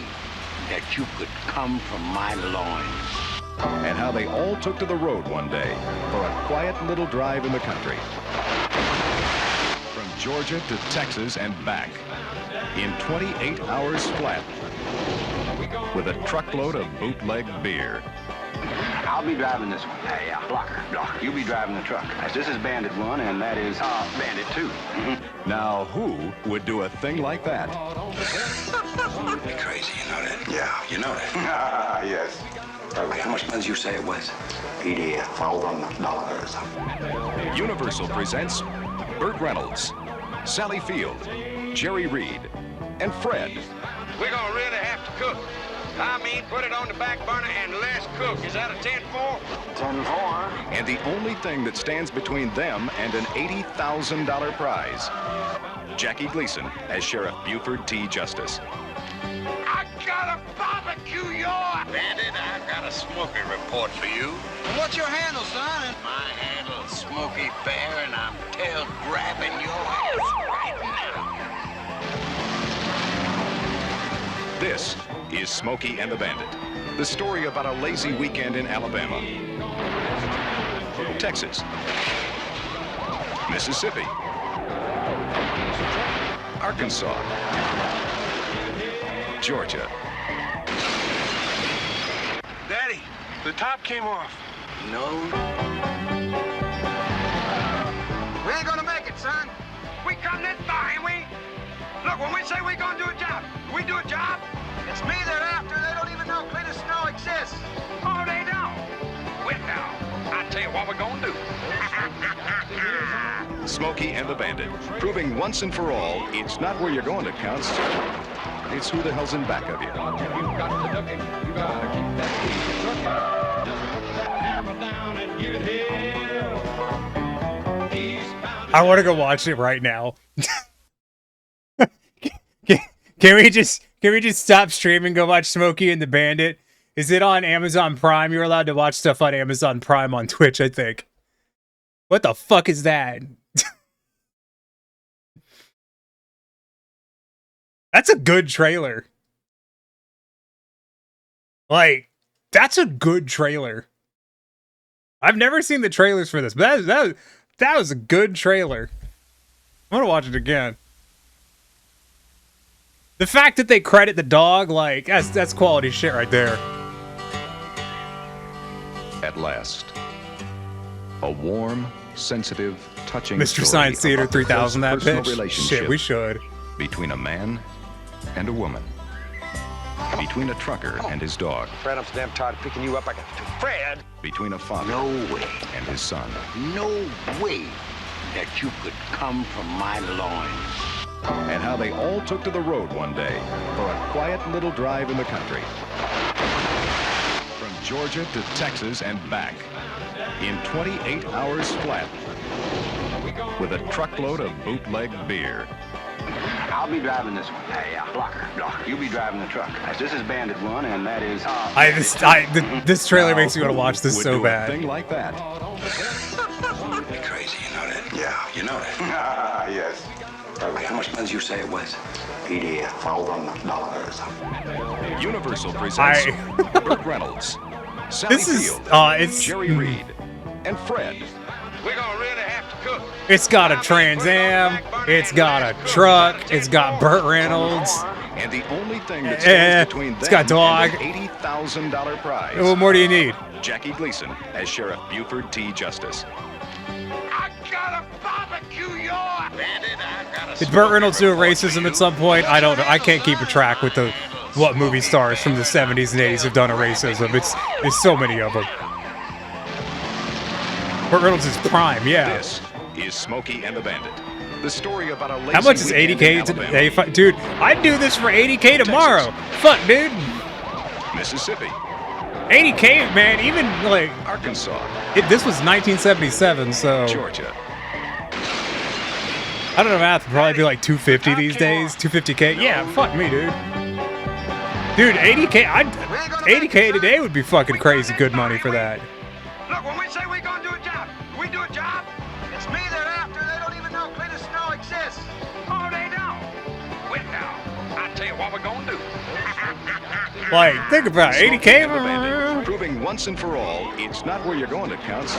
that you could come from my loins. and how they all took to the road one day for a quiet little drive in the country. From Georgia to Texas and back in 28 hours flat with a truckload of bootleg beer. I'll be driving this one. Hey, Blocker. You'll be driving the truck. This is Bandit 1, and that is Bandit 2. Now, who would do a thing like that? You're crazy, you know that? Yeah, you know that. Yes. How much money did you say it was? $1,000. Universal presents Burt Reynolds, Sally Field, Jerry Reed, and Fred. We're gonna really have to cook. I mean, put it on the back burner and let's cook. Is that a 10-4? 10-4. And the only thing that stands between them and an $80,000 prize, Jackie Gleason as Sheriff Buford T. Justice. I gotta barbecue your... Bandit, I've got a Smokey report for you. What's your handle, son? My handle is Smokey Bear, and I'm tail grabbing your ass right now. This is Smokey and the Bandit, the story about a lazy weekend in Alabama, Texas, Mississippi, Arkansas, Georgia. Daddy, the top came off. No, We ain't gonna make it, son. We come this far, ain't we? Look, when we say we're gonna do a job, we do a job. It's me they're after. They don't even know clear snow exists. Oh, they don't. Well, now, I tell you what we're gonna do. Smokey and the Bandit, proving once and for all, it's not where you're going that counts. It's who the hell's in back of you. I want to go watch it right now. Can we just stop streaming, go watch Smokey and the Bandit? Is it on Amazon Prime? You're allowed to watch stuff on Amazon Prime on Twitch, I think. What the fuck is that? That's a good trailer. Like, that's a good trailer. I've never seen the trailers for this, but that was a good trailer. I'm gonna watch it again. The fact that they credit the dog, like, that's quality shit right there. At last, a warm, sensitive, touching Mr. story Science Theater about the 3000, that close personal bitch. relationship Shit, we should. between a man and a woman, between a trucker and his dog, Fred, I'm so damn tired of picking you up. I got to. Fred! between a father no way, and his son, no way that you could come from my loins. and how they all took to the road one day for a quiet little drive in the country. From Georgia to Texas and back in 28 hours flat with a truckload of bootleg beer. I'll be driving this one. Hey, Blocker. You'll be driving the truck. This is Bandit 1, and that is... This trailer Now, makes me want to watch who this would so do bad. A thing like that. You're crazy, you know that? Yeah, you know that. Yes. How much money did you say it was? $1,000. Universal presents Burt Reynolds, Sally This is, Field, it's Jerry Reed, and Fred. We're gonna really have to cook. It's got a Trans Am, it's got a truck, it's got Burt Reynolds. And the only thing that stands between them it's got dog. and an $80,000 prize, What more do you need? Jackie Gleason as Sheriff Buford T. Justice. I gotta barbecue your... Bandit, I've got a Did Burt Reynolds do a racism at some point? I don't know. I can't keep a track with what movie stars from the 70s and 80s have done a racism. It's so many of them. Burt Reynolds is prime, yeah. This is Smokey and the Bandit. The story about a lazy How much is weekend 80K in today? Alabama, Dude, I'd do this for 80K tomorrow. Fuck, dude. Mississippi, 80K, man. Even like Arkansas, this was 1977, so Georgia, I don't know math. It'd probably be like 250 these days. 250K. Yeah, fuck me, dude. Dude, 80K. 80K today would be fucking crazy good money for that. Look, when we say we're gonna do a job, we do a job. It's me they're after. They don't even know clean snow exists. Oh, they know. Wait now. I tell you what we're gonna do. Like, think about it. Smokey and the 80K. Bandit, proving once and for all, it's not where you're going that counts.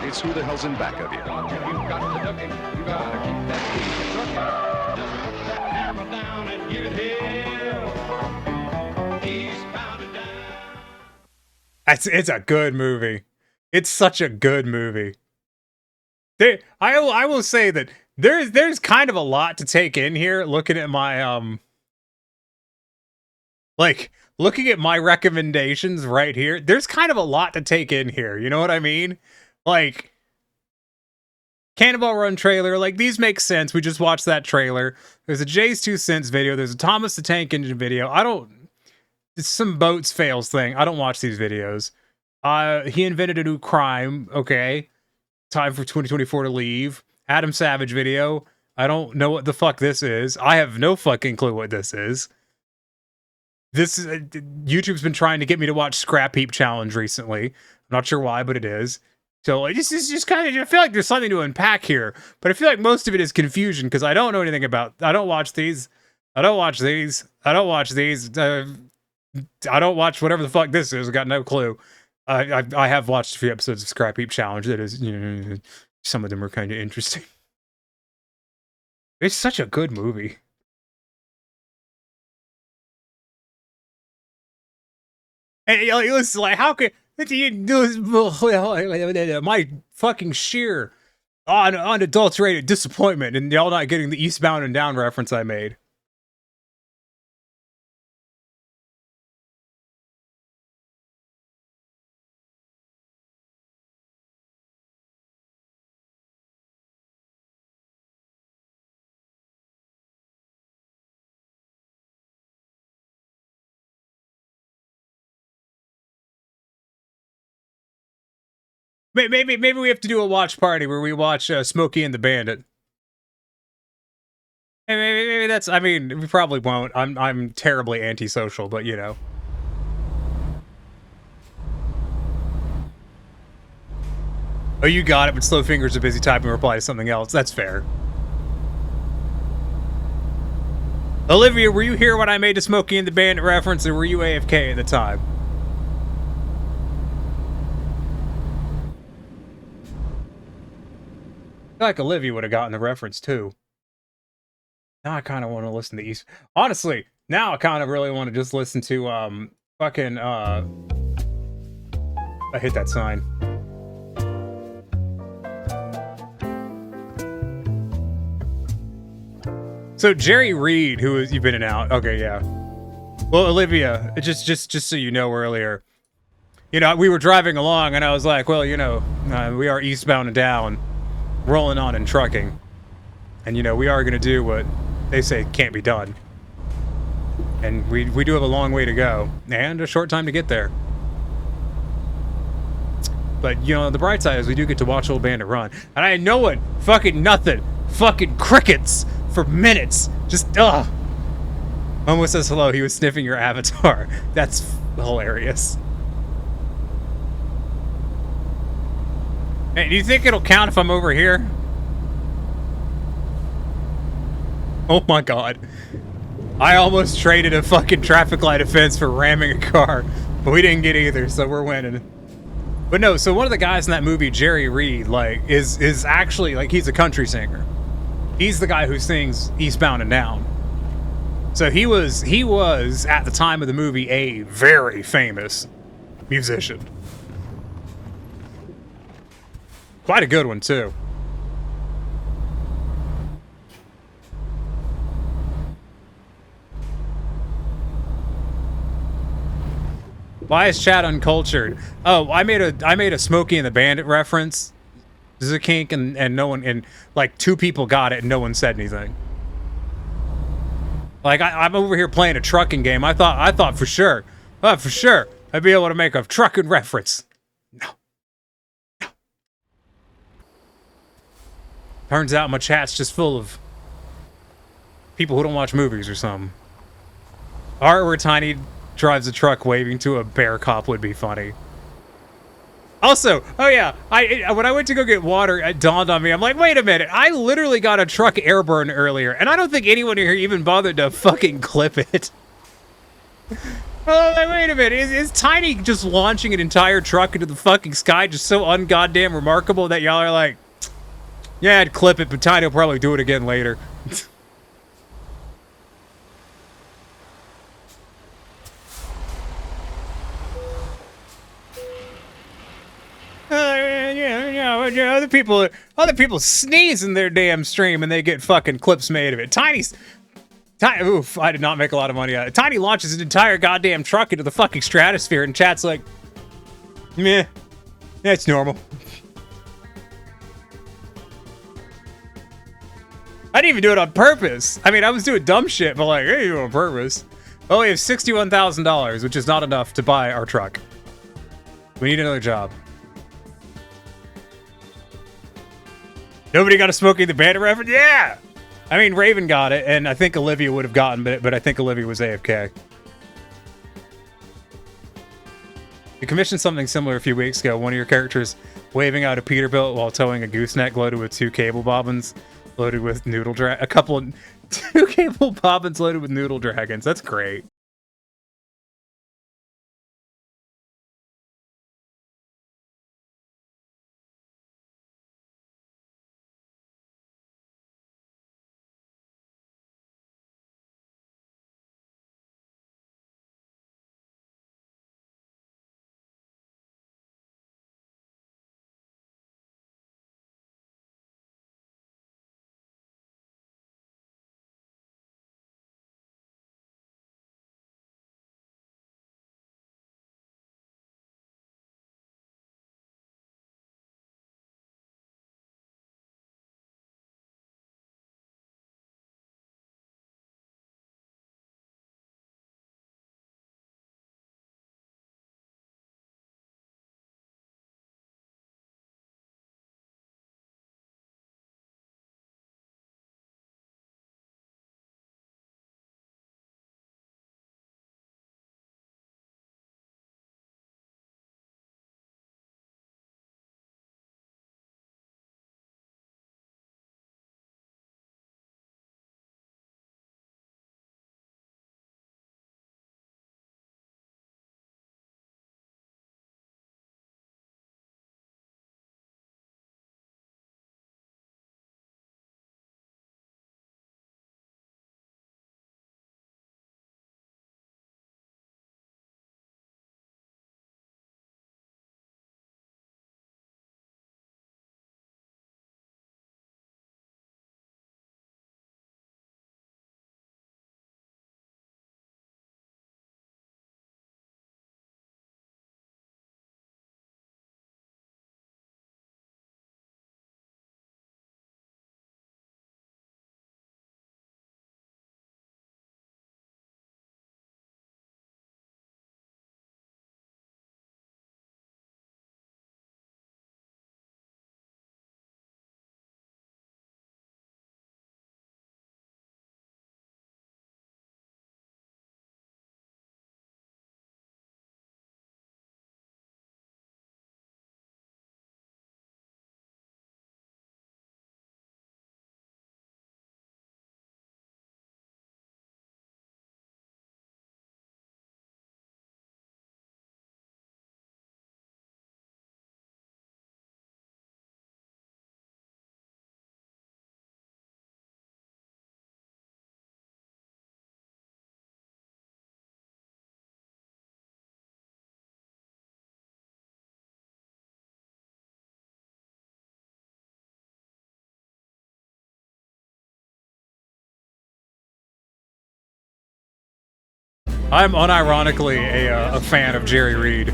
It's who the hell's in back of you. You got the ducking. You gotta keep that piece trucking. Just put that hammer down and give it hell. Eastbound and down. It's a good movie. It's such a good movie. I will say that there's kind of a lot to take in here. Looking at my looking at my recommendations right here, there's kind of a lot to take in here. You know what I mean? Like, Cannonball Run trailer, like, these make sense. We just watched that trailer. There's a Jay's 2 cents video. There's a Thomas the Tank Engine video. It's some boats fails thing. I don't watch these videos. He invented a new crime. Okay. Time for 2024 to leave. Adam Savage video. I don't know what the fuck this is. I have no fucking clue what this is. This is YouTube's been trying to get me to watch Scrap Heap Challenge recently. I'm not sure why, but it is. So like, it's just kind of, I feel like there's something to unpack here, but I feel like most of it is confusion because I don't know anything about. I don't watch these. I don't watch these. I don't watch these. I don't watch whatever the fuck this is. I got no clue. I have watched a few episodes of Scrap Heap Challenge. That is, some of them are kind of interesting. It's such a good movie. And it was like, how could my fucking sheer unadulterated disappointment and y'all not getting the Eastbound and Down reference I made? Maybe we have to do a watch party where we watch Smokey and the Bandit. Hey, maybe that's. I mean, we probably won't. I'm terribly antisocial, but you know. Oh, you got it, but slow fingers are busy typing reply to something else. That's fair. Olivia, were you here when I made the Smokey and the Bandit reference, or were you AFK at the time? I feel like Olivia would have gotten the reference too. Now I kind of want to listen to East. Honestly, now I kind of really want to just listen to fucking I hit that sign. So Jerry Reed, who is you've been in and out. Okay, yeah. Well, Olivia, just so you know, earlier, we were driving along, and I was like, well, we are eastbound and down, rolling on and trucking, and we are gonna do what they say can't be done, and we do have a long way to go and a short time to get there. But the bright side is we do get to watch Old Bandit run, and I had no one, fucking nothing, fucking crickets for minutes. Just Momo says hello. He was sniffing your avatar. That's hilarious. Hey, do you think it'll count if I'm over here? Oh my god. I almost traded a fucking traffic light offense for ramming a car, but we didn't get either, so we're winning. But no, so one of the guys in that movie, Jerry Reed, is actually, he's a country singer. He's the guy who sings Eastbound and Down. So he was, at the time of the movie, a very famous musician. Quite a good one, too. Why is chat uncultured? Oh, I made a Smokey and the Bandit reference. This is a kink, and no one, and like 2 people got it, and no one said anything. Like I'm over here playing a trucking game. I thought for sure, I'd be able to make a trucking reference. No. Turns out my chat's just full of people who don't watch movies or something. Art where Tiny drives a truck waving to a bear cop would be funny. Also, oh yeah, when I went to go get water, it dawned on me. I'm like, wait a minute, I literally got a truck airburn earlier, and I don't think anyone here even bothered to fucking clip it. Oh, like, wait a minute, is Tiny just launching an entire truck into the fucking sky just so ungoddamn remarkable that y'all are like, yeah, I'd clip it, but Tiny will probably do it again later. Yeah, other people sneeze in their damn stream and they get fucking clips made of it. Oof, I did not make a lot of money out of it. Tiny launches an entire goddamn truck into the fucking stratosphere and chat's like, meh, that's normal. I didn't even do it on purpose. I mean, I was doing dumb shit, but like, I didn't do it on purpose. Oh, we have $61,000, which is not enough to buy our truck. We need another job. Nobody got a Smokey the Bandit reference? Yeah! I mean, Raven got it, and I think Olivia would have gotten it, but I think Olivia was AFK. You commissioned something similar a few weeks ago. One of your characters waving out a Peterbilt while towing a gooseneck loaded with 2 cable bobbins loaded with noodle dragons. 2 cable bobbins loaded with noodle dragons. That's great. I'm unironically a fan of Jerry Reed.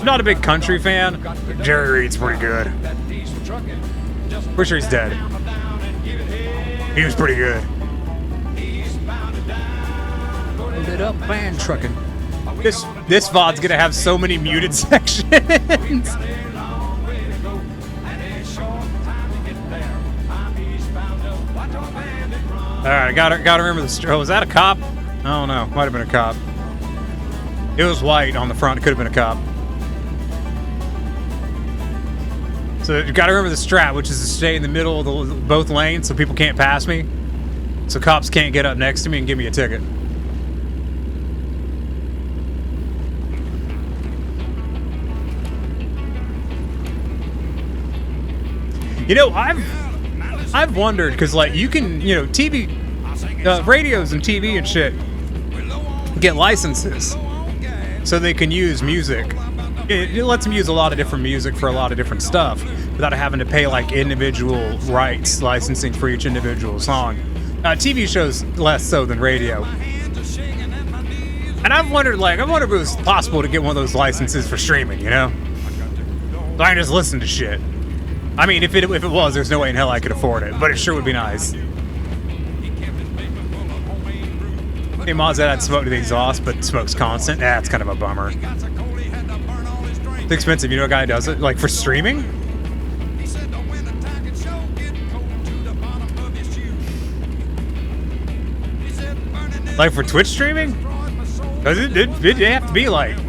Not a big country fan, but Jerry Reed's pretty good. Pretty sure he's dead. He was pretty good. Load it up and trucking. This VOD's gonna have so many muted sections. Alright, I gotta remember the was that a cop? I don't know. Might have been a cop. It was white on the front. It could have been a cop. So you gotta remember the strat, which is to stay in the middle of both lanes so people can't pass me. So cops can't get up next to me and give me a ticket. You know, I've wondered, because, like, you can, you know, TV, radios and TV and shit get licenses so they can use music. It lets them use a lot of different music for a lot of different stuff without having to pay, like, individual rights licensing for each individual song. TV shows less so than radio. And I've wondered if it was possible to get one of those licenses for streaming, you know? So I can just listen to shit. I mean, if it was, there's no way in hell I could afford it, but it sure would be nice. Hey, Mods that I'd smoke to the exhaust, but smoke's constant. That's kind of a bummer. It's expensive. You know a guy who does it? Like, for streaming? Like, for Twitch streaming? Does it have to be, like... I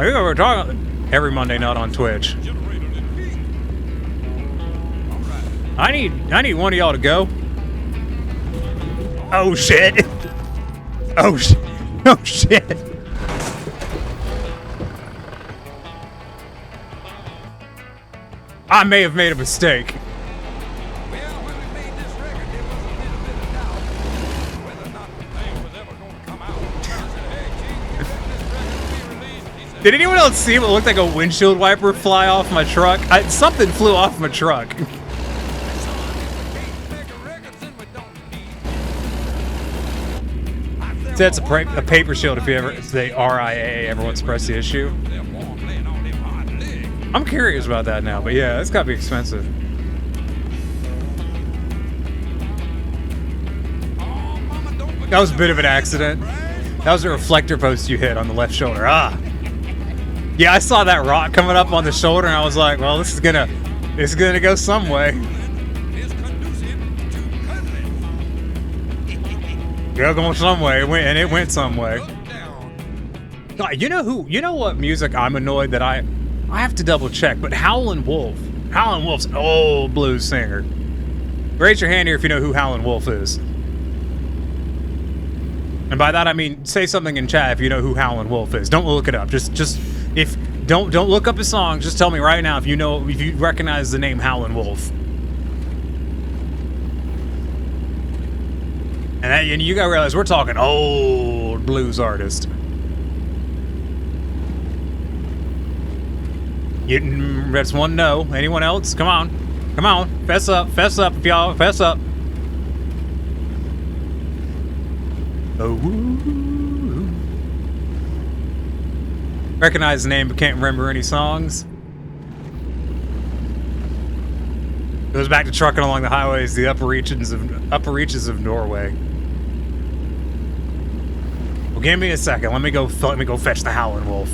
think we're talking... Every Monday night on Twitch. I need one of y'all to go. Oh shit. Oh shit. Oh shit. I may have made a mistake. Did anyone else see what looked like a windshield wiper fly off my truck? Something flew off my truck. That's a paper shield if the RIAA ever wants to press the issue. I'm curious about that now, but yeah, it's gotta be expensive. That was a bit of an accident. That was a reflector post you hit on the left shoulder. Ah. Yeah, I saw that rock coming up on the shoulder, and I was like, "Well, this is gonna go some way." Yeah, going some way. It went some way. God, you know what music I'm annoyed that I have to double check, but Howlin' Wolf. Howlin' Wolf's an old blues singer. Raise your hand here if you know who Howlin' Wolf is. And by that I mean say something in chat if you know who Howlin' Wolf is. Don't look it up. Just if don't look up his song. Just tell me right now if you recognize the name Howlin' Wolf. And you gotta realize we're talking old blues artist. That's one no. Anyone else? Come on, fess up, if y'all fess up. Oh. Recognize the name but can't remember any songs. Goes back to trucking along the highways, the upper reaches of Norway. Well, give me a second. Let me go fetch the Howlin' Wolf.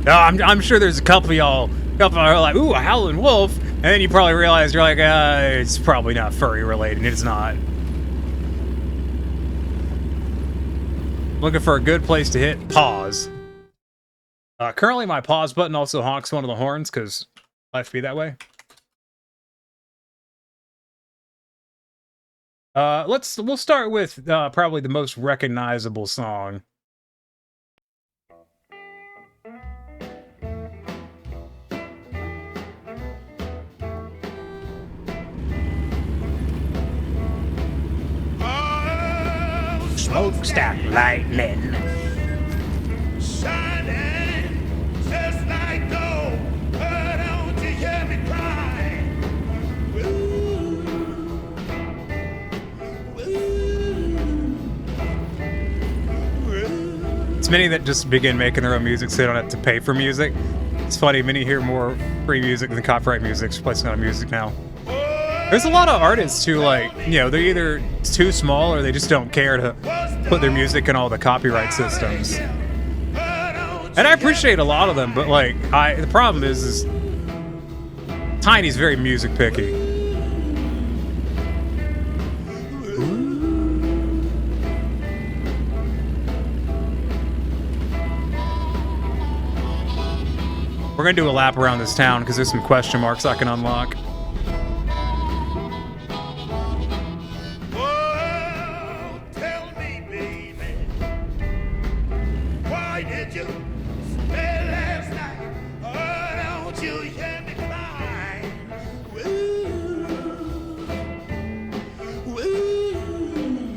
Now, I'm sure there's a couple of y'all are like, ooh, a Howlin' Wolf, and then you probably realize you're like, it's probably not furry related. It's not. Looking for a good place to hit pause. Currently, my pause button also honks one of the horns because life be that way. We'll start with probably the most recognizable song. Smokestack lightning. Shining just like gold. But don't you hear me It's many that just begin making their own music so they don't have to pay for music. It's funny, many hear more free music than copyright music placing on music now. There's a lot of artists who, like, you know, they're either too small or they just don't care to put their music in all the copyright systems. And I appreciate a lot of them, but like, the problem is Tiny's very music picky. We're gonna do a lap around this town because there's some question marks I can unlock. Oh, tell me, baby, why did you stay last night? Oh, don't you hear me cry?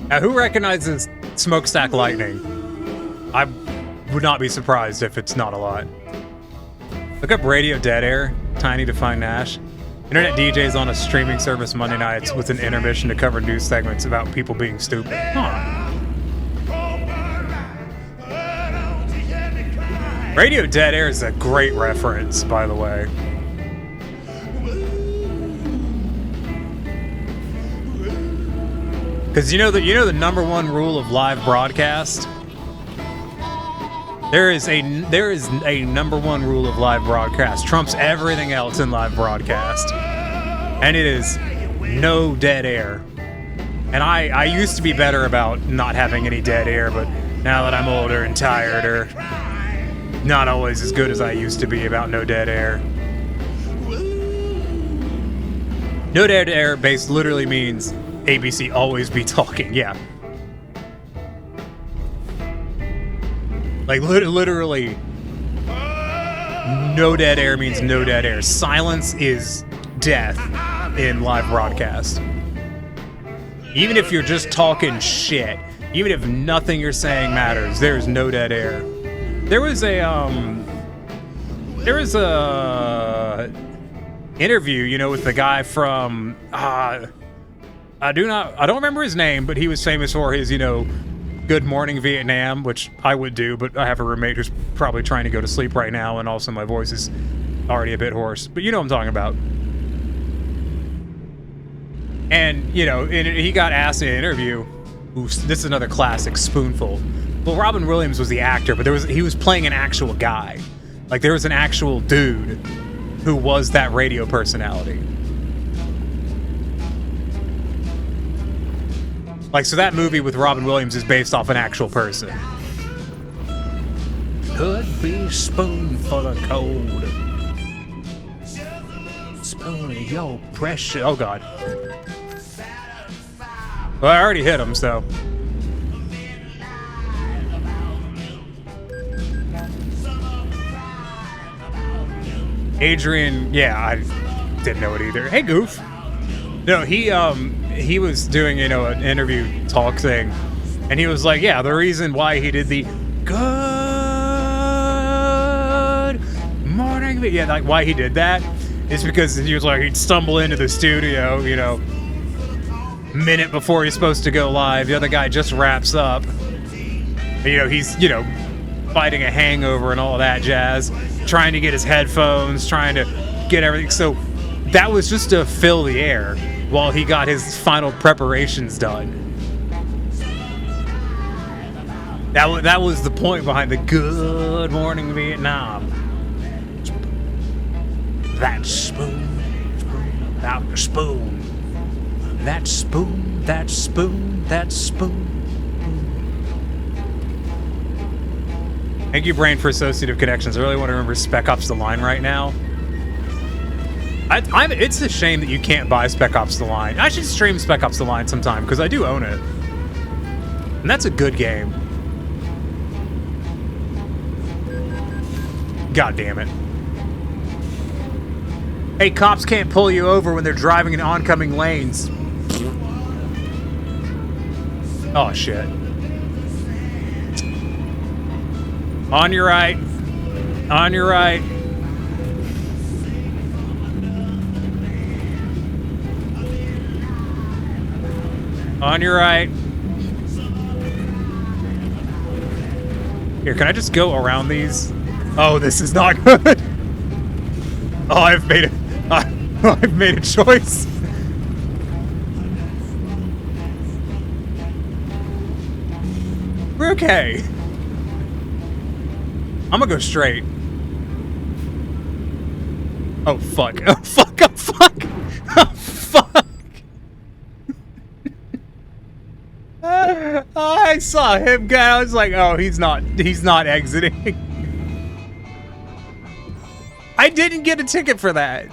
Now, who recognizes Smokestack Lightning? I would not be surprised if it's not a lot. Look up Radio Dead Air, Tiny to find Nash. Internet DJs on a streaming service Monday nights with an intermission to cover news segments about people being stupid. Huh. Radio Dead Air is a great reference, by the way. Because you know the number one rule of live broadcast? There is a number one rule of live broadcast. Trumps everything else in live broadcast. And it is no dead air. And I used to be better about not having any dead air, but now that I'm older and tired, or not always as good as I used to be about no dead air. No dead air base literally means ABC always be talking, yeah. Like, literally, no dead air means no dead air. Silence is death in live broadcast. Even if you're just talking shit, even if nothing you're saying matters, there's no dead air. There was a interview, you know, with the guy from, I don't remember his name, but he was famous for his, you know, Good Morning Vietnam, which I would do, but I have a roommate who's probably trying to go to sleep right now, and also my voice is already a bit hoarse. But you know what I'm talking about. And, you know, he got asked in an interview, this is another classic spoonful. Well, Robin Williams was the actor, but he was playing an actual guy. Like, there was an actual dude who was that radio personality. Like, so that movie with Robin Williams is based off an actual person. Could be spoonful of cold. Spoon of your precious. Oh, God. Well, I already hit him, so. Adrian, yeah, I didn't know it either. Hey, Goof. No, he was doing, you know, an interview talk thing, and he was like, yeah, the reason why he did the good morning, yeah, like why he did that is because he was like, he'd stumble into the studio, you know, minute before he's supposed to go live. The other guy just wraps up. You know, he's, you know, fighting a hangover and all that jazz, trying to get his headphones, trying to get everything. So that was just to fill the air while he got his final preparations done. That was the point behind the Good Morning Vietnam. That spoon, out the spoon. That spoon, that spoon, that spoon. Thank you, Brain, for associative connections. I really want to remember Spec Ops The Line right now. It's a shame that you can't buy Spec Ops The Line. I should stream Spec Ops The Line sometime, because I do own it. And that's a good game. God damn it. Hey, cops can't pull you over when they're driving in oncoming lanes. Oh, shit. On your right. On your right. On your right. Here, can I just go around these? Oh, this is not good. Oh, I've made it. I've made a choice. We're okay. I'm gonna go straight. Oh fuck! Oh fuck! Oh fuck! Oh fuck! I saw him go. I was like, oh, he's not exiting. I didn't get a ticket for that.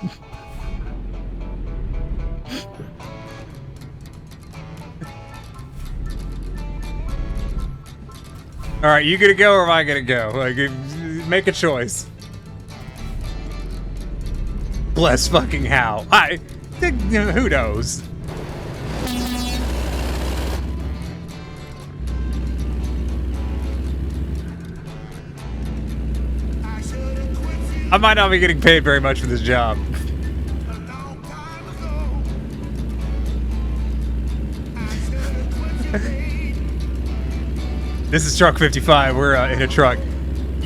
All right, you gonna go or am I gonna go? Like, make a choice. Bless fucking how. Who knows? I might not be getting paid very much for this job. This is truck 55. We're in a truck.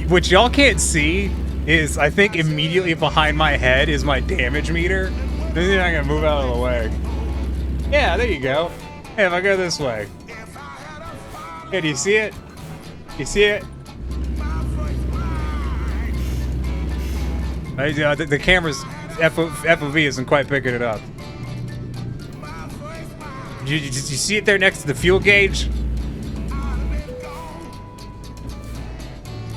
What y'all can't see is, I think immediately behind my head is my damage meter. Maybe I'm gonna move out of the way. Yeah, there you go. Hey, if I go this way. Hey, do you see it? You see it? The camera's FOV isn't quite picking it up. Did you see it there next to the fuel gauge?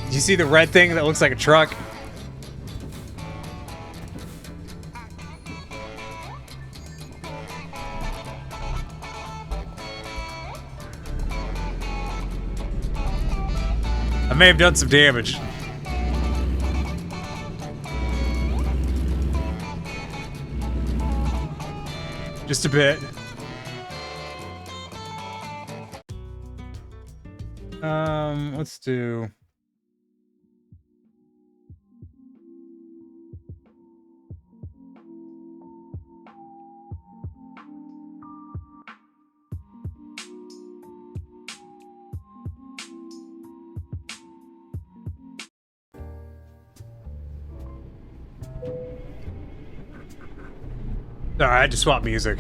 Do you see the red thing that looks like a truck? I may have done some damage. Just a bit. Let's do... Alright, I just swapped music.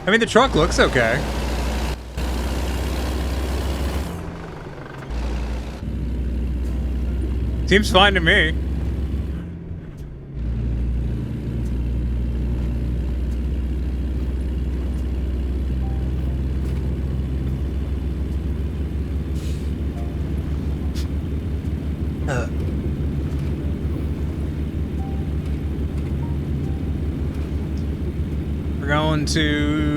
I mean, the truck looks okay. Seems fine to me. We're going to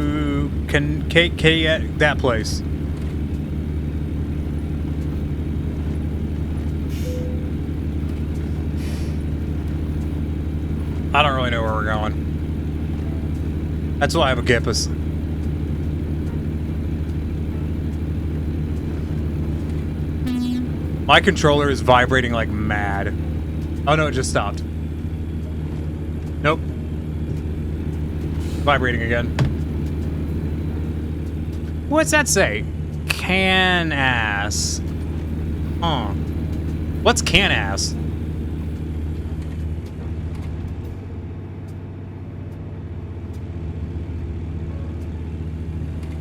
that place. I don't really know where we're going. That's why I have a Gippus. My controller is vibrating like mad. Oh no, it just stopped. Nope. Vibrating again. What's that say? Can ass. Huh. What's can ass?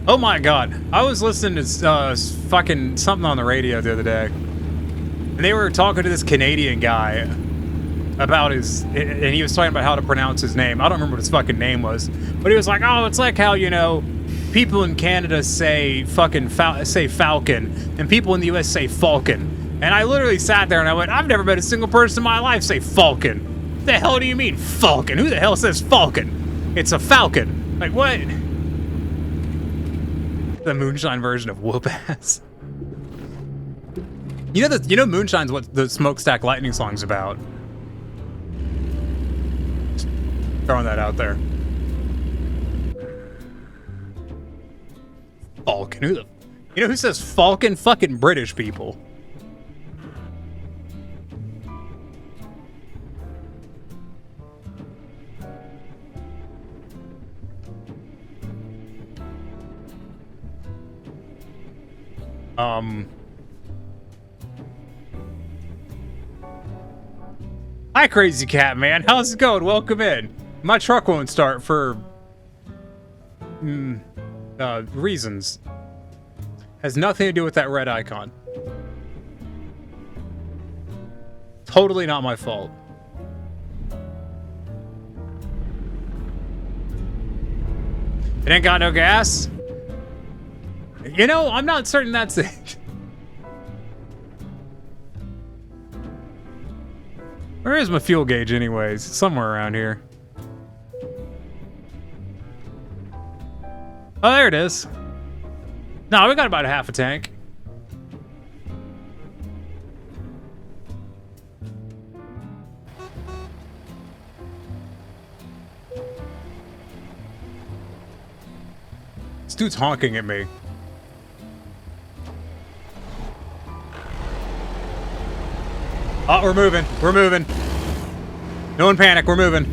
Oh my god. I was listening to fucking something on the radio the other day. And they were talking to this Canadian guy about his, and he was talking about how to pronounce his name. I don't remember what his fucking name was, but he was like, oh, it's like how, you know, people in Canada say fucking say falcon, and people in the US say falcon. And I literally sat there and I went, I've never met a single person in my life say falcon. What the hell do you mean falcon? Who the hell says falcon? It's a falcon. Like, what? The moonshine version of whoop ass. You know Moonshine's what the Smokestack Lightning song's about. Just throwing that out there. Falcon, you know who says Falcon? Fucking British people. Hi, Crazy Cat Man. How's it going? Welcome in. My truck won't start for reasons. Has nothing to do with that red icon. Totally not my fault. It ain't got no gas? You know, I'm not certain that's it. Where is my fuel gauge anyways? It's somewhere around here. Oh, there it is. No, we got about a half a tank. This dude's honking at me. Oh, we're moving. We're moving. No one panic. We're moving.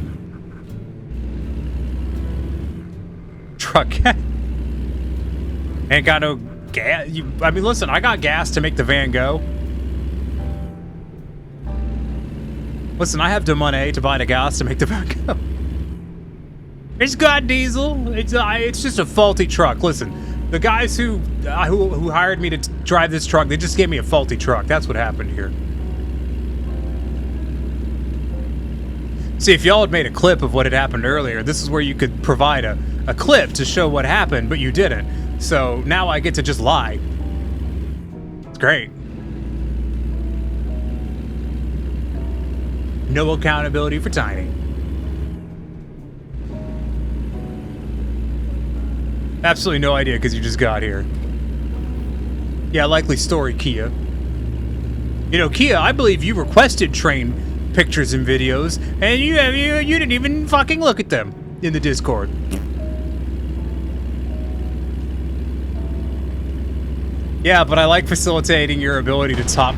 Truck. Ain't got no gas. I mean, listen, I got gas to make the van go. Listen, I have the money to buy the gas to make the van go. It's got diesel. It's just a faulty truck. Listen, the guys who hired me to drive this truck, they just gave me a faulty truck. That's what happened here. See, if y'all had made a clip of what had happened earlier, this is where you could provide a clip to show what happened, but you didn't. So now I get to just lie. It's great. No accountability for Tiny. Absolutely no idea because you just got here. Yeah, likely story, Kia. You know, Kia, I believe you requested train pictures and videos, and you didn't even fucking look at them in the Discord. Yeah, but I like facilitating your ability to top.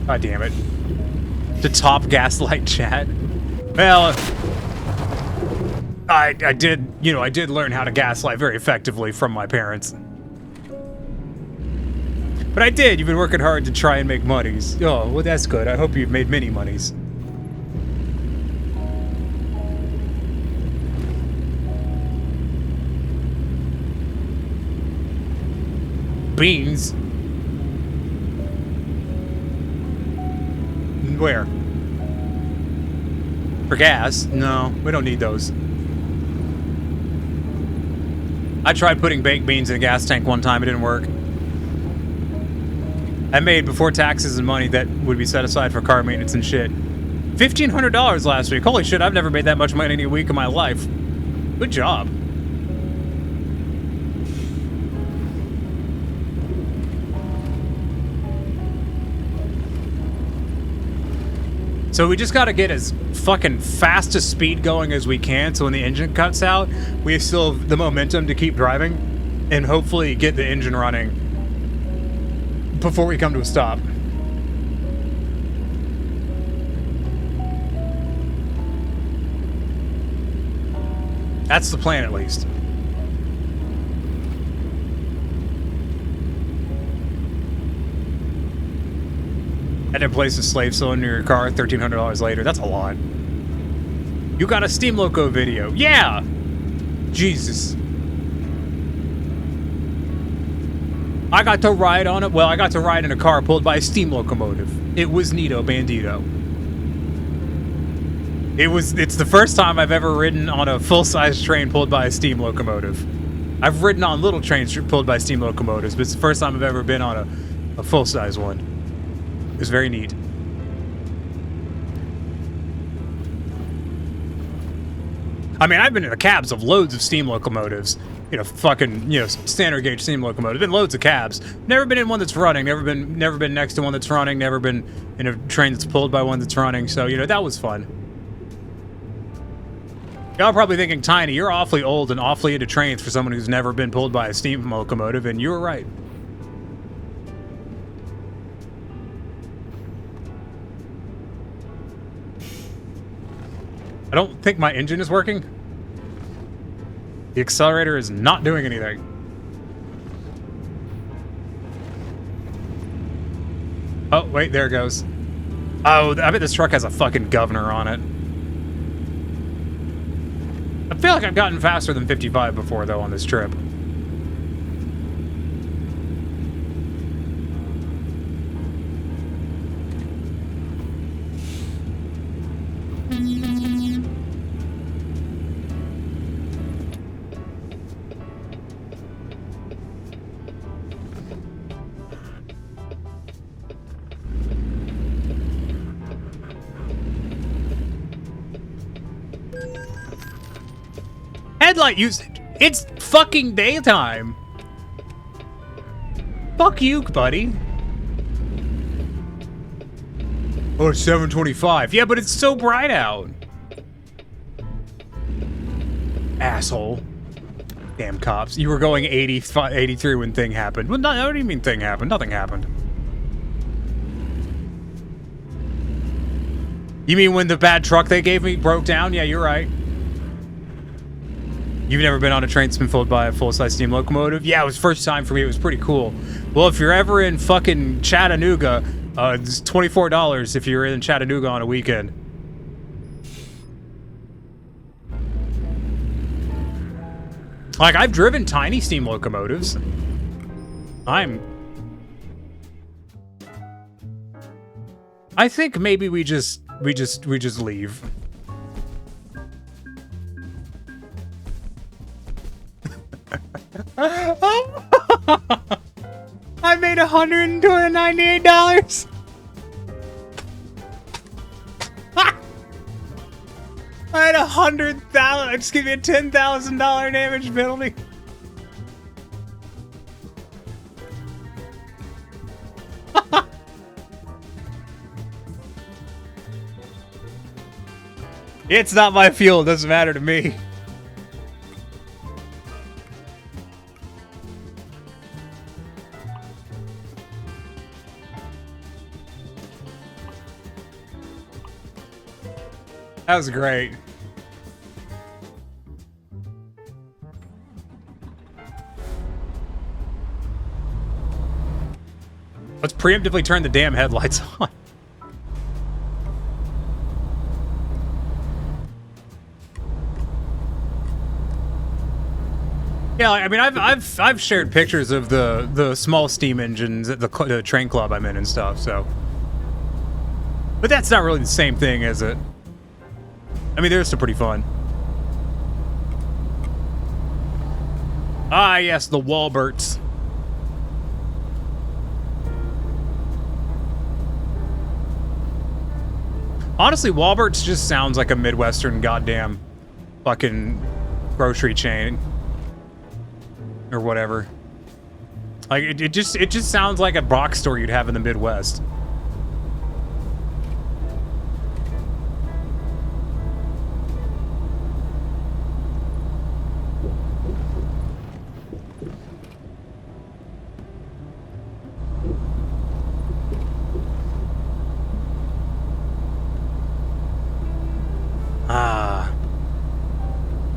God damn it. To top gaslight chat. Well, I did, you know, I did learn how to gaslight very effectively from my parents. But I did. You've been working hard to try and make monies. Oh, well, that's good. I hope you've made many monies. Beans? Where? For gas? No, we don't need those. I tried putting baked beans in a gas tank one time. It didn't work. I made, before taxes and money that would be set aside for car maintenance and shit, $1,500 last week. Holy shit, I've never made that much money in a week in my life. Good job. So we just gotta get as fucking fast a speed going as we can, so when the engine cuts out, we still have the momentum to keep driving, and hopefully get the engine running before we come to a stop. That's the plan, at least. I didn't place a slave cylinder in your car, $1,300 later. That's a lot. You got a Steam Loco video. Yeah! Jesus. I got to ride on it. Well, I got to ride in a car pulled by a steam locomotive. It was Nito Bandito. It's the first time I've ever ridden on a full-size train pulled by a steam locomotive. I've ridden on little trains pulled by steam locomotives, but it's the first time I've ever been on a full-size one. It was very neat. I mean, I've been in the cabs of loads of steam locomotives. You know, fucking, you know, standard gauge steam locomotive. Been loads of cabs. Never been in one that's running. Never been next to one that's running. Never been in a train that's pulled by one that's running. So, you know, that was fun. Y'all are probably thinking, Tiny, you're awfully old and awfully into trains for someone who's never been pulled by a steam locomotive, and you were right. I don't think my engine is working. The accelerator is not doing anything. Oh, wait, there it goes. Oh, I bet this truck has a fucking governor on it. I feel like I've gotten faster than 55 before, though, on this trip. Headlight usage. It's fucking daytime. Fuck you, buddy. Oh, it's 7:25. Yeah, but it's so bright out. Asshole. Damn cops. You were going 83 when thing happened. Well, what do you mean thing happened? Nothing happened. You mean when the bad truck they gave me broke down? Yeah, you're right. You've never been on a train that's been filled by a full-size steam locomotive? Yeah, it was first time for me. It was pretty cool. Well, if you're ever in fucking Chattanooga, it's $24 if you're in Chattanooga on a weekend. Like, I've driven tiny steam locomotives. I think maybe we just leave. I made $198. I had $100,000. Just give me a $10,000 damage penalty. It's not my fuel. It doesn't matter to me. That was great. Let's preemptively turn the damn headlights on. Yeah, I mean, I've shared pictures of the small steam engines at the train club I'm in and stuff. So, but that's not really the same thing, is it? I mean, they're still pretty fun. Ah, yes, the Walberts. Honestly, Walberts just sounds like a Midwestern goddamn fucking grocery chain. Or whatever. Like, it just sounds like a box store you'd have in the Midwest.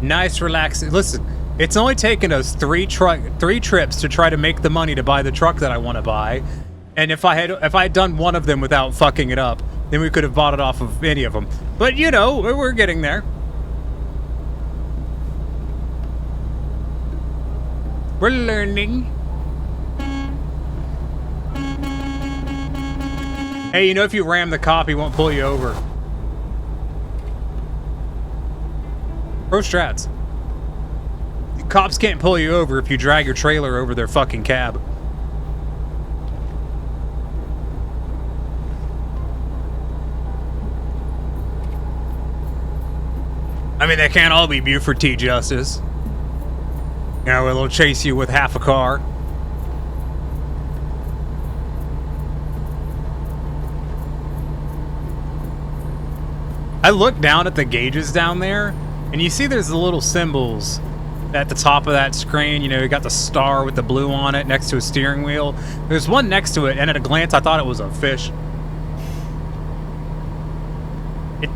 Nice, relaxing. Listen, it's only taken us three trips to try to make the money to buy the truck that I want to buy, and if I had done one of them without fucking it up, then we could have bought it off of any of them. But you know, we're getting there. We're learning. Hey, you know, if you ram the cop, he won't pull you over. Pro strats. Cops can't pull you over if you drag your trailer over their fucking cab. I mean, they can't all be Buford T. Justice. You know, they'll chase you with half a car. I look down at the gauges down there, and you see there's the little symbols at the top of that screen. You know, you got the star with the blue on it next to a steering wheel. There's one next to it, and at a glance, I thought it was a fish.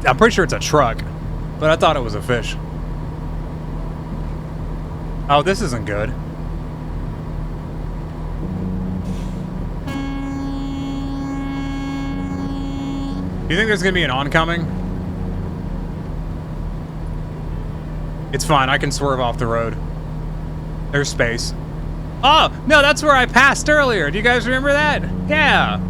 I'm pretty sure it's a truck. But I thought it was a fish. Oh, this isn't good. Do you think there's gonna be an oncoming? It's fine, I can swerve off the road. There's space. Oh, no, that's where I passed earlier. Do you guys remember that? Yeah.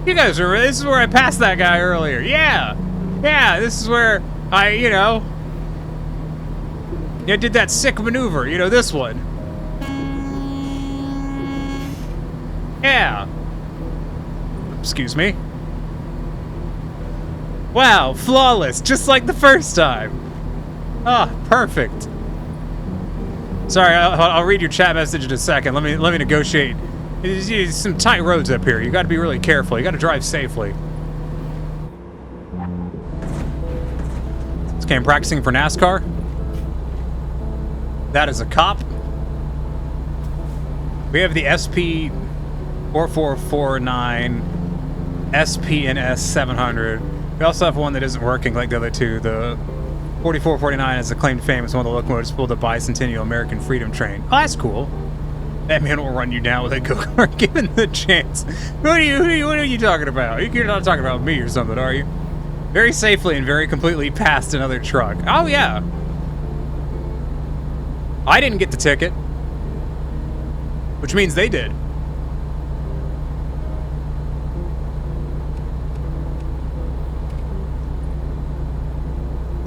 You guys remember, this is where I passed that guy earlier. Yeah. Yeah, this is where I, I did that sick maneuver, this one. Yeah. Excuse me. Wow, flawless, just like the first time. Ah, perfect. Sorry, I'll read your chat message in a second. Let me negotiate. There's some tight roads up here. You got to be really careful. You got to drive safely. Okay, I'm practicing for NASCAR. That is a cop. We have the SP 4449, SP and S 700. We also have one that isn't working like the other two. The 4449 is acclaimed famous one of the locomotives pulled the bicentennial American Freedom Train. Oh, that's cool. That man will run you down with a go-kart given the chance. What are you talking about? You're not talking about me or something, are you? Very safely and very completely past another truck. Oh, yeah. I didn't get the ticket. Which means they did.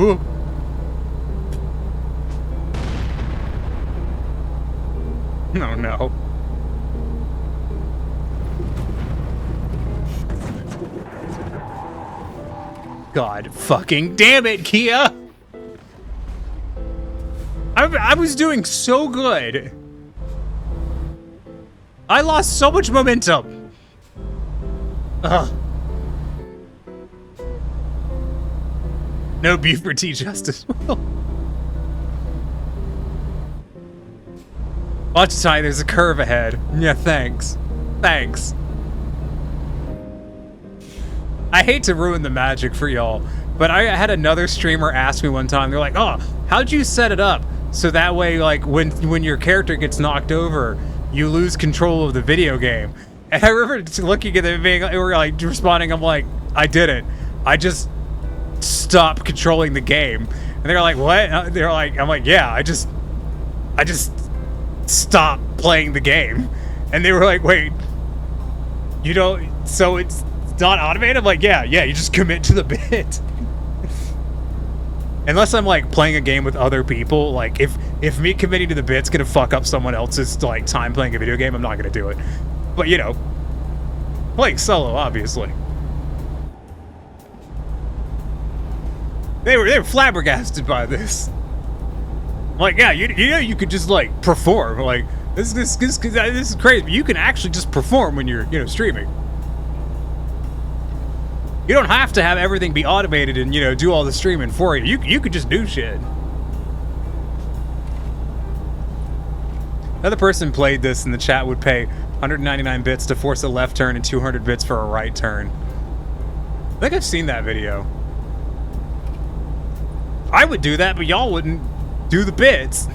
Ooh. Oh no. God fucking damn it, Kia! I was doing so good. I lost so much momentum. Ugh. No Buford T. Justice. Watch tight, there's a curve ahead. Yeah, thanks. Thanks. I hate to ruin the magic for y'all, but I had another streamer ask me one time, they're like, oh, how'd you set it up? So that way, like, when your character gets knocked over, you lose control of the video game. And I remember just looking at them being, or like responding, I'm like, I didn't. I just stopped controlling the game. And they're like, what? They're like, I'm like, yeah, I just stopped playing the game. And they were like, wait, you don't, so it's not automated? I'm like, yeah, you just commit to the bit. Unless I'm like playing a game with other people, like if me committing to the bit's gonna fuck up someone else's like time playing a video game, I'm not gonna do it. But playing solo, obviously. They were flabbergasted by this. I'm like, yeah, you could just like perform. Like this is crazy. But you can actually just perform when you're streaming. You don't have to have everything be automated and do all the streaming for you. You could just do shit. Another person played this in the chat would pay 199 bits to force a left turn and 200 bits for a right turn. I think I've seen that video. I would do that, but y'all wouldn't do the bits.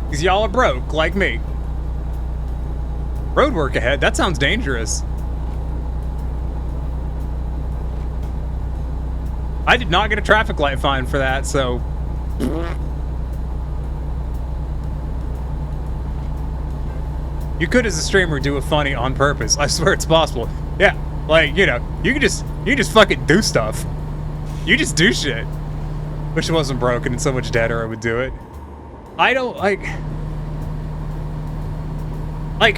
Because y'all are broke, like me. Road work ahead, that sounds dangerous. I did not get a traffic light fine for that, so... You could, as a streamer, do a funny on purpose. I swear it's possible. Yeah, like, you can just fucking do stuff. You just do shit. Wish it wasn't broken and so much deader I would do it. I don't, like,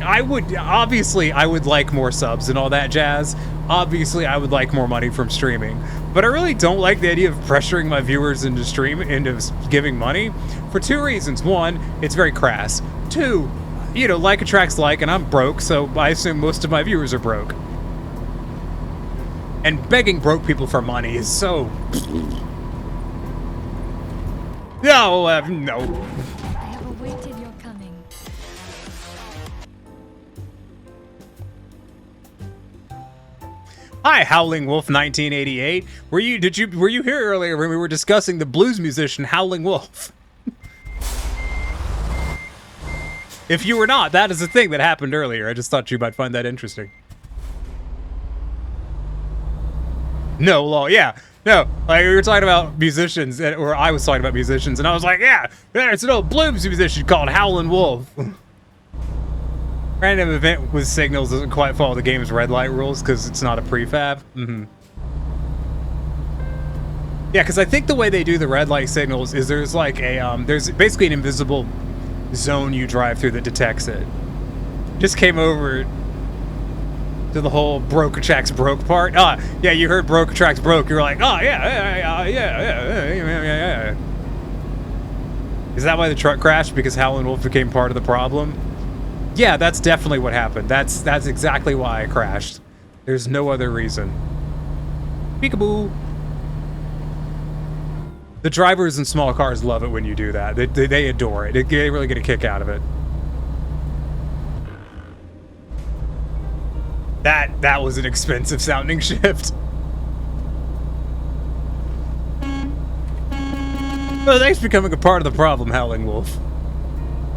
I would, obviously, I would like more subs and all that jazz. Obviously, I would like more money from streaming. But I really don't like the idea of pressuring my viewers into giving money for two reasons. One, it's very crass. Two, like attracts like, and I'm broke, so I assume most of my viewers are broke. And begging broke people for money is so... No. I have awaited your coming. Hi, Howling Wolf 1988. Were you here earlier when we were discussing the blues musician Howling Wolf? If you were not, that is a thing that happened earlier. I just thought you might find that interesting. No, lol, yeah. No, like we were talking about musicians, or I was talking about musicians, and I was like, yeah, there's an old blues musician called Howlin' Wolf. Random event with signals doesn't quite follow the game's red light rules because it's not a prefab. Yeah, because I think the way they do the red light signals is there's like a, there's basically an invisible zone you drive through that detects it. Just came over to the whole broke tracks broke part. Yeah, you heard broke tracks broke. You're like, oh yeah. Is that why the truck crashed? Because Howlin' Wolf became part of the problem? Yeah, that's definitely what happened. That's exactly why I crashed. There's no other reason. Peekaboo. The drivers in small cars love it when you do that. They adore it. They really get a kick out of it. That was an expensive sounding shift. Well, thanks for becoming a part of the problem, Howling Wolf.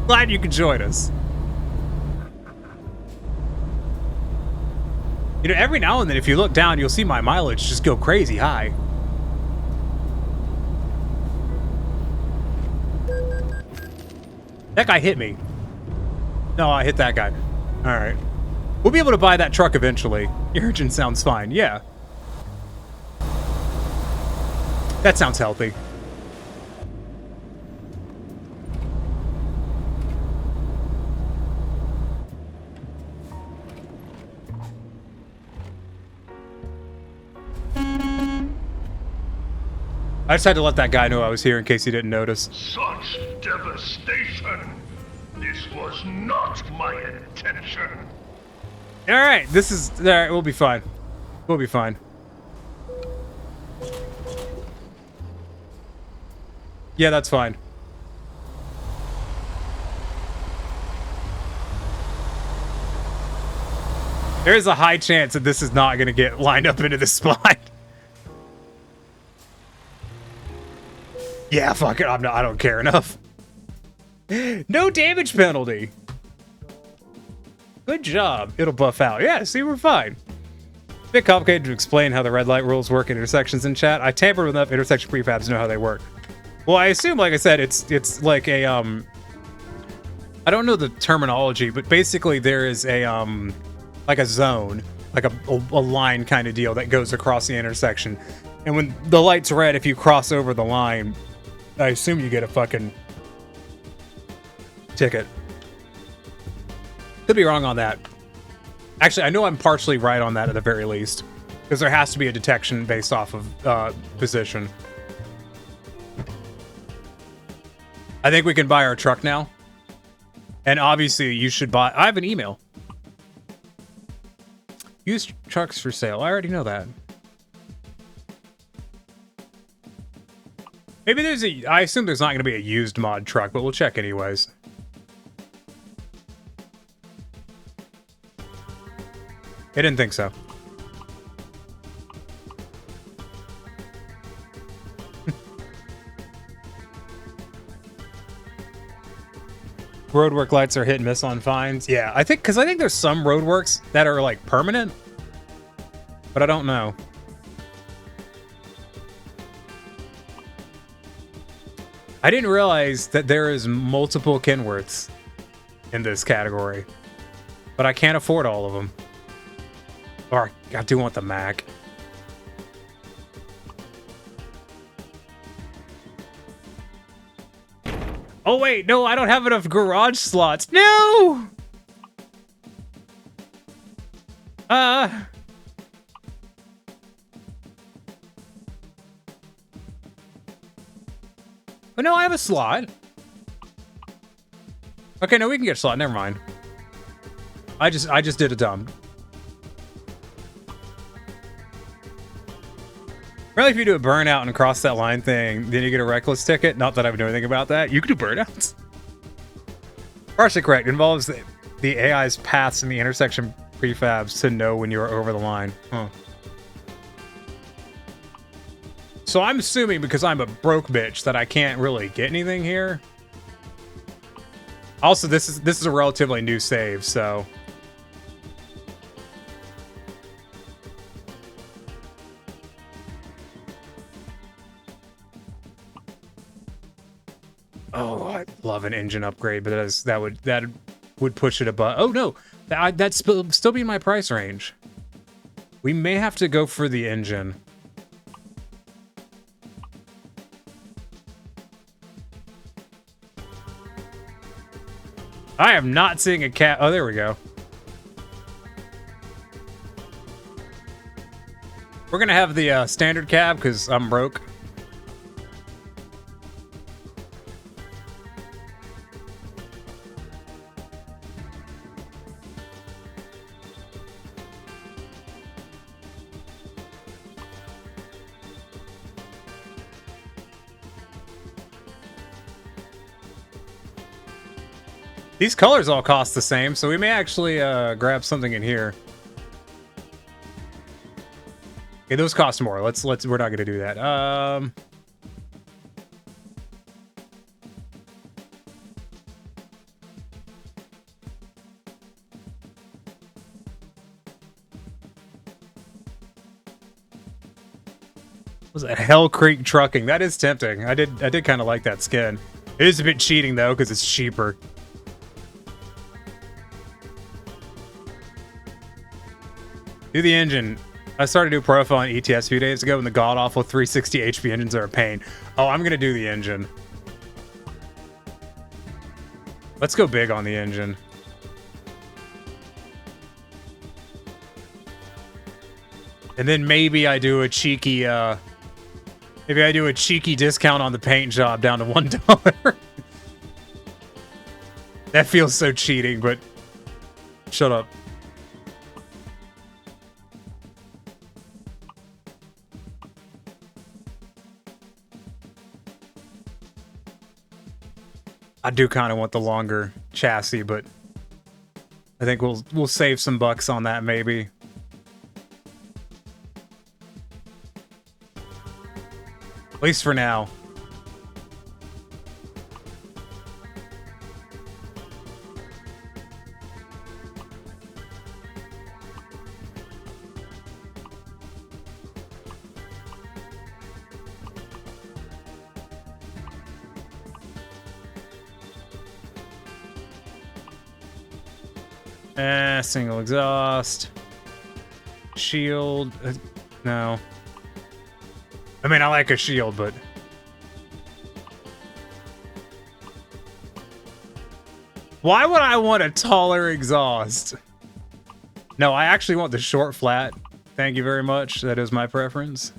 Glad you could join us. You know, every now and then, if you look down, you'll see my mileage just go crazy high. That guy hit me. No, I hit that guy. All right. We'll be able to buy that truck eventually. Your engine sounds fine. Yeah. That sounds healthy. I just had to let that guy know I was here in case he didn't notice. Such devastation! This was not my intention. All right, all right, we'll be fine. We'll be fine. Yeah, that's fine. There is a high chance that this is not going to get lined up into the spot. Yeah, fuck it. I don't care enough. No damage penalty. Good job. It'll buff out. Yeah, see, we're fine. A bit complicated to explain how the red light rules work in intersections in chat. I tampered with enough intersection prefabs to know how they work. Well, I assume, like I said, it's like a I don't know the terminology, but basically there is a like a zone, like a line kind of deal that goes across the intersection. And when the light's red, if you cross over the line, I assume you get a fucking ticket. Could be wrong on that. Actually, I know I'm partially right on that at the very least, because there has to be a detection based off of position. I think we can buy our truck now. And obviously, you should buy... I have an email. Used trucks for sale. I already know that. Maybe there's a... I assume there's not going to be a used mod truck, but we'll check anyways. I didn't think so. Roadwork lights are hit and miss on fines. Yeah, I think there's some roadworks that are like permanent, but I don't know. I didn't realize that there is multiple Kenworths in this category, but I can't afford all of them. Or I do want the Mac. Oh wait, no, I don't have enough garage slots. No! Oh no, I have a slot. Okay, no, we can get a slot. Never mind. I just did a dumb. Really, if you do a burnout and cross that line thing, then you get a reckless ticket. Not that I would know anything about that. You can do burnouts. Partially correct. It involves the AI's paths in the intersection prefabs to know when you are over the line. Huh. So I'm assuming because I'm a broke bitch that I can't really get anything here. Also, this is a relatively new save, so. Oh, I love an engine upgrade, but that would push it above. Oh no, that'd still be in my price range. We may have to go for the engine. I am not seeing a cat. Oh, there we go. We're gonna have the standard cab because I'm broke. These colors all cost the same, so we may actually grab something in here. Okay, those cost more. Let's we're not gonna do that. Was that Hell Creek Trucking? That is tempting. I did kind of like that skin. It is a bit cheating though, because it's cheaper. Do the engine. I started a new profile on ATS a few days ago, and the god-awful 360 HP engines are a pain. Oh, I'm gonna do the engine. Let's go big on the engine. And then maybe I do a cheeky, discount on the paint job down to $1. That feels so cheating, but shut up. I do kind of want the longer chassis, but I think we'll save some bucks on that maybe. At least for now. Single exhaust. Shield. No. I mean, I like a shield, but... Why would I want a taller exhaust? No, I actually want the short flat. Thank you very much. That is my preference.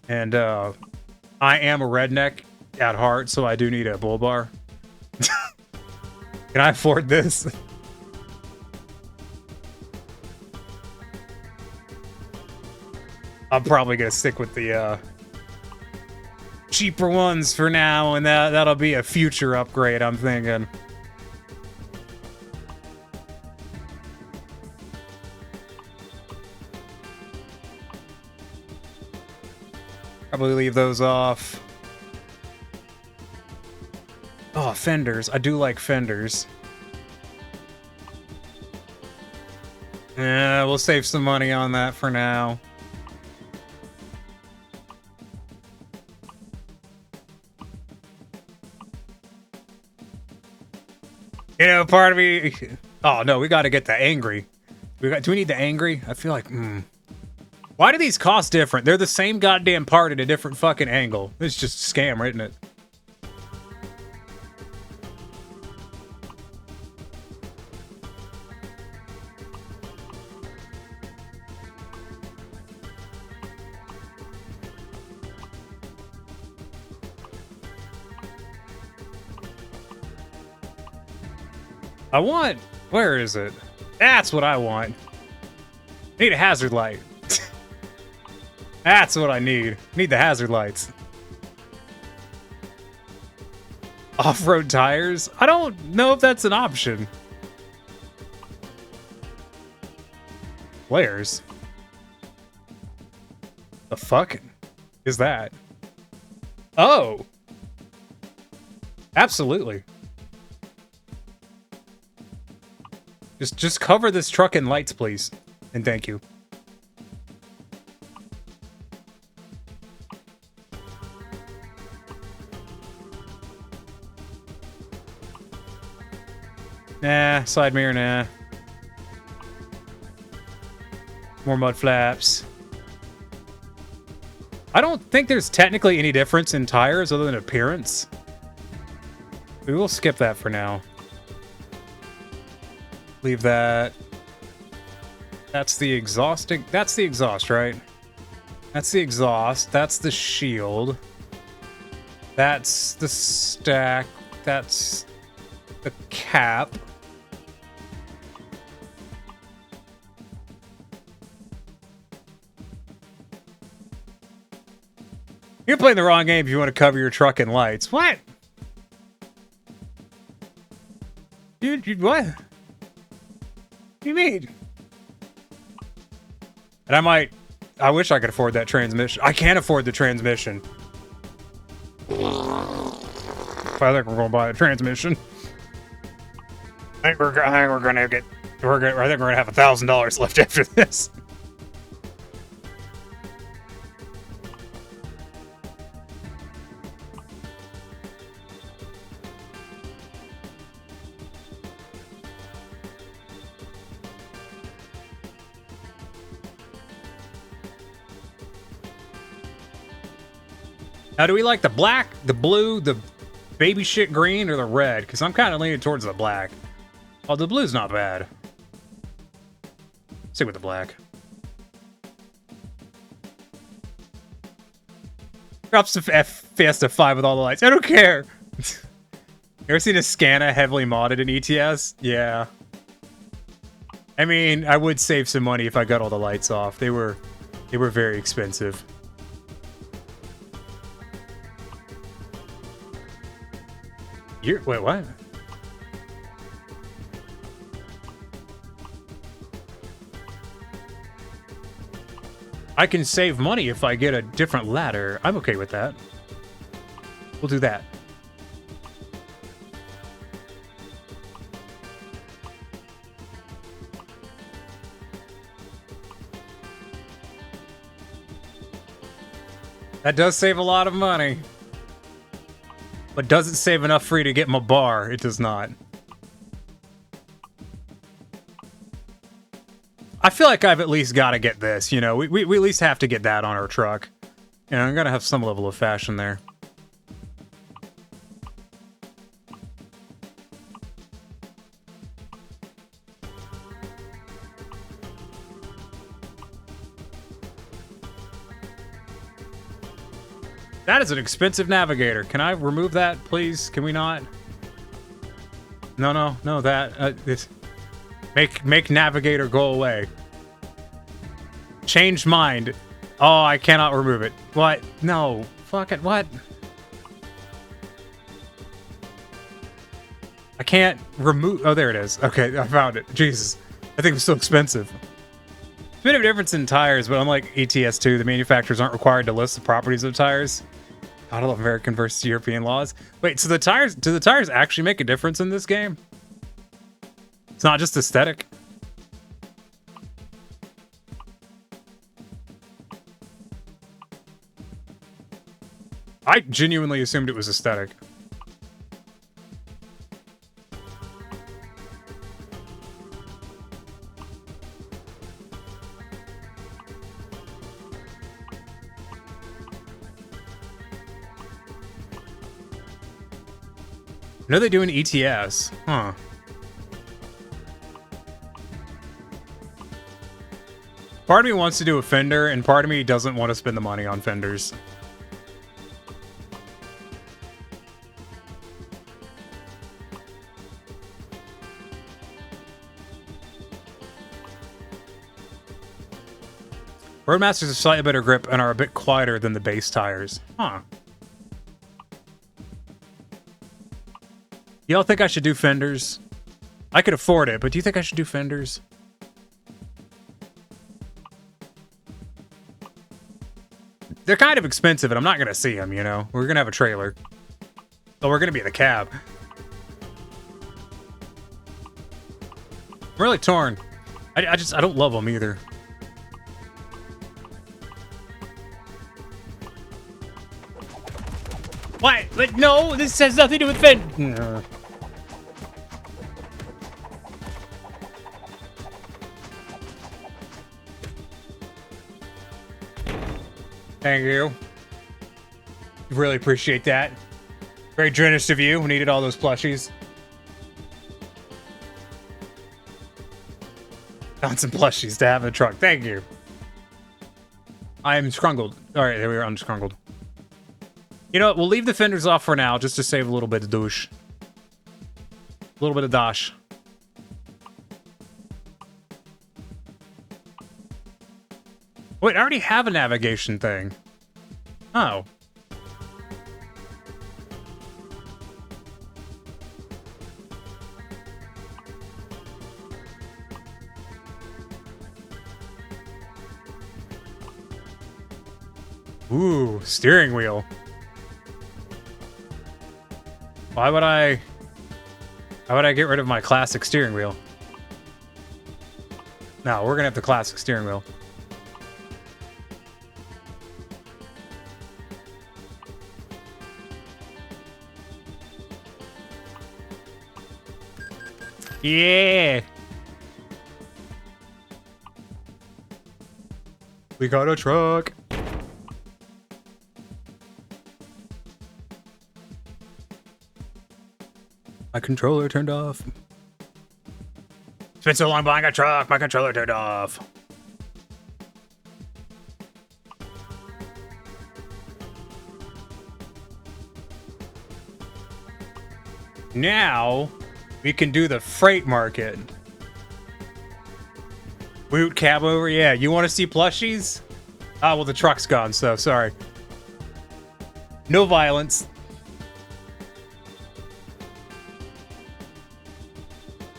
And, I am a redneck at heart, so I do need a bull bar. Can I afford this? I'm probably gonna stick with the cheaper ones for now, and that'll be a future upgrade, I'm thinking. Probably leave those off. Oh, fenders. I do like fenders. Yeah, we'll save some money on that for now. You know, part of me... Oh, no, we got to get the angry. Do we need the angry? I feel like... Why do these cost different? They're the same goddamn part at a different fucking angle. It's just a scam, isn't it? I want... Where is it? That's what I want. I need a hazard light. That's what I need. Need the hazard lights. Off-road tires? I don't know if that's an option. Flares? The fuck is that? Oh! Absolutely. Just cover this truck in lights, please. And thank you. Nah, side mirror, nah. More mud flaps. I don't think there's technically any difference in tires other than appearance. We will skip that for now. Leave that. That's the exhausting. That's the exhaust, right? That's the exhaust. That's the shield. That's the stack. That's the cap. You're playing the wrong game if you want to cover your truck in lights. What? Dude, what? What do you mean? And I wish I could afford that transmission. I can't afford the transmission. I think we're gonna buy a transmission. I think we're gonna have $1,000 left after this. Now, do we like the black, the blue, the baby shit green, or the red? Because I'm kind of leaning towards the black. Oh, the blue's not bad. Stick with the black. Drops to Fiesta 5 with all the lights. I don't care. You ever seen a Scana heavily modded in ETS? Yeah. I mean, I would save some money if I got all the lights off. They were very expensive. Wait, what? I can save money if I get a different ladder. I'm okay with that. We'll do that. That does save a lot of money. But does it save enough for you to get my bar? It does not. I feel like I've at least got to get this, you know. We at least have to get that on our truck. You know, I'm going to have some level of fashion there. That is an expensive navigator. Can I remove that, please? Can we not? No, that... Make navigator go away. Change mind. Oh, I cannot remove it. What? No. Fuck it. What? I can't remove... Oh, there it is. Okay, I found it. Jesus. I think it was so expensive. It's a bit of a difference in tires, but unlike ATS 2, the manufacturers aren't required to list the properties of tires. God, I love American versus European laws. Wait, so the tires... Do the tires actually make a difference in this game? It's not just aesthetic. I genuinely assumed it was aesthetic. I know they do an ETS. Huh. Part of me wants to do a fender, and part of me doesn't want to spend the money on fenders. Roadmasters have slightly better grip and are a bit quieter than the base tires. Huh. Y'all think I should do fenders? I could afford it, but do you think I should do fenders? they're kind of expensive, and I'm not gonna see them. You know, we're gonna have a trailer, so we're gonna be in the cab. I'm really torn. I don't love them either. What? But no, this has nothing to do with Finn. No. Thank you. Really appreciate that. Very generous of you. We needed all those plushies. Found some plushies to have in the truck. Thank you. I am scrungled. All right, there we are. Unscrungled. You know what? We'll leave the fenders off for now, just to save a little bit of douche. A little bit of dosh. Wait, I already have a navigation thing. Oh. Ooh, steering wheel. Why would I get rid of my classic steering wheel? No, we're gonna have the classic steering wheel. Yeah. We got a truck. My controller turned off. It's been so long buying a truck, my controller turned off. Now, we can do the freight market. Woot cab over, yeah. You want to see plushies? Ah, well, the truck's gone, so sorry. No violence.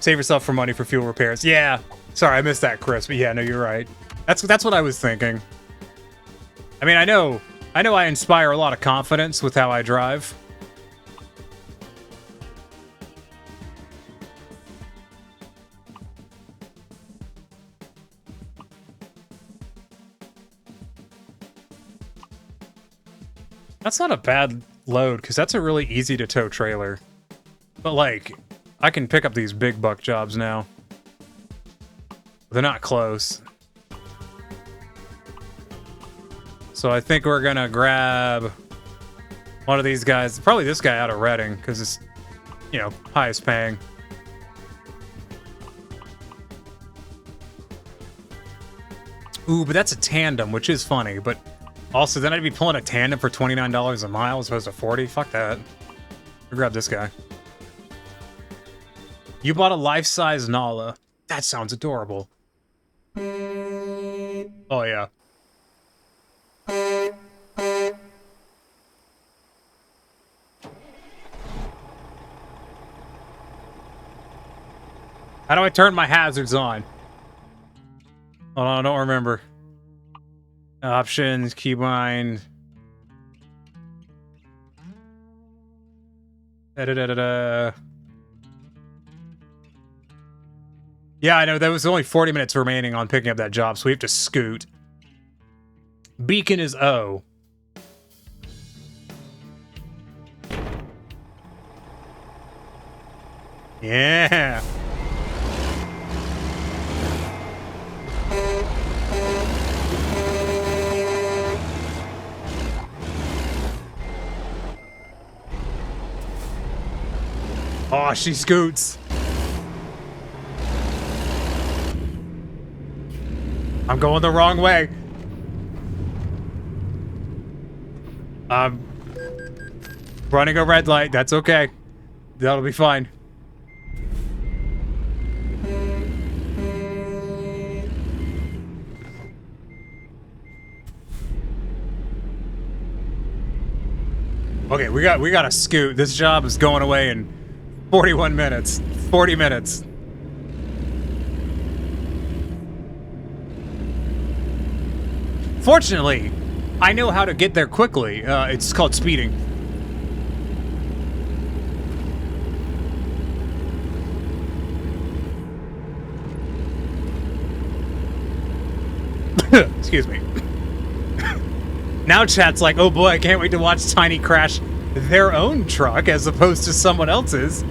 Save yourself for money for fuel repairs. Yeah. Sorry, I missed that, Chris. But yeah, no, you're right. That's what I was thinking. I mean, I know I inspire a lot of confidence with how I drive. That's not a bad load, because that's a really easy to tow trailer. But like, I can pick up these big buck jobs now. They're not close. So I think we're gonna grab one of these guys. Probably this guy out of Reading, because it's, you know, highest paying. Ooh, but that's a tandem, which is funny, but also then I'd be pulling a tandem for $29 a mile as opposed to 40. Fuck that. We'll grab this guy. You bought a life-size Nala. That sounds adorable. Oh, yeah. How do I turn my hazards on? Hold on, I don't remember. Options, keybind. Da-da-da-da-da. Yeah, I know. There was only 40 minutes remaining on picking up that job, so we have to scoot. Beacon is O. Yeah. Oh, she scoots. I'm going the wrong way. I'm running a red light. That's okay. That'll be fine. Okay, we got to scoot. This job is going away in 41 minutes. 40 minutes. Fortunately, I know how to get there quickly. It's called speeding. Excuse me. Now chat's like, oh boy, I can't wait to watch Tiny crash their own truck as opposed to someone else's.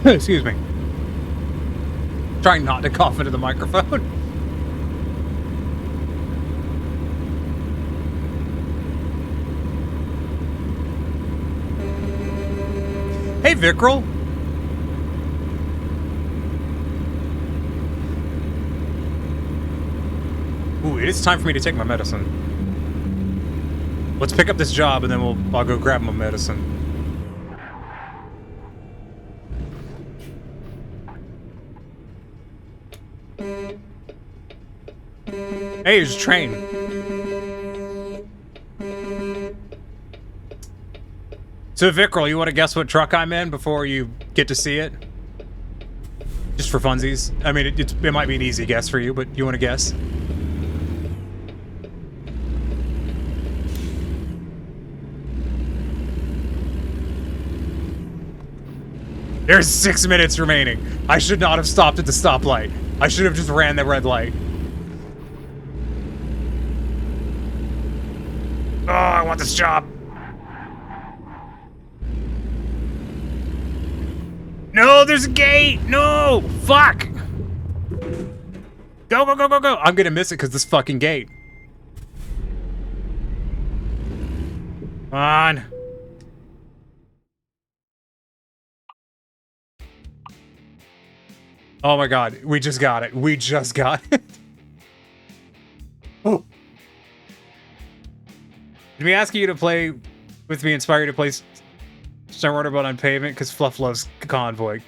Excuse me. Trying not to cough into the microphone. Hey, Vickrel. Ooh, it is time for me to take my medicine. Let's pick up this job and then I'll go grab my medicine. Hey, there's a train. So, Vickrel, you want to guess what truck I'm in before you get to see it? Just for funsies. I mean, it might be an easy guess for you, but you want to guess? There's 6 minutes remaining. I should not have stopped at the stoplight. I should have just ran the red light. Oh, I want this job. No, there's a gate. No, fuck. Go, go, go, go, go. I'm gonna miss it because this fucking gate. Come on. Oh my god, we just got it. We just got it. Oh. Did we ask you to play with me, inspire you to play Snowboard on Pavement? Because Fluff loves Convoy.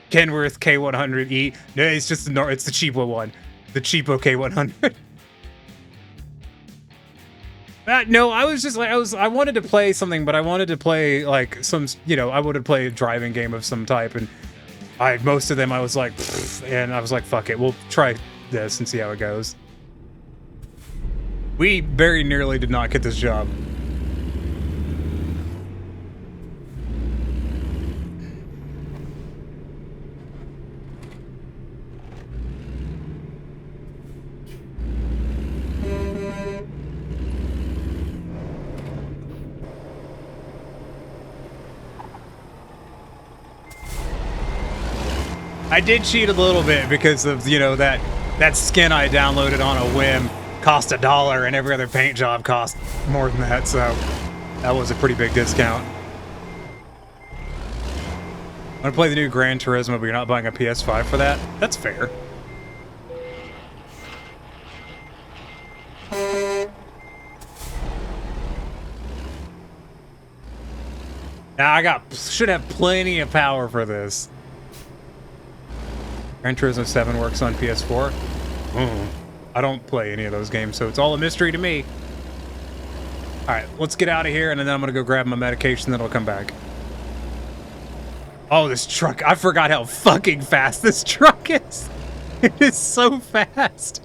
Kenworth K100E. No, it's just it's the cheapo one. The cheapo K100. No, I was just like, I wanted to play something, but I wanted to play like some, I wanted to play a driving game of some type, and most of them I was like, and I was like, fuck it, we'll try this and see how it goes. We very nearly did not get this job. I did cheat a little bit because of, that skin I downloaded on a whim cost $1 and every other paint job cost more than that, so that was a pretty big discount. I'm gonna play the new Gran Turismo, but you're not buying a PS5 for that? That's fair. Now I should have plenty of power for this. Gran Turismo 7 works on PS4. I don't play any of those games, so it's all a mystery to me. Alright, let's get out of here, and then I'm gonna go grab my medication, then I'll come back. Oh, this truck. I forgot how fucking fast this truck is. It is so fast.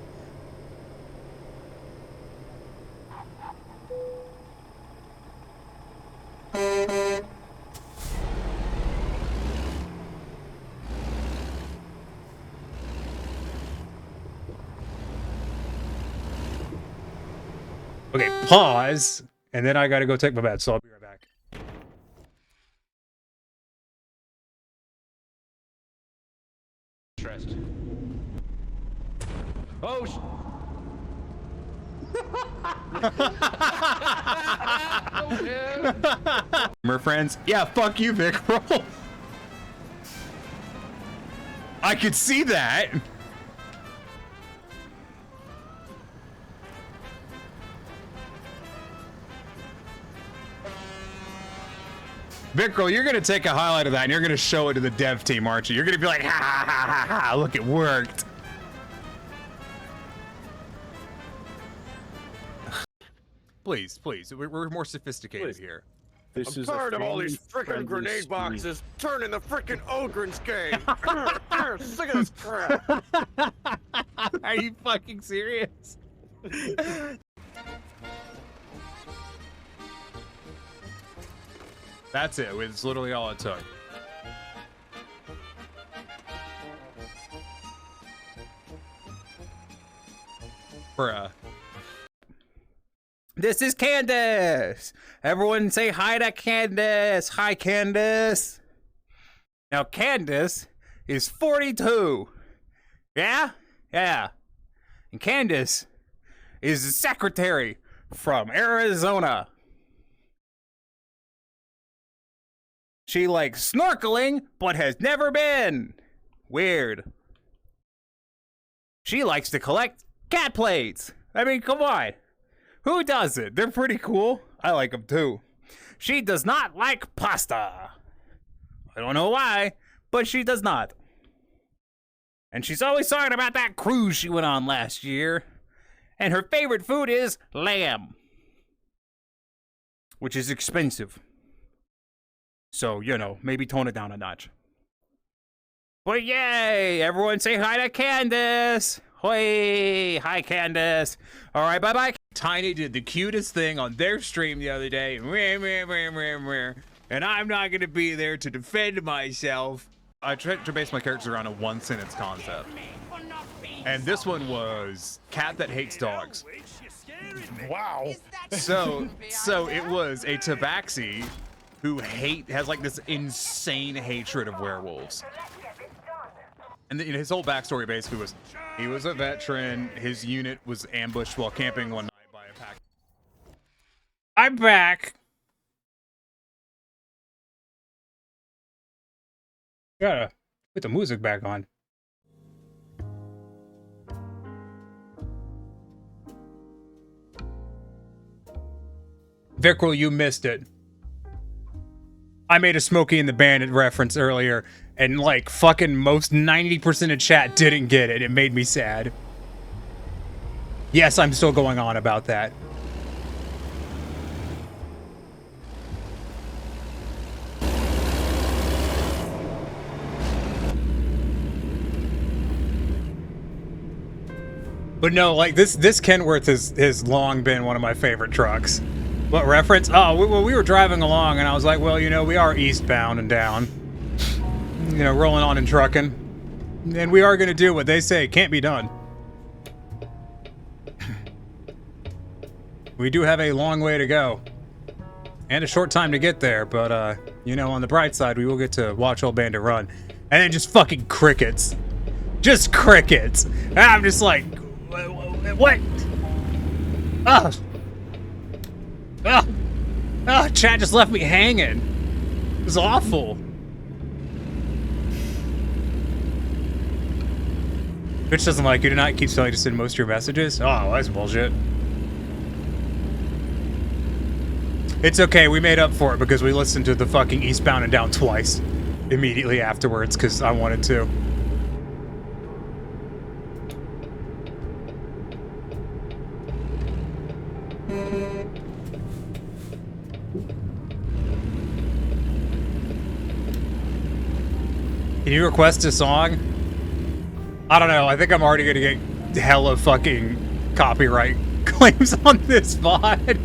Okay, pause, and then I gotta go take my meds, so I'll be right back. Stressed. Oh, We're friends? Yeah, fuck you, Vic. Roll. I could see that. Vickrel, you're going to take a highlight of that and you're going to show it to the dev team, aren't you? You're going to be like, ha, ha, ha, ha, ha, look, it worked. Please, please, we're more sophisticated here. This is tired of all these frickin' grenade boxes. Turn in the frickin' Ogren's game. Sick of this crap. Are you fucking serious? That's it. It's literally all it took. Bruh. This is Candace. Everyone say hi to Candace. Hi, Candace. Now, Candace is 42. Yeah? Yeah. And Candace is the secretary from Arizona. She likes snorkeling, but has never been. Weird. She likes to collect cat plates. I mean, come on. Who doesn't? They're pretty cool. I like them too. She does not like pasta. I don't know why, but she does not. And she's always talking about that cruise she went on last year. And her favorite food is lamb, which is expensive. So, you know, maybe tone it down a notch. But yay! Everyone say hi to Candace! Hoi! Hi, Candace! Alright, bye-bye. Tiny did the cutest thing on their stream the other day. And I'm not gonna be there to defend myself. I tried to base my characters around a one-sentence concept. And this one was cat that hates dogs. Wow. So it was a tabaxi who has like this insane hatred of werewolves. And his whole backstory basically was he was a veteran. His unit was ambushed while camping one night by a pack. I'm back. Gotta put the music back on. Vickrell, you missed it. I made a Smokey and the Bandit reference earlier, and like fucking most 90% of chat didn't get it. It made me sad. Yes, I'm still going on about that. But no, like this Kenworth has long been one of my favorite trucks. What reference? Oh, we were driving along, and I was like, well, you know, we are eastbound and down. You know, rolling on and trucking. And we are going to do what they say can't be done. We do have a long way to go. And a short time to get there, but, you know, on the bright side, we will get to watch Old Bandit run. And then just fucking crickets. Just crickets. And I'm just like, what? Ugh. Ugh. Ugh, chat just left me hanging. It was awful. Bitch doesn't like you tonight, keeps telling you to send most of your messages. Oh, that's bullshit. It's okay, we made up for it because we listened to the fucking Eastbound and Down twice. Immediately afterwards, because I wanted to. Can you request a song? I don't know. I think I'm already gonna get hella fucking copyright claims on this VOD.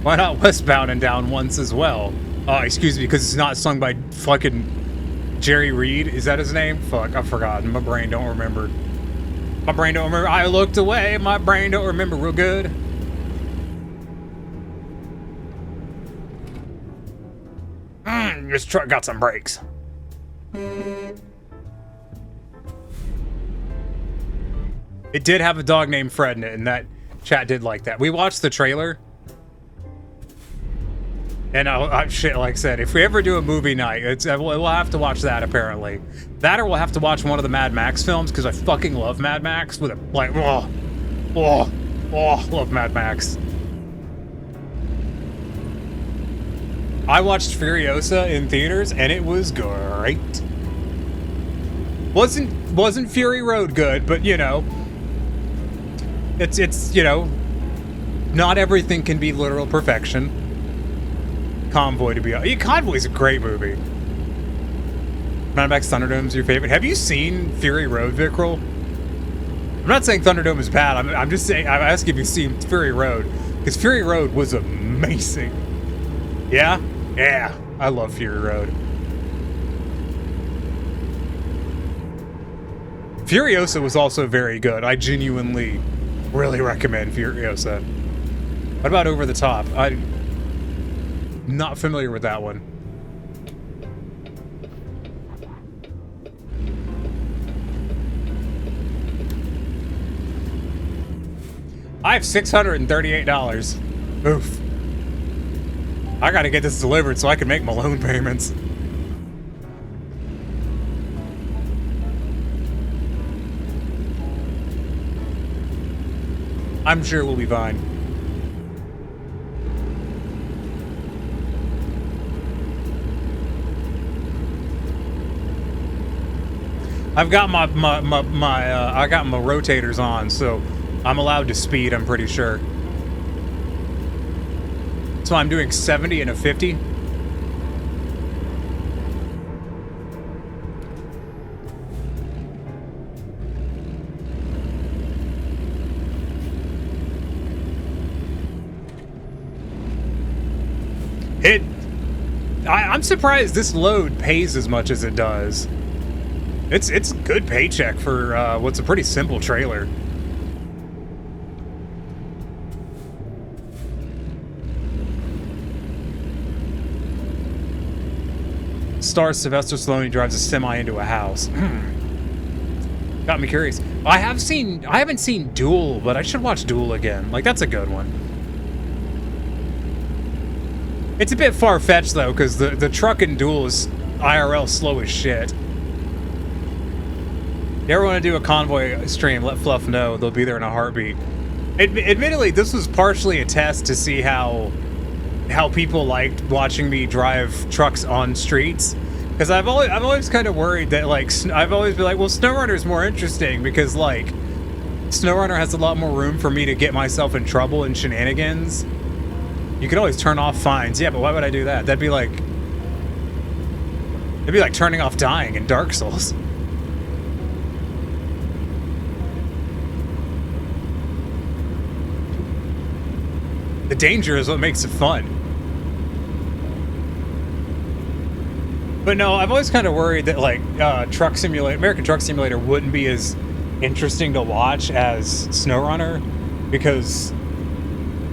Why not Westbound and Down once as well? Excuse me, because it's not sung by fucking Jerry Reed. Is that his name? Fuck, I've forgotten. My brain don't remember. My brain don't remember. I looked away. My brain don't remember real good. This truck got some brakes. It did have a dog named Fred in it, and that chat did like that. We watched the trailer. And shit, like I said, if we ever do a movie night, we'll have to watch that apparently. That or we'll have to watch one of the Mad Max films, because I fucking love Mad Max. With a, like, love Mad Max. I watched Furiosa in theaters, and it was great. Wasn't Fury Road good, but you know, it's you know, not everything can be literal perfection. Convoy to be Convoy's a great movie. Mad Max Thunderdome's your favorite. Have you seen Fury Road, Vickrell? I'm not saying Thunderdome is bad. I'm just saying, I'm asking if you've seen Fury Road. Because Fury Road was amazing. Yeah? Yeah. I love Fury Road. Furiosa was also very good. I genuinely really recommend Furiosa. What about Over the Top? I'm not familiar with that one. I have $638. Oof. I gotta get this delivered so I can make my loan payments. I'm sure we'll be fine. I've got my I got my rotators on, so I'm allowed to speed, I'm pretty sure. So I'm doing 70 and a 50. I'm surprised this load pays as much as it does. It's a good paycheck for what's a pretty simple trailer. Stars Sylvester Stallone drives a semi into a house. Got me curious. I haven't seen Duel, but I should watch Duel again. Like, that's a good one. It's a bit far-fetched, though, because the truck in Duel is IRL slow as shit. You ever want to do a convoy stream, let Fluff know. They'll be there in a heartbeat. Admittedly, this was partially a test to see how people liked watching me drive trucks on streets. Because I've always kind of worried that, like, I've always been like, well, SnowRunner's more interesting because, like, SnowRunner has a lot more room for me to get myself in trouble and shenanigans. You could always turn off fines. Yeah, but why would I do that? That'd be like turning off dying in Dark Souls. The danger is what makes it fun. But no, I've always kind of worried that, like, American Truck Simulator wouldn't be as interesting to watch as SnowRunner, because,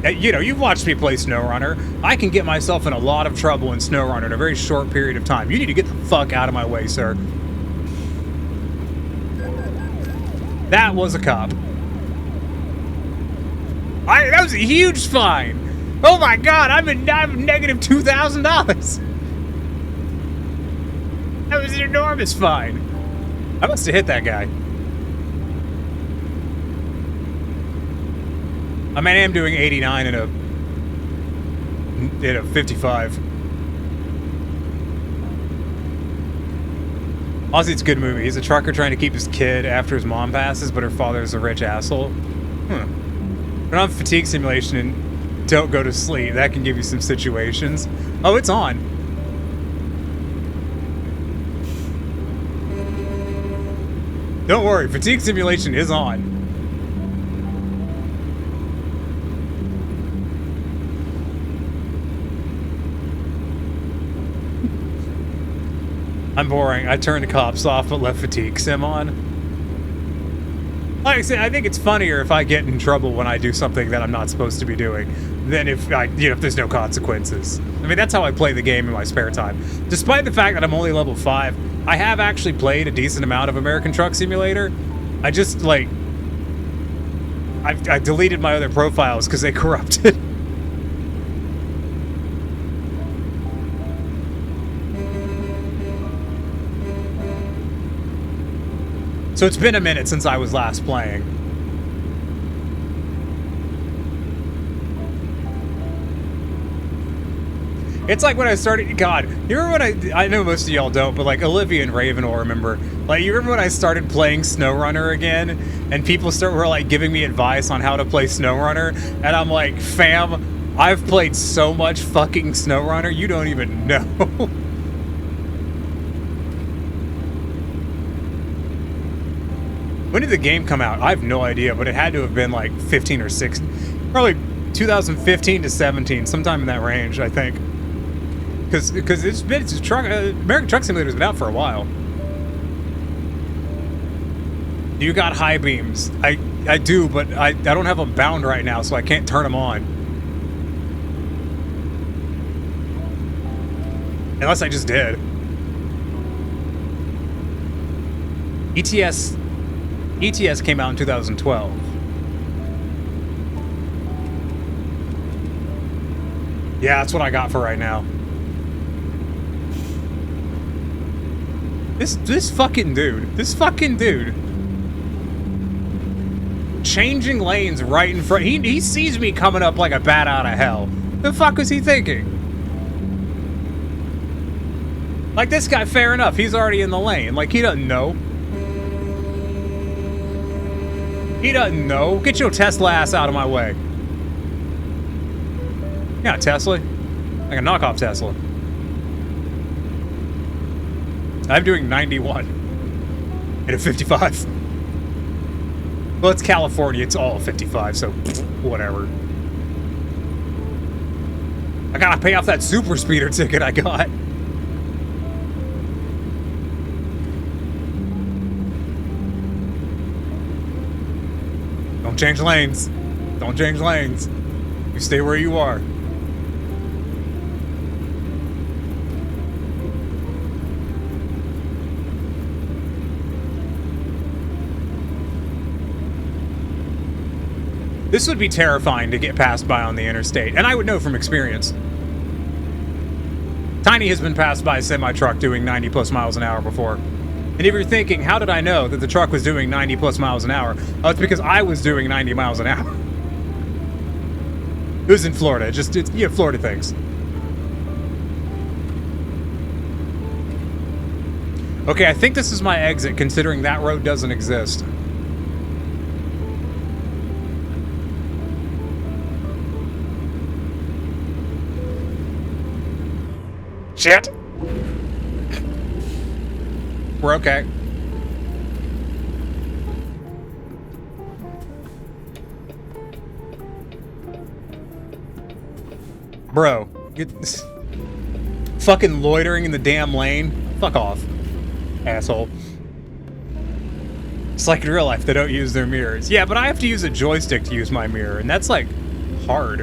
you know, you've watched me play SnowRunner. I can get myself in a lot of trouble in SnowRunner in a very short period of time. You need to get the fuck out of my way, sir. That was a cop. That was a huge fine. Oh my god, I'm negative $2,000. That was an enormous fine. I must have hit that guy. I mean, I am doing 89 in a 55. Honestly, it's a good movie. He's a trucker trying to keep his kid after his mom passes, but her father is a rich asshole. Turn on fatigue simulation and don't go to sleep. That can give you some situations. Oh, it's on. Don't worry, fatigue simulation is on. I'm boring. I turned the cops off but left fatigue sim on. Like I said, I think it's funnier if I get in trouble when I do something that I'm not supposed to be doing than if if there's no consequences. I mean, that's how I play the game in my spare time. Despite the fact that I'm only level 5, I have actually played a decent amount of American Truck Simulator. I just, like, I deleted my other profiles because they corrupted. So it's been a minute since I was last playing. It's like when I started, God, you remember when I know most of y'all don't, but like Olivia and Raven will remember. Like, you remember when I started playing SnowRunner again, and people were like giving me advice on how to play SnowRunner, and I'm like, fam, I've played so much fucking SnowRunner, you don't even know. When did the game come out? I have no idea, but it had to have been like 15 or 16. Probably 2015 to 17, sometime in that range, I think. Because American Truck Simulator's been out for a while. You got high beams. I do, but I don't have them bound right now, so I can't turn them on. Unless I just did. ATS came out in 2012. Yeah, that's what I got for right now. This fucking dude. Changing lanes right in front. He sees me coming up like a bat out of hell. The fuck was he thinking? Like, this guy, fair enough, he's already in the lane. Like, he doesn't know. He doesn't know. Get your Tesla ass out of my way. Yeah, Tesla. Like a knockoff Tesla. I'm doing 91. And a 55. Well, it's California. It's all 55, so whatever. I gotta pay off that super speeder ticket I got. Don't change lanes. Don't change lanes. You stay where you are. This would be terrifying to get passed by on the interstate, and I would know from experience. Tiny has been passed by a semi-truck doing 90 plus miles an hour before. And if you're thinking, how did I know that the truck was doing 90 plus miles an hour? Oh, it's because I was doing 90 miles an hour. It was in Florida. You have Florida things. Okay, I think this is my exit, considering that road doesn't exist. Shit! We're okay. Bro, get this fucking loitering in the damn lane. Fuck off, asshole. It's like in real life, they don't use their mirrors. Yeah, but I have to use a joystick to use my mirror, and that's like hard.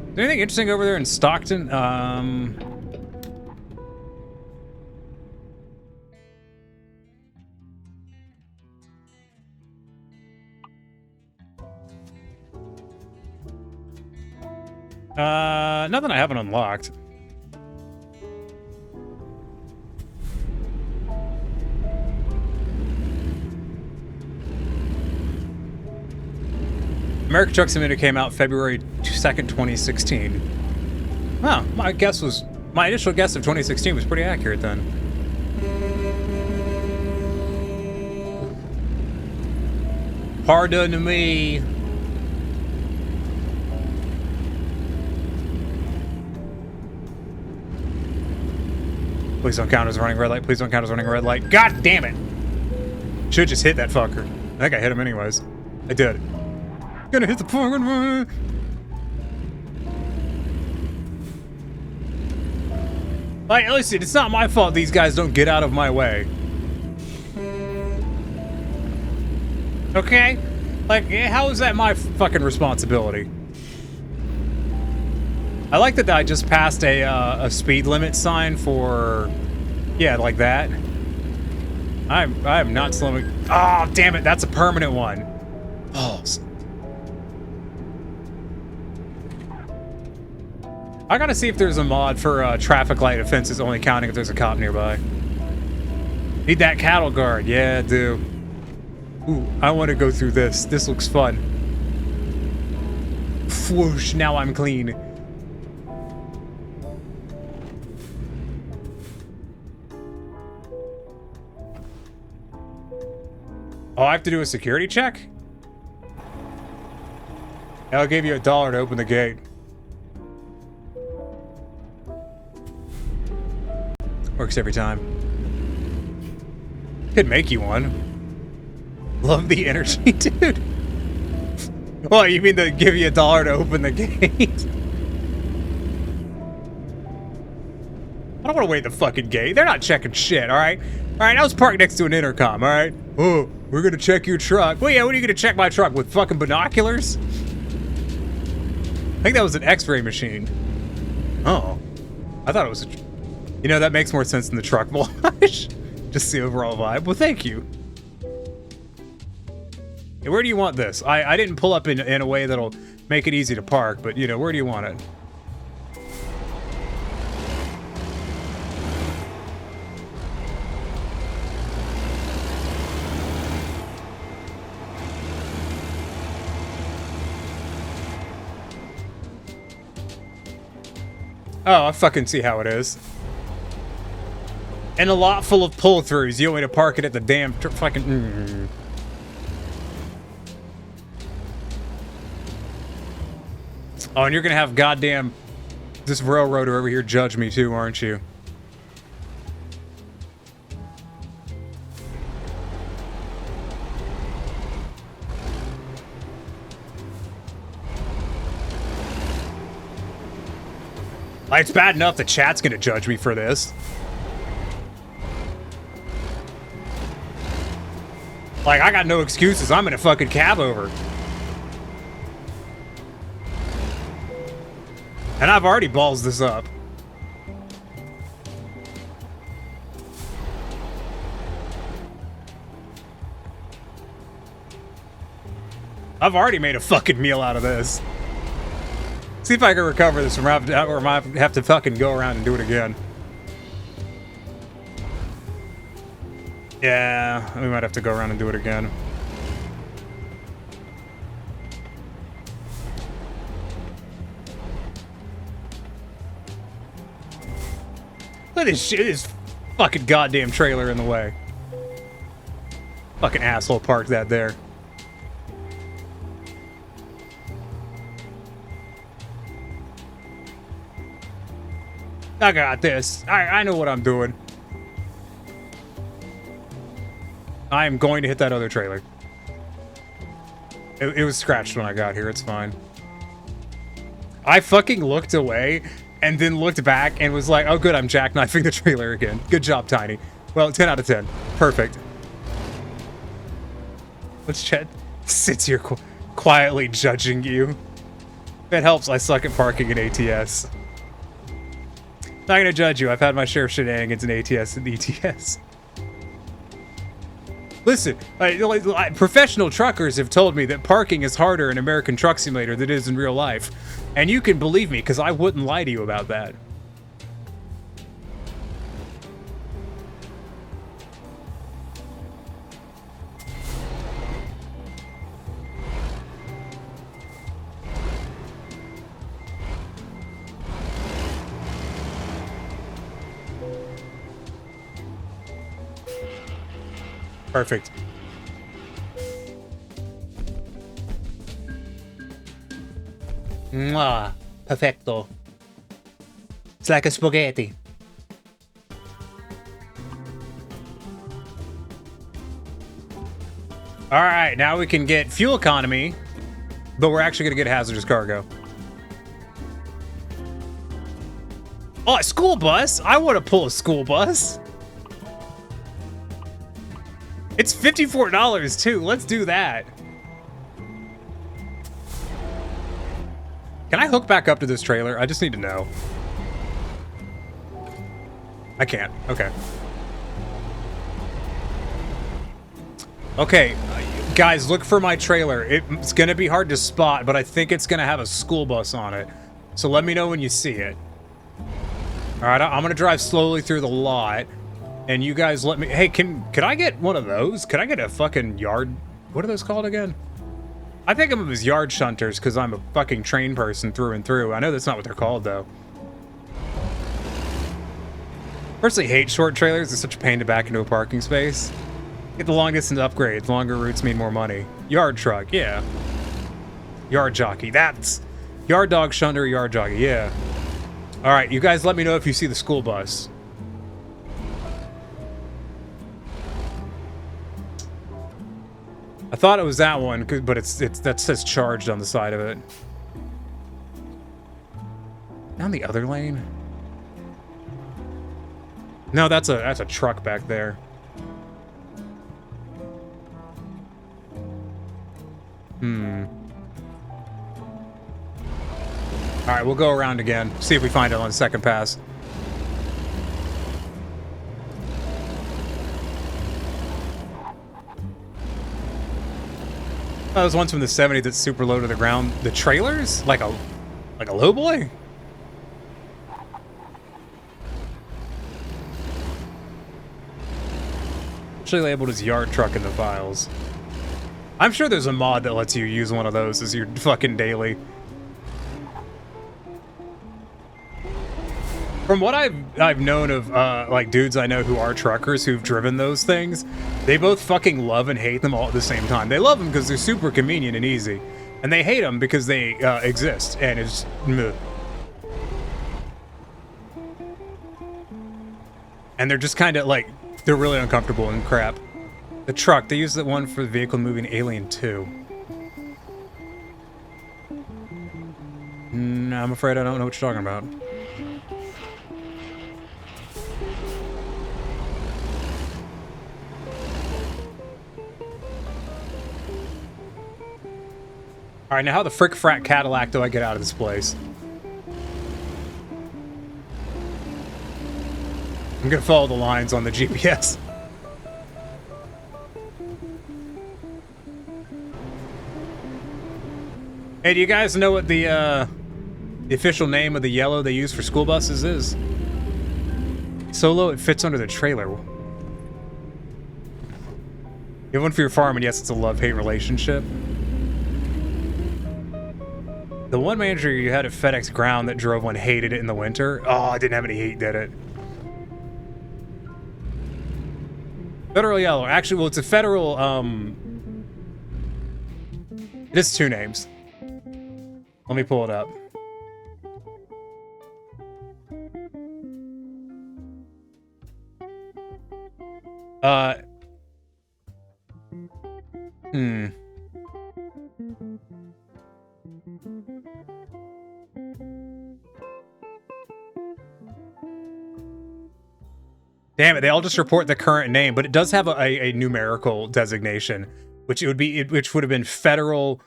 Is there anything interesting over there in Stockton? Nothing I haven't unlocked. American Truck Simulator came out February 2nd, 2016. Huh, my initial guess of 2016 was pretty accurate then. Pardon me. Please don't count as running red light. Please don't count as running red light. God damn it! Should've just hit that fucker. I think I hit him anyways. I did. Gonna hit the fucking one. Like, listen, it's not my fault these guys don't get out of my way. Okay? Like, how is that my fucking responsibility? I like that I just passed a speed limit sign for, yeah, like that. I'm not slowing. Oh, damn it! That's a permanent one. Balls. I gotta see if there's a mod for traffic light offenses only counting if there's a cop nearby. Need that cattle guard. Yeah, I do. Ooh, I want to go through this. This looks fun. Whoosh! Now I'm clean. Oh, I have to do a security check? I'll give you $1 to open the gate. Works every time. Could make you one. Love the energy, dude. What, you mean to give you $1 to open the gate? I don't want to wait the fucking gate. They're not checking shit, alright? Alright, I was parked next to an intercom, alright? Oh, we're gonna check your truck. Well, yeah, what are you gonna check my truck with? Fucking binoculars? I think that was an x-ray machine. Oh. I thought it was a... You know, that makes more sense than the truck wash. Just the overall vibe. Well, thank you. Hey, where do you want this? I didn't pull up in a way that'll make it easy to park, but, you know, where do you want it? Oh, I fucking see how it is. And a lot full of pull-throughs. You want me to park it at the damn fucking... Oh, and you're gonna have goddamn this railroader over here judge me too, aren't you? Like, it's bad enough the chat's gonna judge me for this. Like, I got no excuses. I'm in a fucking cab over. And I've already balls this up. I've already made a fucking meal out of this. See if I can recover this or I might have to fucking go around and do it again. Yeah, we might have to go around and do it again. Look at this shit, this fucking goddamn trailer in the way. Fucking asshole parked that there. I got this. I know what I'm doing. I am going to hit that other trailer. It was scratched when I got here. It's fine. I fucking looked away and then looked back and was like, oh good, I'm jackknifing the trailer again. Good job, Tiny. Well, 10 out of 10. Perfect. Let's chat. Sits here quietly judging you. If it helps, I suck at parking in ATS. Not gonna judge you. I've had my share of shenanigans in ATS and ETS. Listen, professional truckers have told me that parking is harder in American Truck Simulator than it is in real life. And you can believe me, because I wouldn't lie to you about that. Perfect. Mwah. Perfecto. It's like a spaghetti. Alright, now we can get fuel economy, but we're actually gonna get hazardous cargo. Oh, a school bus? I want to pull a school bus. It's $54 too. Let's do that. Can I hook back up to this trailer? I just need to know. I can't. Okay. Okay, guys, look for my trailer. It's gonna be hard to spot, but I think it's gonna have a school bus on it. So let me know when you see it. All right, I'm gonna drive slowly through the lot. And you guys let me... Hey, can I get one of those? Can I get a fucking yard... What are those called again? I think of them as yard shunters because I'm a fucking train person through and through. I know that's not what they're called, though. Personally hate short trailers. It's such a pain to back into a parking space. Get the long distance upgrades. Longer routes mean more money. Yard truck, yeah. Yard jockey. That's... Yard dog shunter, yard jockey, yeah. Alright, you guys let me know if you see the school bus. I thought it was that one, but it's that says charged on the side of it. Down the other lane? No, that's a truck back there. All right, we'll go around again. See if we find it on the second pass. Oh, those ones from the '70s that's super low to the ground. The trailers, like a low boy. Actually labeled as yard truck in the files. I'm sure there's a mod that lets you use one of those as your fucking daily. From what I've known of like dudes I know who are truckers who've driven those things, they both fucking love and hate them all at the same time. They love them because they're super convenient and easy, and they hate them because they exist and it's meh. And they're just kind of like, they're really uncomfortable and crap. The truck, they use that one for the vehicle moving Alien 2. I'm afraid I don't know what you're talking about. Alright, now how the frick frack Cadillac do I get out of this place? I'm gonna follow the lines on the GPS. Hey, do you guys know what the official name of the yellow they use for school buses is? Solo, it fits under the trailer. You have one for your farm, and yes, it's a love-hate relationship. The one manager you had at FedEx Ground that drove one hated it in the winter. Oh, it didn't have any heat, did it? Federal yellow. Actually, well, it's a federal, it is two names. Let me pull it up. Damn it, they all just report the current name, but it does have a numerical designation, which would have been federal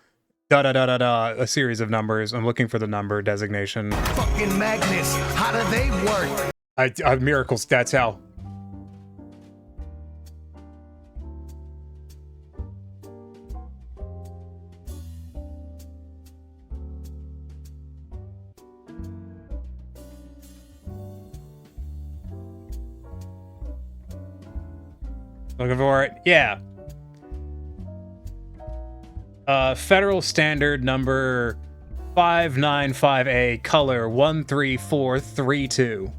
a series of numbers. I'm looking for the number designation. Fucking magnets, how do they work? Miracles, that's how. Looking for it? Yeah. Federal Standard number 595A, color 13432.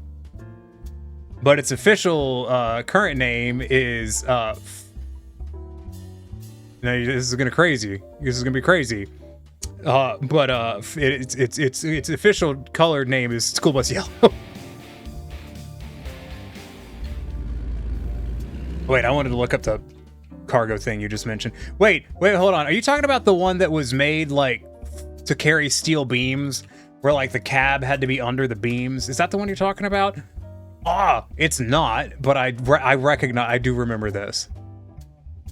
But its official current name is this is gonna crazy. This is gonna be crazy. But its official color name is School Bus Yellow. Wait, I wanted to look up the cargo thing you just mentioned. Wait, hold on. Are you talking about the one that was made like to carry steel beams, where like the cab had to be under the beams? Is that the one you're talking about? It's not, but I recognize, I do remember this.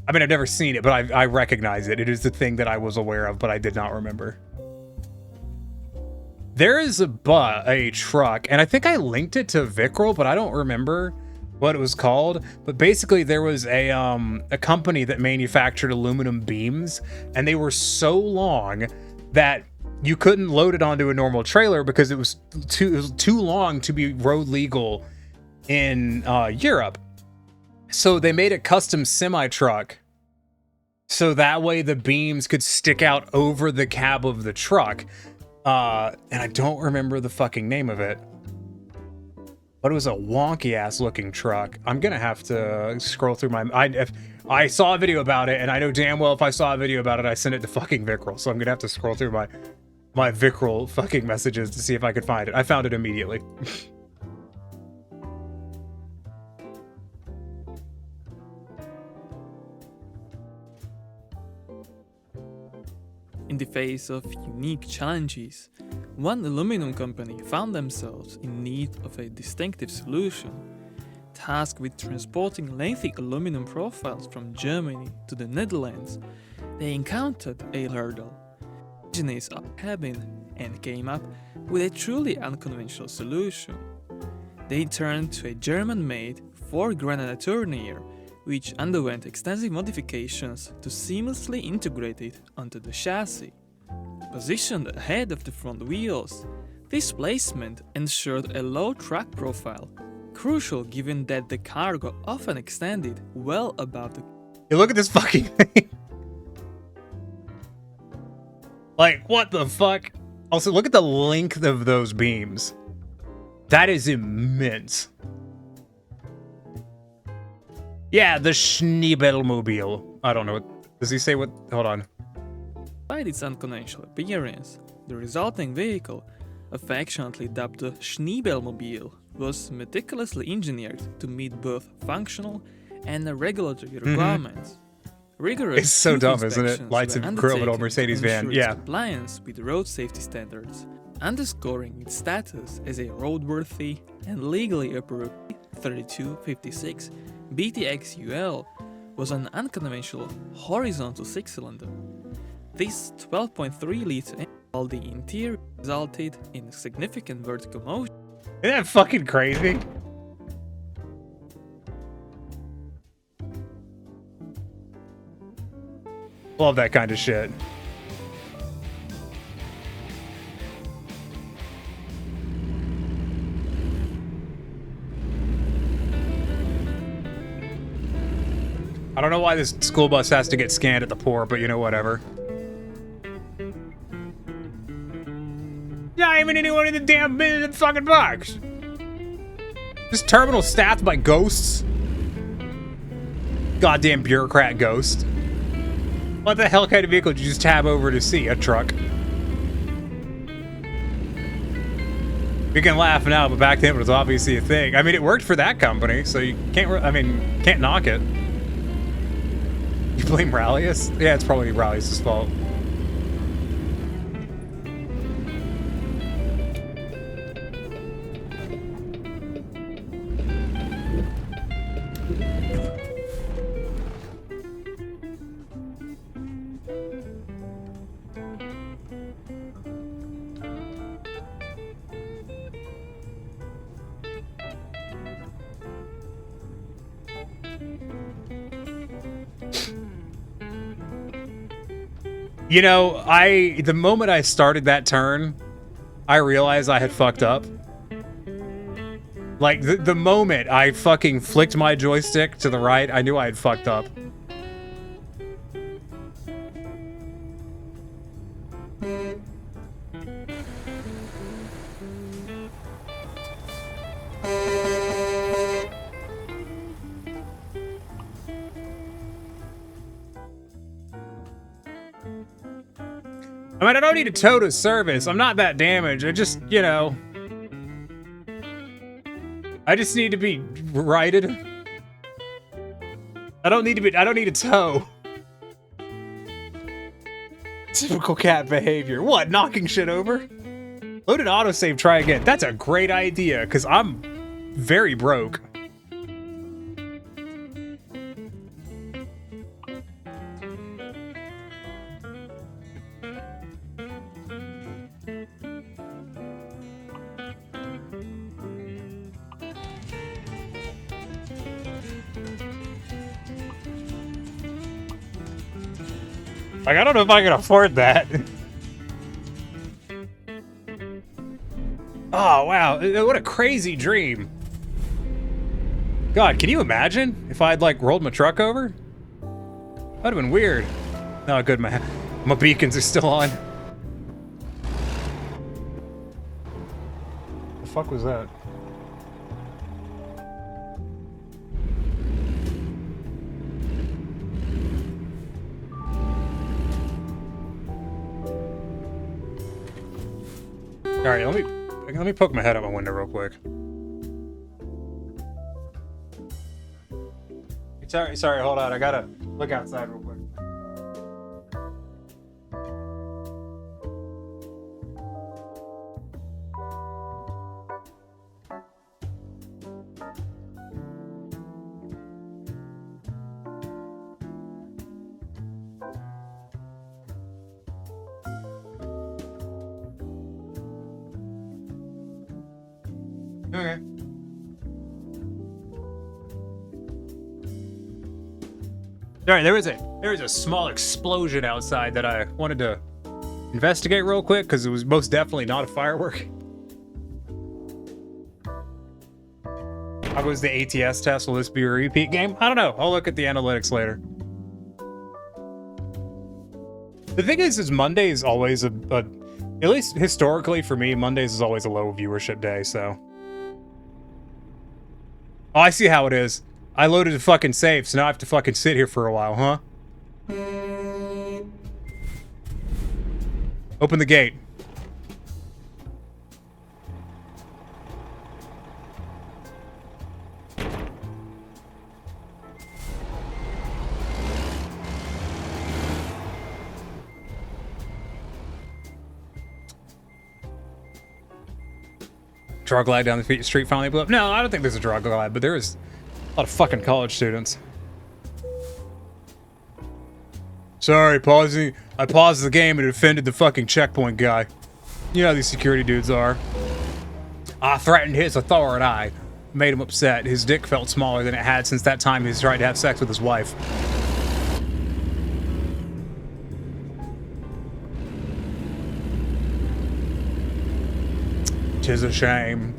I mean, I've never seen it, but I recognize it. It is the thing that I was aware of, but I did not remember. There is a truck, and I think I linked it to Vickrel, but I don't remember what it was called. But basically there was a company that manufactured aluminum beams, and they were so long that you couldn't load it onto a normal trailer because it was too long to be road legal in Europe. So they made a custom semi truck so that way the beams could stick out over the cab of the truck. And I don't remember the fucking name of it, but it was a wonky ass looking truck. I'm gonna have to scroll through if I saw a video about it, and I know damn well if I saw a video about it, I sent it to fucking Vickrel. So I'm gonna have to scroll through my Vickrel fucking messages to see if I could find it. I found it immediately. In the face of unique challenges, one aluminum company found themselves in need of a distinctive solution. Tasked with transporting lengthy aluminum profiles from Germany to the Netherlands, they encountered a hurdle. Engineers up cabin and came up with a truly unconventional solution. They turned to a German-made 4-granada tournier, which underwent extensive modifications to seamlessly integrate it onto the chassis. Positioned ahead of the front wheels, this placement ensured a low track profile, crucial given that the cargo often extended well above the... Hey, look at this fucking thing. Like, what the fuck? Also, look at the length of those beams. That is immense. Yeah, the Schneebelmobile. I don't know what... Does he say what... Hold on. Despite its unconventional appearance, the resulting vehicle, affectionately dubbed the Schneebelmobile, was meticulously engineered to meet both functional and regulatory requirements. Rigorous It's so tooth dumb, isn't it? inspections Lights were and chrome little undertaken Mercedes to van. ensure its Yeah. compliance with road safety standards, underscoring its status as a roadworthy and legally approved 3256 BTX UL was an unconventional horizontal 6-cylinder. This 12.3-liter engine, while the interior resulted in significant vertical motion. Isn't that fucking crazy? Love that kind of shit. I don't know why this school bus has to get scanned at the port, but you know, whatever. Not even anyone in the damn fucking box. This terminal staffed by ghosts. Goddamn bureaucrat ghost. What the hell kind of vehicle did you just tab over to see? A truck. We can laugh now, but back then it was obviously a thing. I mean, it worked for that company, so you can't. Can't knock it. You blame Rallius? Yeah, it's probably Rallius' fault. You know, the moment I started that turn, I realized I had fucked up. Like, the moment I fucking flicked my joystick to the right, I knew I had fucked up. I mean, I don't need a tow to service. I'm not that damaged. I just, you know... I just need to be righted. I don't need a tow. Typical cat behavior. What, knocking shit over? Loaded autosave, try again. That's a great idea, because I'm very broke. Like, I don't know if I can afford that. Oh, wow. What a crazy dream. God, can you imagine if I'd, like, rolled my truck over? That'd have been weird. Oh, good, my beacons are still on. The fuck was that? All right, let me poke my head out my window real quick. Sorry, hold on. I gotta look outside real quick. Okay. All right, there was a small explosion outside that I wanted to investigate real quick because it was most definitely not a firework. How goes the ATS test? Will this be a repeat game? I don't know. I'll look at the analytics later. The thing is Monday is always at least historically for me, Mondays is always a low viewership day, so. Oh, I see how it is. I loaded the fucking save, so now I have to fucking sit here for a while, huh? Open the gate. Drug lag down the street finally blew up. No, I don't think there's a drug lag, but there is a lot of fucking college students. Sorry, pausing. I paused the game and offended the fucking checkpoint guy. You know how these security dudes are. I threatened his authority. Made him upset. His dick felt smaller than it had since that time he was trying to have sex with his wife. Tis a shame.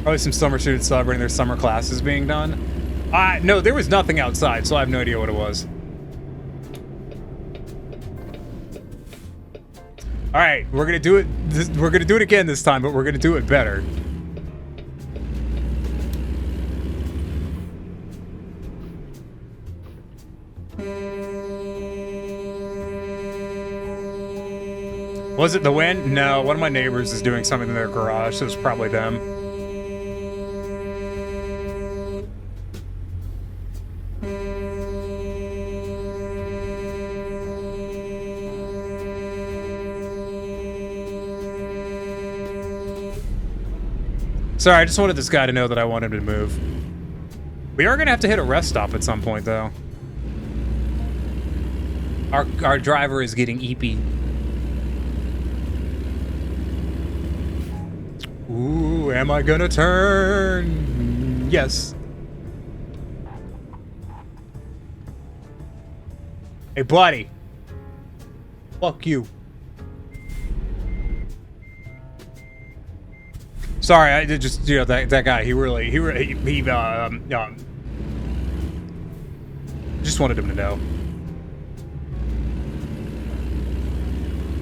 Probably some summer students celebrating their summer classes being done. No, there was nothing outside, so I have no idea what it was. All right, we're gonna do it. We're gonna do it again this time, but we're gonna do it better. Was it the wind? No, one of my neighbors is doing something in their garage, so it's probably them. Sorry, I just wanted this guy to know that I want him to move. We are gonna have to hit a rest stop at some point, though. Our driver is getting eepy. Ooh, am I gonna turn? Yes. Hey, buddy. Fuck you. Sorry, I did just, you know, that guy, he just wanted him to know.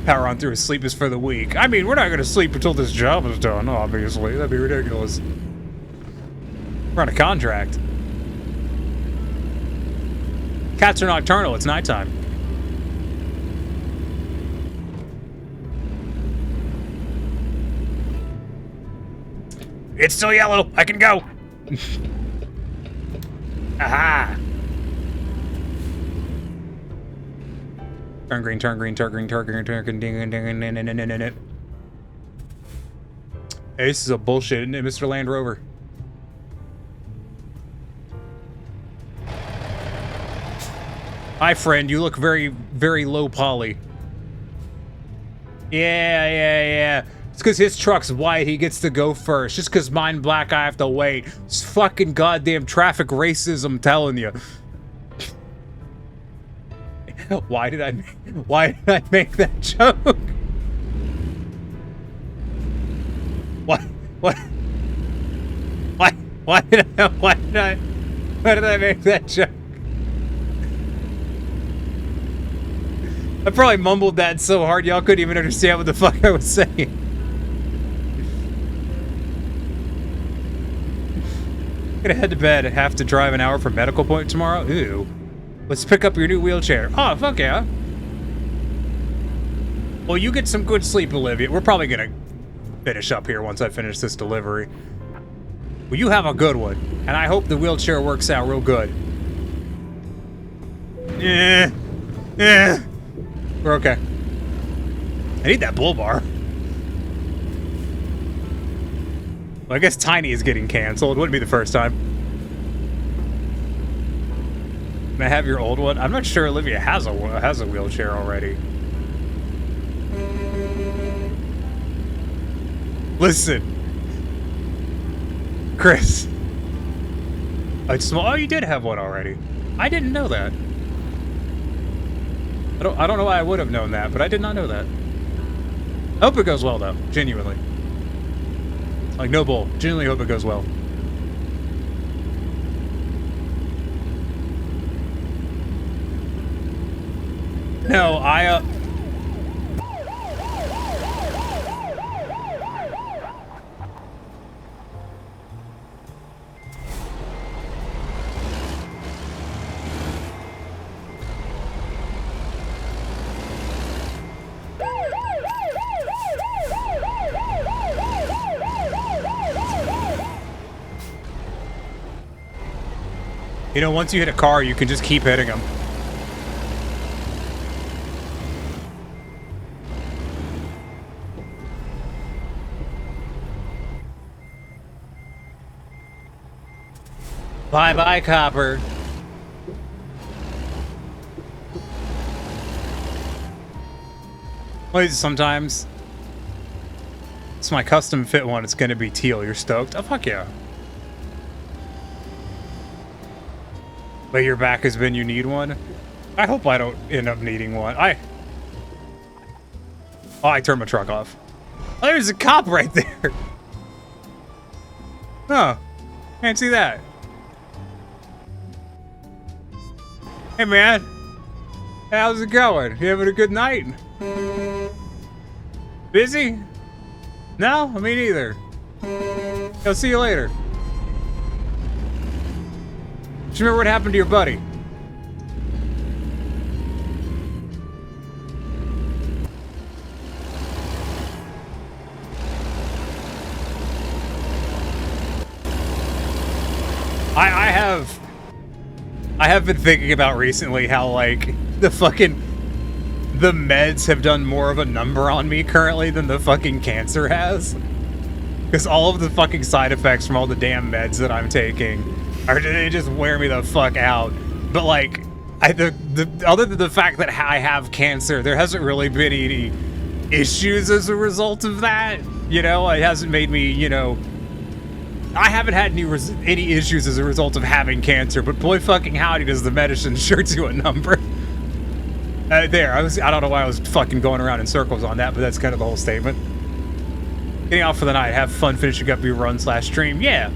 Power on through his sleep is for the weak. I mean, we're not gonna sleep until this job is done, obviously. That'd be ridiculous. We're on a contract. Cats are nocturnal, it's nighttime. It's still yellow, I can go. Aha. Turn green, turn green, turn green, turn green, turn green, ding, ding, ding, ding, ding, ding, ding. Hey, this is a bullshit, isn't it, Mr. Land Rover? Hi, friend. You look very, very low poly. Yeah. It's because his truck's white. He gets to go first. Just because mine black, I have to wait. It's fucking goddamn traffic racism, I'm telling you. Why did I make that joke? Why did I make that joke? I probably mumbled that so hard y'all couldn't even understand what the fuck I was saying. Gonna head to bed. Have to drive an hour from medical point tomorrow. Ew. Let's pick up your new wheelchair. Oh, fuck yeah. Well, you get some good sleep, Olivia. We're probably gonna finish up here once I finish this delivery. Well, you have a good one, and I hope the wheelchair works out real good. Yeah. We're okay. I need that bull bar. Well, I guess Tiny is getting canceled. It wouldn't be the first time. Can I have your old one? I'm not sure Olivia has a wheelchair already. Listen. Chris. Oh, you did have one already. I didn't know that. I don't know why I would have known that, but I did not know that. I hope it goes well, though. Genuinely. Like, no bull. Genuinely hope it goes well. No, you know, once you hit a car, you can just keep hitting them. Bye-bye, copper. Well, sometimes it's my custom fit one. It's going to be teal. You're stoked? Oh, fuck yeah. But your back has been you need one? I hope I don't end up needing one. Oh, I turned my truck off. Oh, there's a cop right there. Oh, can't see that. Hey, man. How's it going? You having a good night? Busy? No? Me neither. I'll see you later. Do you remember what happened to your buddy? I have been thinking about recently how, like, the meds have done more of a number on me currently than the fucking cancer has. Because all of the fucking side effects from all the damn meds that I'm taking they just wear me the fuck out. But, like, other than the fact that I have cancer, there hasn't really been any issues as a result of that. You know, it hasn't made me, you know, I haven't had any issues as a result of having cancer, but boy fucking howdy does the medicine sure do a number. I don't know why I was fucking going around in circles on that, but that's kind of the whole statement. Getting out for the night, have fun finishing up your run/stream. Yeah.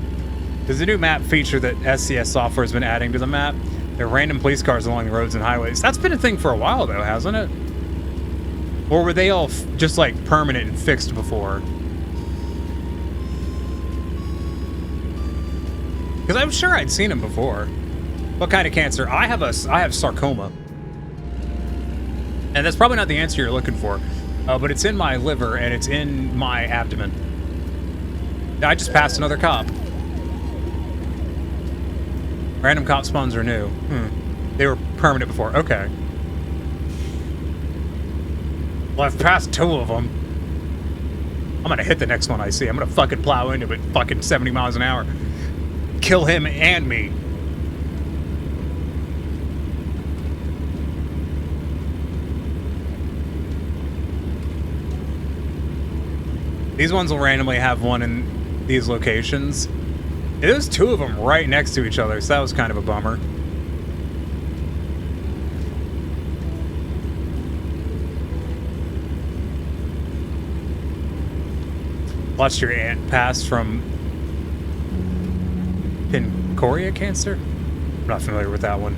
There's a new map feature that SCS software has been adding to the map. There are random police cars along the roads and highways. That's been a thing for a while though, hasn't it? Or were they all just like permanent and fixed before? Because I'm sure I'd seen him before. What kind of cancer? I have sarcoma. And that's probably not the answer you're looking for. But it's in my liver and it's in my abdomen. I just passed another cop. Random cop spawns are new. They were permanent before. Okay. Well, I've passed 2 of them. I'm gonna hit the next one I see. I'm gonna fucking plow into it fucking 70 miles an hour. Kill him and me. These ones will randomly have one in these locations. There's 2 of them right next to each other, so that was kind of a bummer. Watched your aunt pass from Pincoria cancer? I'm not familiar with that one.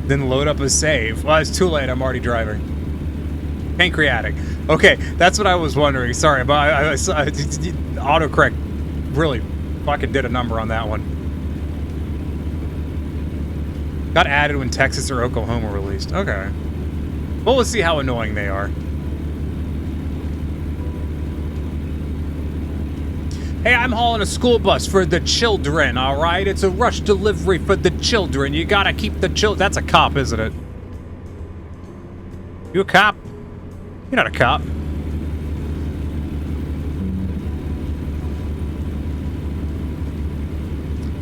Then load up a save. Well, it's too late. I'm already driving. Pancreatic. Okay, that's what I was wondering. Sorry, but I autocorrect really fucking did a number on that one. Got added when Texas or Oklahoma released. Okay. Well, we'll see how annoying they are. Hey, I'm hauling a school bus for the children, all right? It's a rush delivery for the children. You gotta keep the children. That's a cop, isn't it? You a cop? You're not a cop.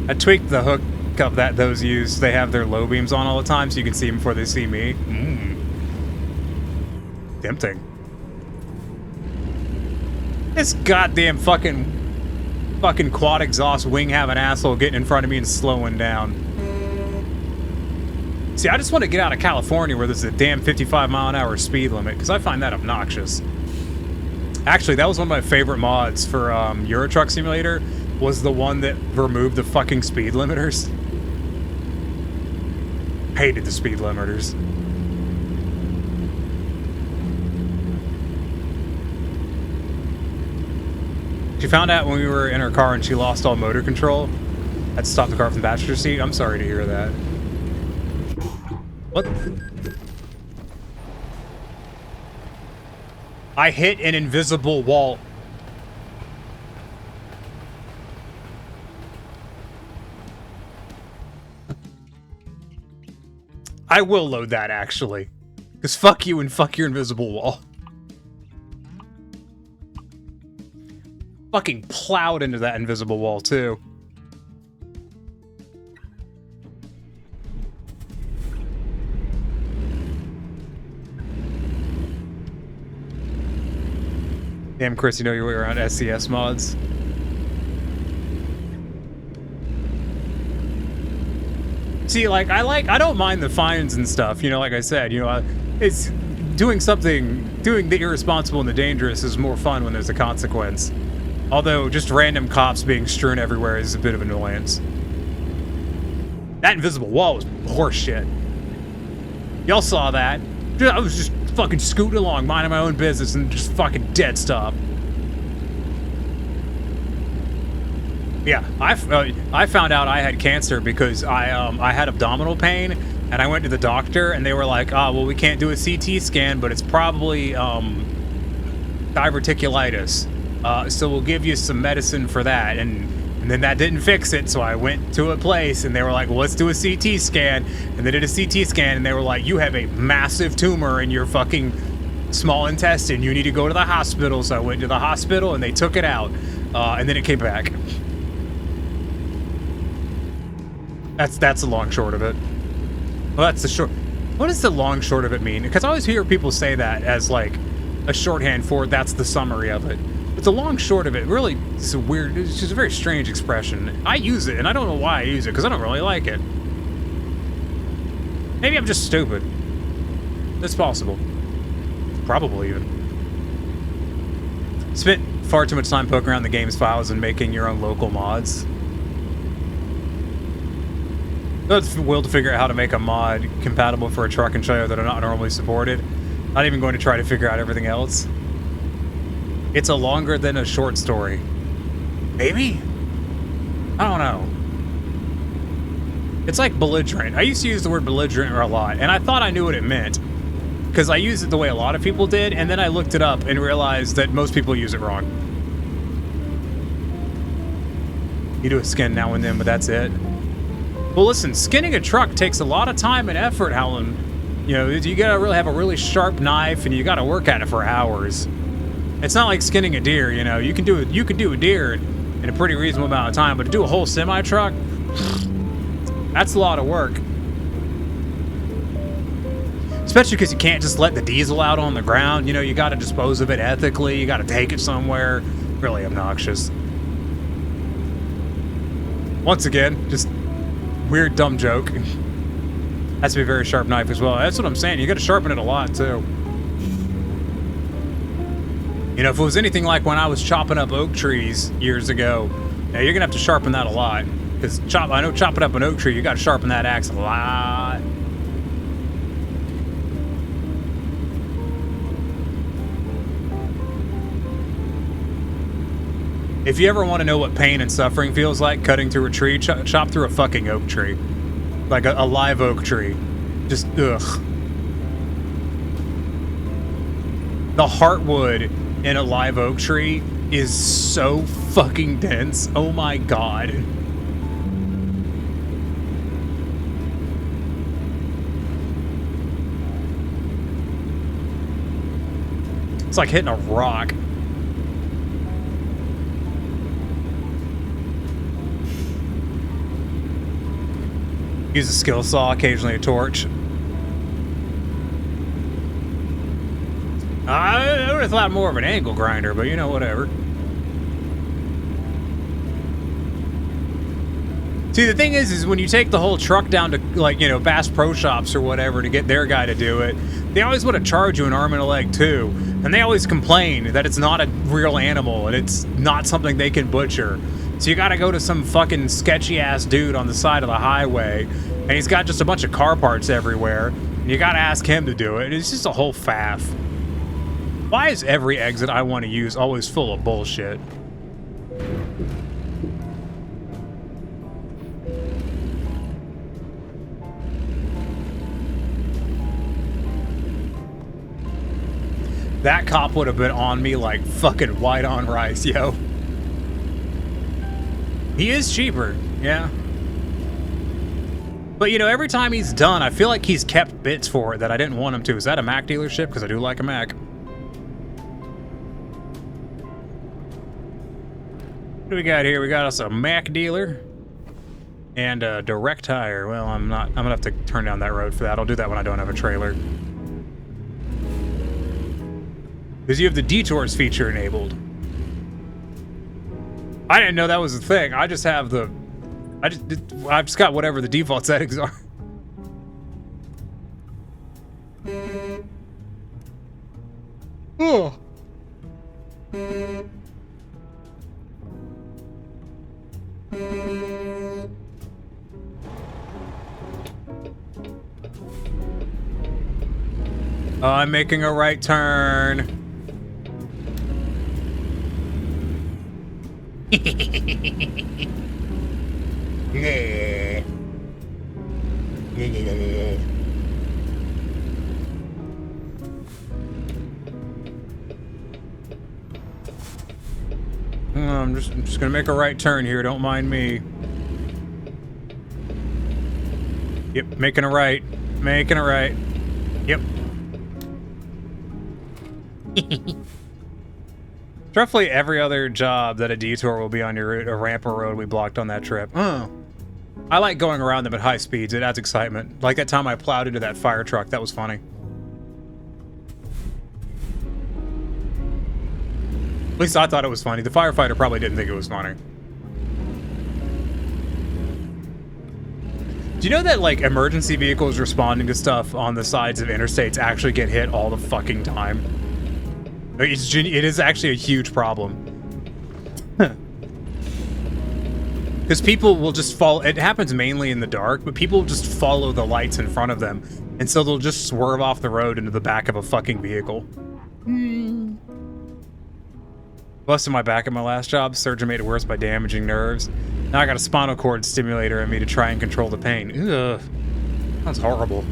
I tweaked the hookup that those use. They have their low beams on all the time, so you can see them before they see me. Tempting. This goddamn fucking quad exhaust wing having asshole getting in front of me and slowing down. See, I just want to get out of California where there's a damn 55-mile-an-hour speed limit, because I find that obnoxious. Actually, that was one of my favorite mods for Euro Truck Simulator, was the one that removed the fucking speed limiters. Hated the speed limiters. She found out when we were in her car and she lost all motor control. Had to stop the car from the passenger seat. I'm sorry to hear that. What? I hit an invisible wall. I will load that, actually. Because fuck you and fuck your invisible wall. Fucking plowed into that invisible wall, too. Damn, Chris, you know your way around SCS mods. See, like, I don't mind the fines and stuff, you know, like I said, you know, it's doing the irresponsible and the dangerous is more fun when there's a consequence. Although, just random cops being strewn everywhere is a bit of annoyance. That invisible wall was horseshit. Y'all saw that. I was just fucking scooting along, minding my own business, and just fucking dead stop. Yeah, I found out I had cancer because I had abdominal pain, and I went to the doctor, and they were like, "Ah, well, we can't do a CT scan, but it's probably diverticulitis. So we'll give you some medicine for that." And then that didn't fix it, so I went to a place, and they were like, "Well, let's do a CT scan." And they did a CT scan, and they were like, "You have a massive tumor in your fucking small intestine. You need to go to the hospital." So I went to the hospital, and they took it out, and then it came back. That's the long short of it. Well, that's the short. What does the long short of it mean? Because I always hear people say that as like a shorthand for that's the summary of it. But the long short of it really is a weird. It's just a very strange expression. I use it, and I don't know why I use it because I don't really like it. Maybe I'm just stupid. It's possible. Probably even. Spent far too much time poking around the game's files and making your own local mods. It's will to figure out how to make a mod compatible for a truck and trailer that are not normally supported. Not even going to try to figure out everything else. It's a longer than a short story. Maybe? I don't know. It's like belligerent. I used to use the word belligerent a lot, and I thought I knew what it meant. Because I used it the way a lot of people did, and then I looked it up and realized that most people use it wrong. You do a skin now and then, but that's it. Well, listen, skinning a truck takes a lot of time and effort, Helen. You know, you gotta really have a really sharp knife, and you gotta work at it for hours. It's not like skinning a deer, you know. You can do a deer in a pretty reasonable amount of time, but to do a whole semi-truck, that's a lot of work. Especially because you can't just let the diesel out on the ground. You know, you gotta dispose of it ethically. You gotta take it somewhere. Really obnoxious. Once again, just weird, dumb joke. Has to be a very sharp knife as well. That's what I'm saying. You got to sharpen it a lot, too. You know, if it was anything like when I was chopping up oak trees years ago, now you're going to have to sharpen that a lot. Because I know chopping up an oak tree, you got to sharpen that axe a lot. If you ever want to know what pain and suffering feels like cutting through a tree, chop through a fucking oak tree. Like a live oak tree. Just, ugh. The heartwood in a live oak tree is so fucking dense. Oh my god. It's like hitting a rock. Use a skill saw, occasionally a torch. would have thought more of an angle grinder, but you know, whatever. See, the thing is when you take the whole truck down to, like, you know, Bass Pro Shops or whatever to get their guy to do it, they always want to charge you an arm and a leg too. And they always complain that it's not a real animal and it's not something they can butcher. So you gotta go to some fucking sketchy ass dude on the side of the highway, and he's got just a bunch of car parts everywhere, and you gotta ask him to do it. It's just a whole faff. Why is every exit I want to use always full of bullshit? That cop would have been on me like fucking white on rice, yo. He is cheaper, yeah. But, you know, every time he's done, I feel like he's kept bits for it that I didn't want him to. Is that a Mac dealership? Because I do like a Mac. What do we got here? We got us a Mac dealer and a direct hire. Well, I'm gonna have to turn down that road for that. I'll do that when I don't have a trailer. Because you have the detours feature enabled. I didn't know that was a thing. I just have the... I've just got whatever the default settings are. Oh. I'm making a right turn. Yeah. I'm just gonna make a right turn here. Don't mind me. Yep, making a right. Making a right. Yep. Roughly every other job that a detour will be on your route, a ramp or road we blocked on that trip. Oh. I like going around them at high speeds. It adds excitement. Like that time I plowed into that fire truck. That was funny. At least I thought it was funny. The firefighter probably didn't think it was funny. Do you know that, like, emergency vehicles responding to stuff on the sides of interstates actually get hit all the fucking time? It is actually a huge problem. Because people will just follow... It happens mainly in the dark, but people just follow the lights in front of them. And so they'll just swerve off the road into the back of a fucking vehicle. Busted my back at my last job. Surgeon made it worse by damaging nerves. Now I got a spinal cord stimulator in me to try and control the pain. Ugh. Sounds horrible.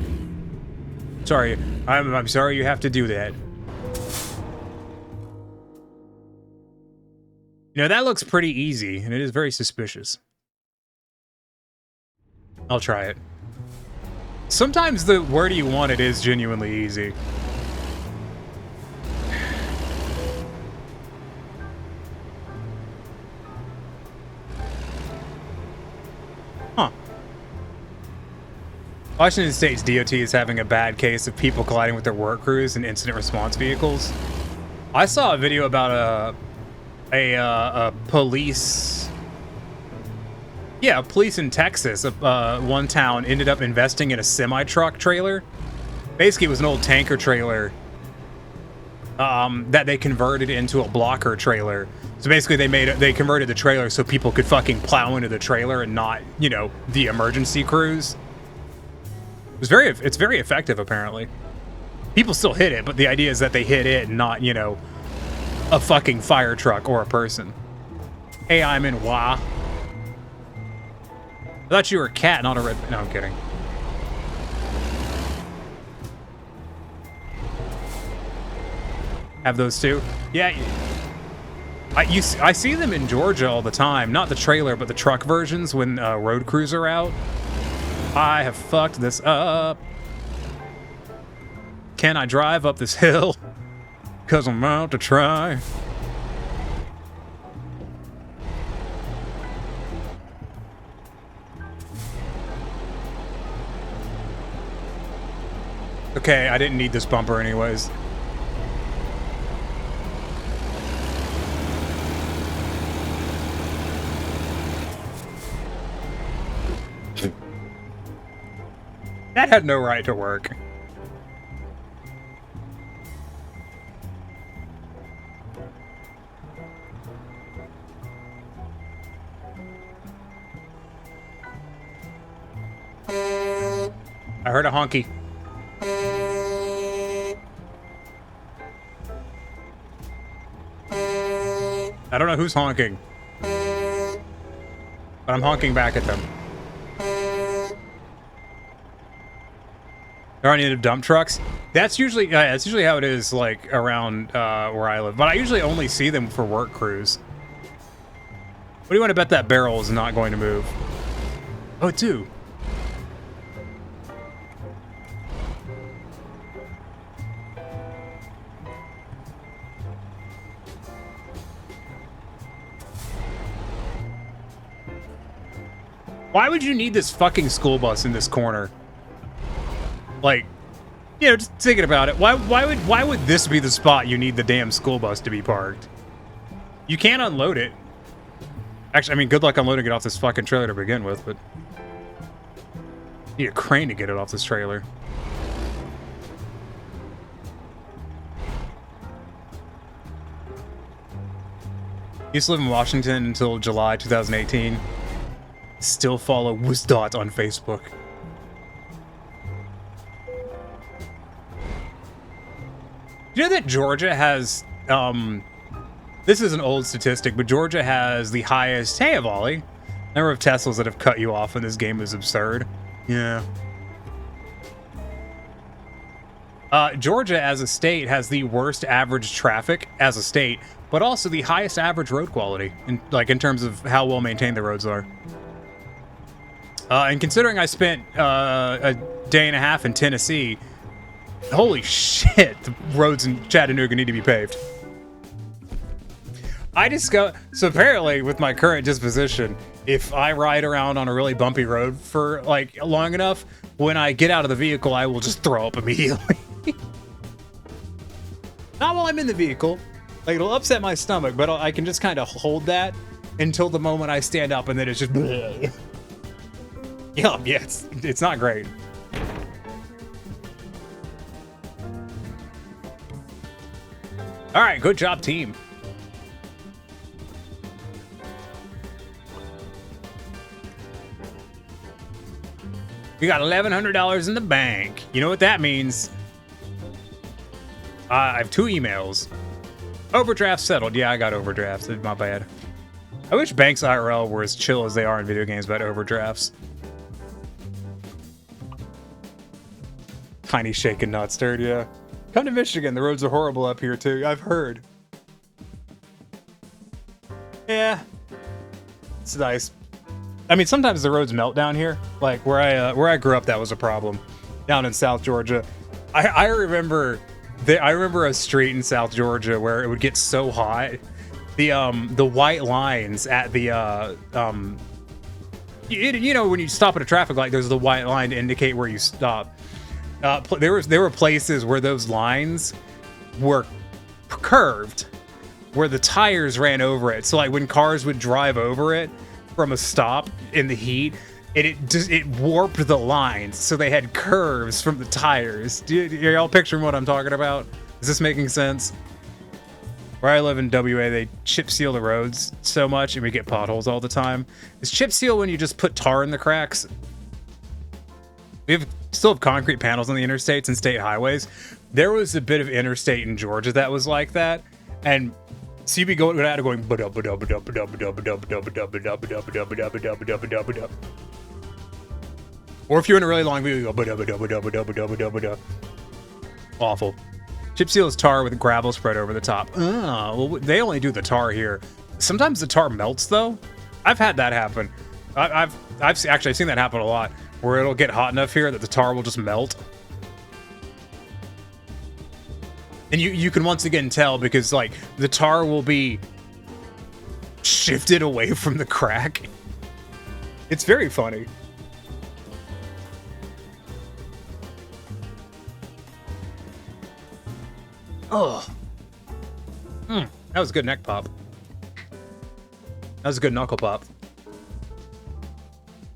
Sorry. I'm sorry you have to do that. You know, that looks pretty easy, and it is very suspicious. I'll try it. Sometimes the where do you want it is genuinely easy. Huh. Washington State's DOT is having a bad case of people colliding with their work crews and incident response vehicles. I saw a video about a police... Yeah, police in Texas. One town ended up investing in a semi-truck trailer. Basically, it was an old tanker trailer that they converted into a blocker trailer. So basically, they converted the trailer so people could fucking plow into the trailer and not, you know, the emergency crews. It's very effective, apparently. People still hit it, but the idea is that they hit it and not, you know, a fucking fire truck or a person. Hey, I'm in Wah. I thought you were a cat, not a red... No, I'm kidding. Have those two? Yeah. I see them in Georgia all the time. Not the trailer, but the truck versions when road crews are out. I have fucked this up. Can I drive up this hill? 'Cause I'm out to try. Okay, I didn't need this bumper anyways. That had no right to work. I heard a honky. I don't know who's honking, but I'm honking back at them. There aren't any dump trucks. That's usually how it is, like around where I live. But I usually only see them for work crews. What do you want to bet that barrel is not going to move? Oh, it do. Why would you need this fucking school bus in this corner? Like, you know, just thinking about it. Why would this be the spot you need the damn school bus to be parked? You can't unload it. Actually, I mean, good luck unloading it off this fucking trailer to begin with, but you need a crane to get it off this trailer. Used to live in Washington until July 2018. Still follow Wisdot on Facebook. You know that Georgia has, this is an old statistic, but Georgia has the highest, hey, Avali, number of Teslas that have cut you off in this game is absurd. Yeah. Georgia as a state has the worst average traffic as a state, but also the highest average road quality, in terms of how well maintained the roads are. And considering I spent a day and a half in Tennessee, holy shit, the roads in Chattanooga need to be paved. So apparently with my current disposition, if I ride around on a really bumpy road for like long enough, when I get out of the vehicle, I will just throw up immediately. Not while I'm in the vehicle. Like, it'll upset my stomach, but I can just kind of hold that until the moment I stand up, and then it's just bleh. Yeah, it's not great. All right, good job, team. We got $1,100 in the bank. You know what that means? I have 2 emails. Overdraft settled. Yeah, I got overdrafts. My bad. I wish banks IRL were as chill as they are in video games about overdrafts. Tiny shaken, not stirred, yeah. Come to Michigan. The roads are horrible up here, too. I've heard. Yeah. It's nice. I mean, sometimes the roads melt down here. Like, where I grew up, that was a problem. Down in South Georgia. I remember a street in South Georgia where it would get so hot. The white lines at the you know, when you stop at a traffic light, there's the white line to indicate where you stop. There were places where those lines were curved, where the tires ran over it. So like when cars would drive over it from a stop in the heat, it warped the lines, so they had curves from the tires. Are y'all picturing what I'm talking about? Is this making sense? Where I live in WA, they chip seal the roads so much, and we get potholes all the time. Is chip seal when you just put tar in the cracks? We still have concrete panels on the interstates and state highways. There was a bit of interstate in Georgia that was like that, and so you'd be going out going or if you're in a really long video, you go awful. Chip seal is tar with gravel spread over the top. Well, they only do the tar here. Sometimes the tar melts though. I've had that happen. I've actually seen that happen a lot, where it'll get hot enough here that the tar will just melt. And you can once again tell because like the tar will be shifted away from the crack. It's very funny. Oh. That was a good neck pop. That was a good knuckle pop.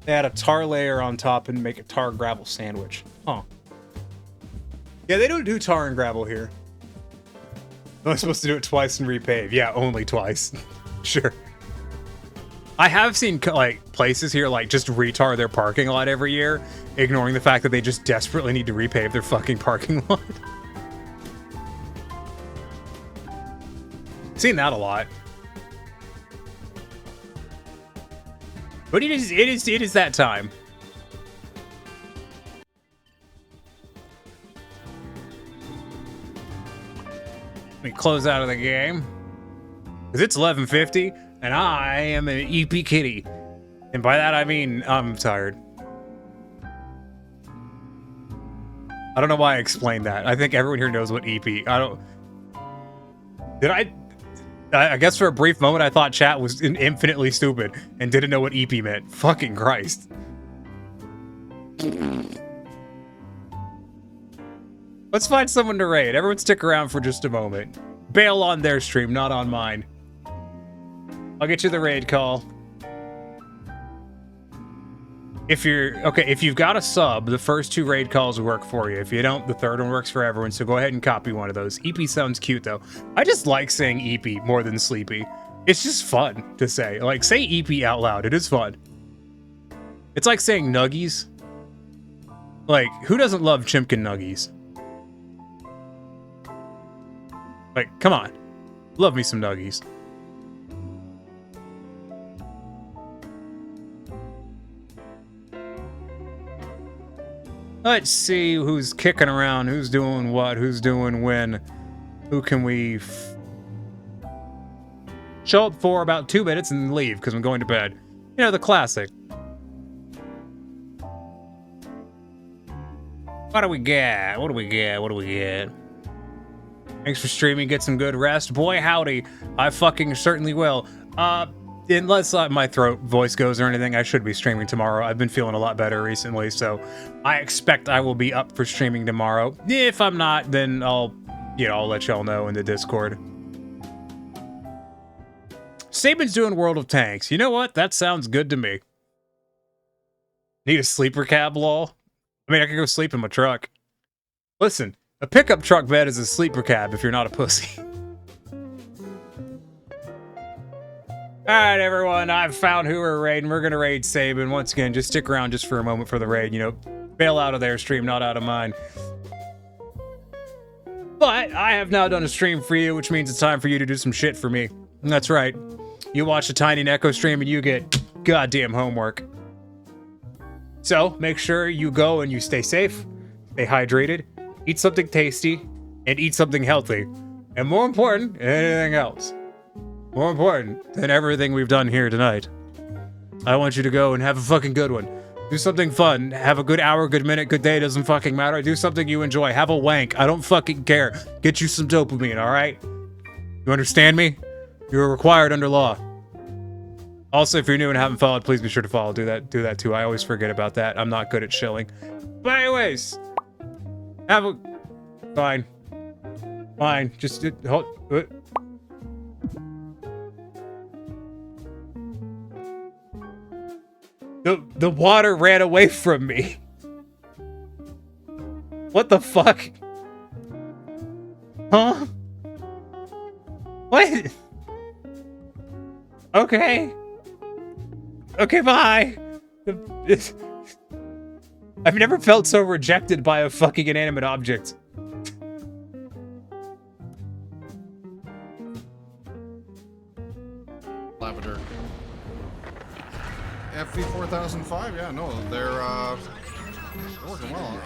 They add a tar layer on top and make a tar gravel sandwich. Huh. Yeah, they don't do tar and gravel here. I'm supposed to do it twice and repave. Yeah, only twice. Sure. I have seen like places here like just retar their parking lot every year, ignoring the fact that they just desperately need to repave their fucking parking lot. Seen that a lot. But it is that time. Let me close out of the game. Because it's 11:50 and I am an EP kitty. And by that I mean I'm tired. I don't know why I explained that. I think everyone here knows what EP. I guess for a brief moment I thought chat was infinitely stupid and didn't know what EP meant. Fucking Christ. Let's find someone to raid. Everyone stick around for just a moment. Bail on their stream, not on mine. I'll get you the raid call. If you've got a sub, the first 2 raid calls will work for you. If you don't, the third one works for everyone, so go ahead and copy one of those. EP sounds cute, though. I just like saying EP more than sleepy. It's just fun to say. Like, say EP out loud. It is fun. It's like saying nuggies. Like, who doesn't love Chimkin nuggies? Like, come on. Love me some nuggies. Let's see who's kicking around, who's doing what, who's doing when. Who can we show up for about 2 minutes and leave because I'm going to bed. You know, the classic. What do we get? What do we get? What do we get? Thanks for streaming. Get some good rest. Boy, howdy. I fucking certainly will. Unless my throat voice goes or anything, I should be streaming tomorrow. I've been feeling a lot better recently, so I expect I will be up for streaming tomorrow. If I'm not, then I'll let y'all know in the Discord. Saban's doing World of Tanks. You know what? That sounds good to me. Need a sleeper cab, lol? I mean, I could go sleep in my truck. Listen, a pickup truck bed is a sleeper cab if you're not a pussy. Alright, everyone, I've found who we're raiding. We're gonna raid Saban. Once again, just stick around just for a moment for the raid. You know, bail out of their stream, not out of mine. But I have now done a stream for you, which means it's time for you to do some shit for me. And that's right. You watch a Tiny Neko stream and you get goddamn homework. So, make sure you go and you stay safe, stay hydrated, eat something tasty, and eat something healthy. And more important than anything else. More important than everything we've done here tonight. I want you to go and have a fucking good one. Do something fun. Have a good hour, good minute, good day. Doesn't fucking matter. Do something you enjoy. Have a wank. I don't fucking care. Get you some dopamine, alright? You understand me? You're required under law. Also, if you're new and haven't followed, please be sure to follow. Do that too. I always forget about that. I'm not good at shilling. But anyways, have a... Fine. Fine. Just... hold... The water ran away from me. What the fuck? Huh? What? Okay. Okay, bye. I've never felt so rejected by a fucking inanimate object. Lavender. FV4005, yeah, no, they're working well.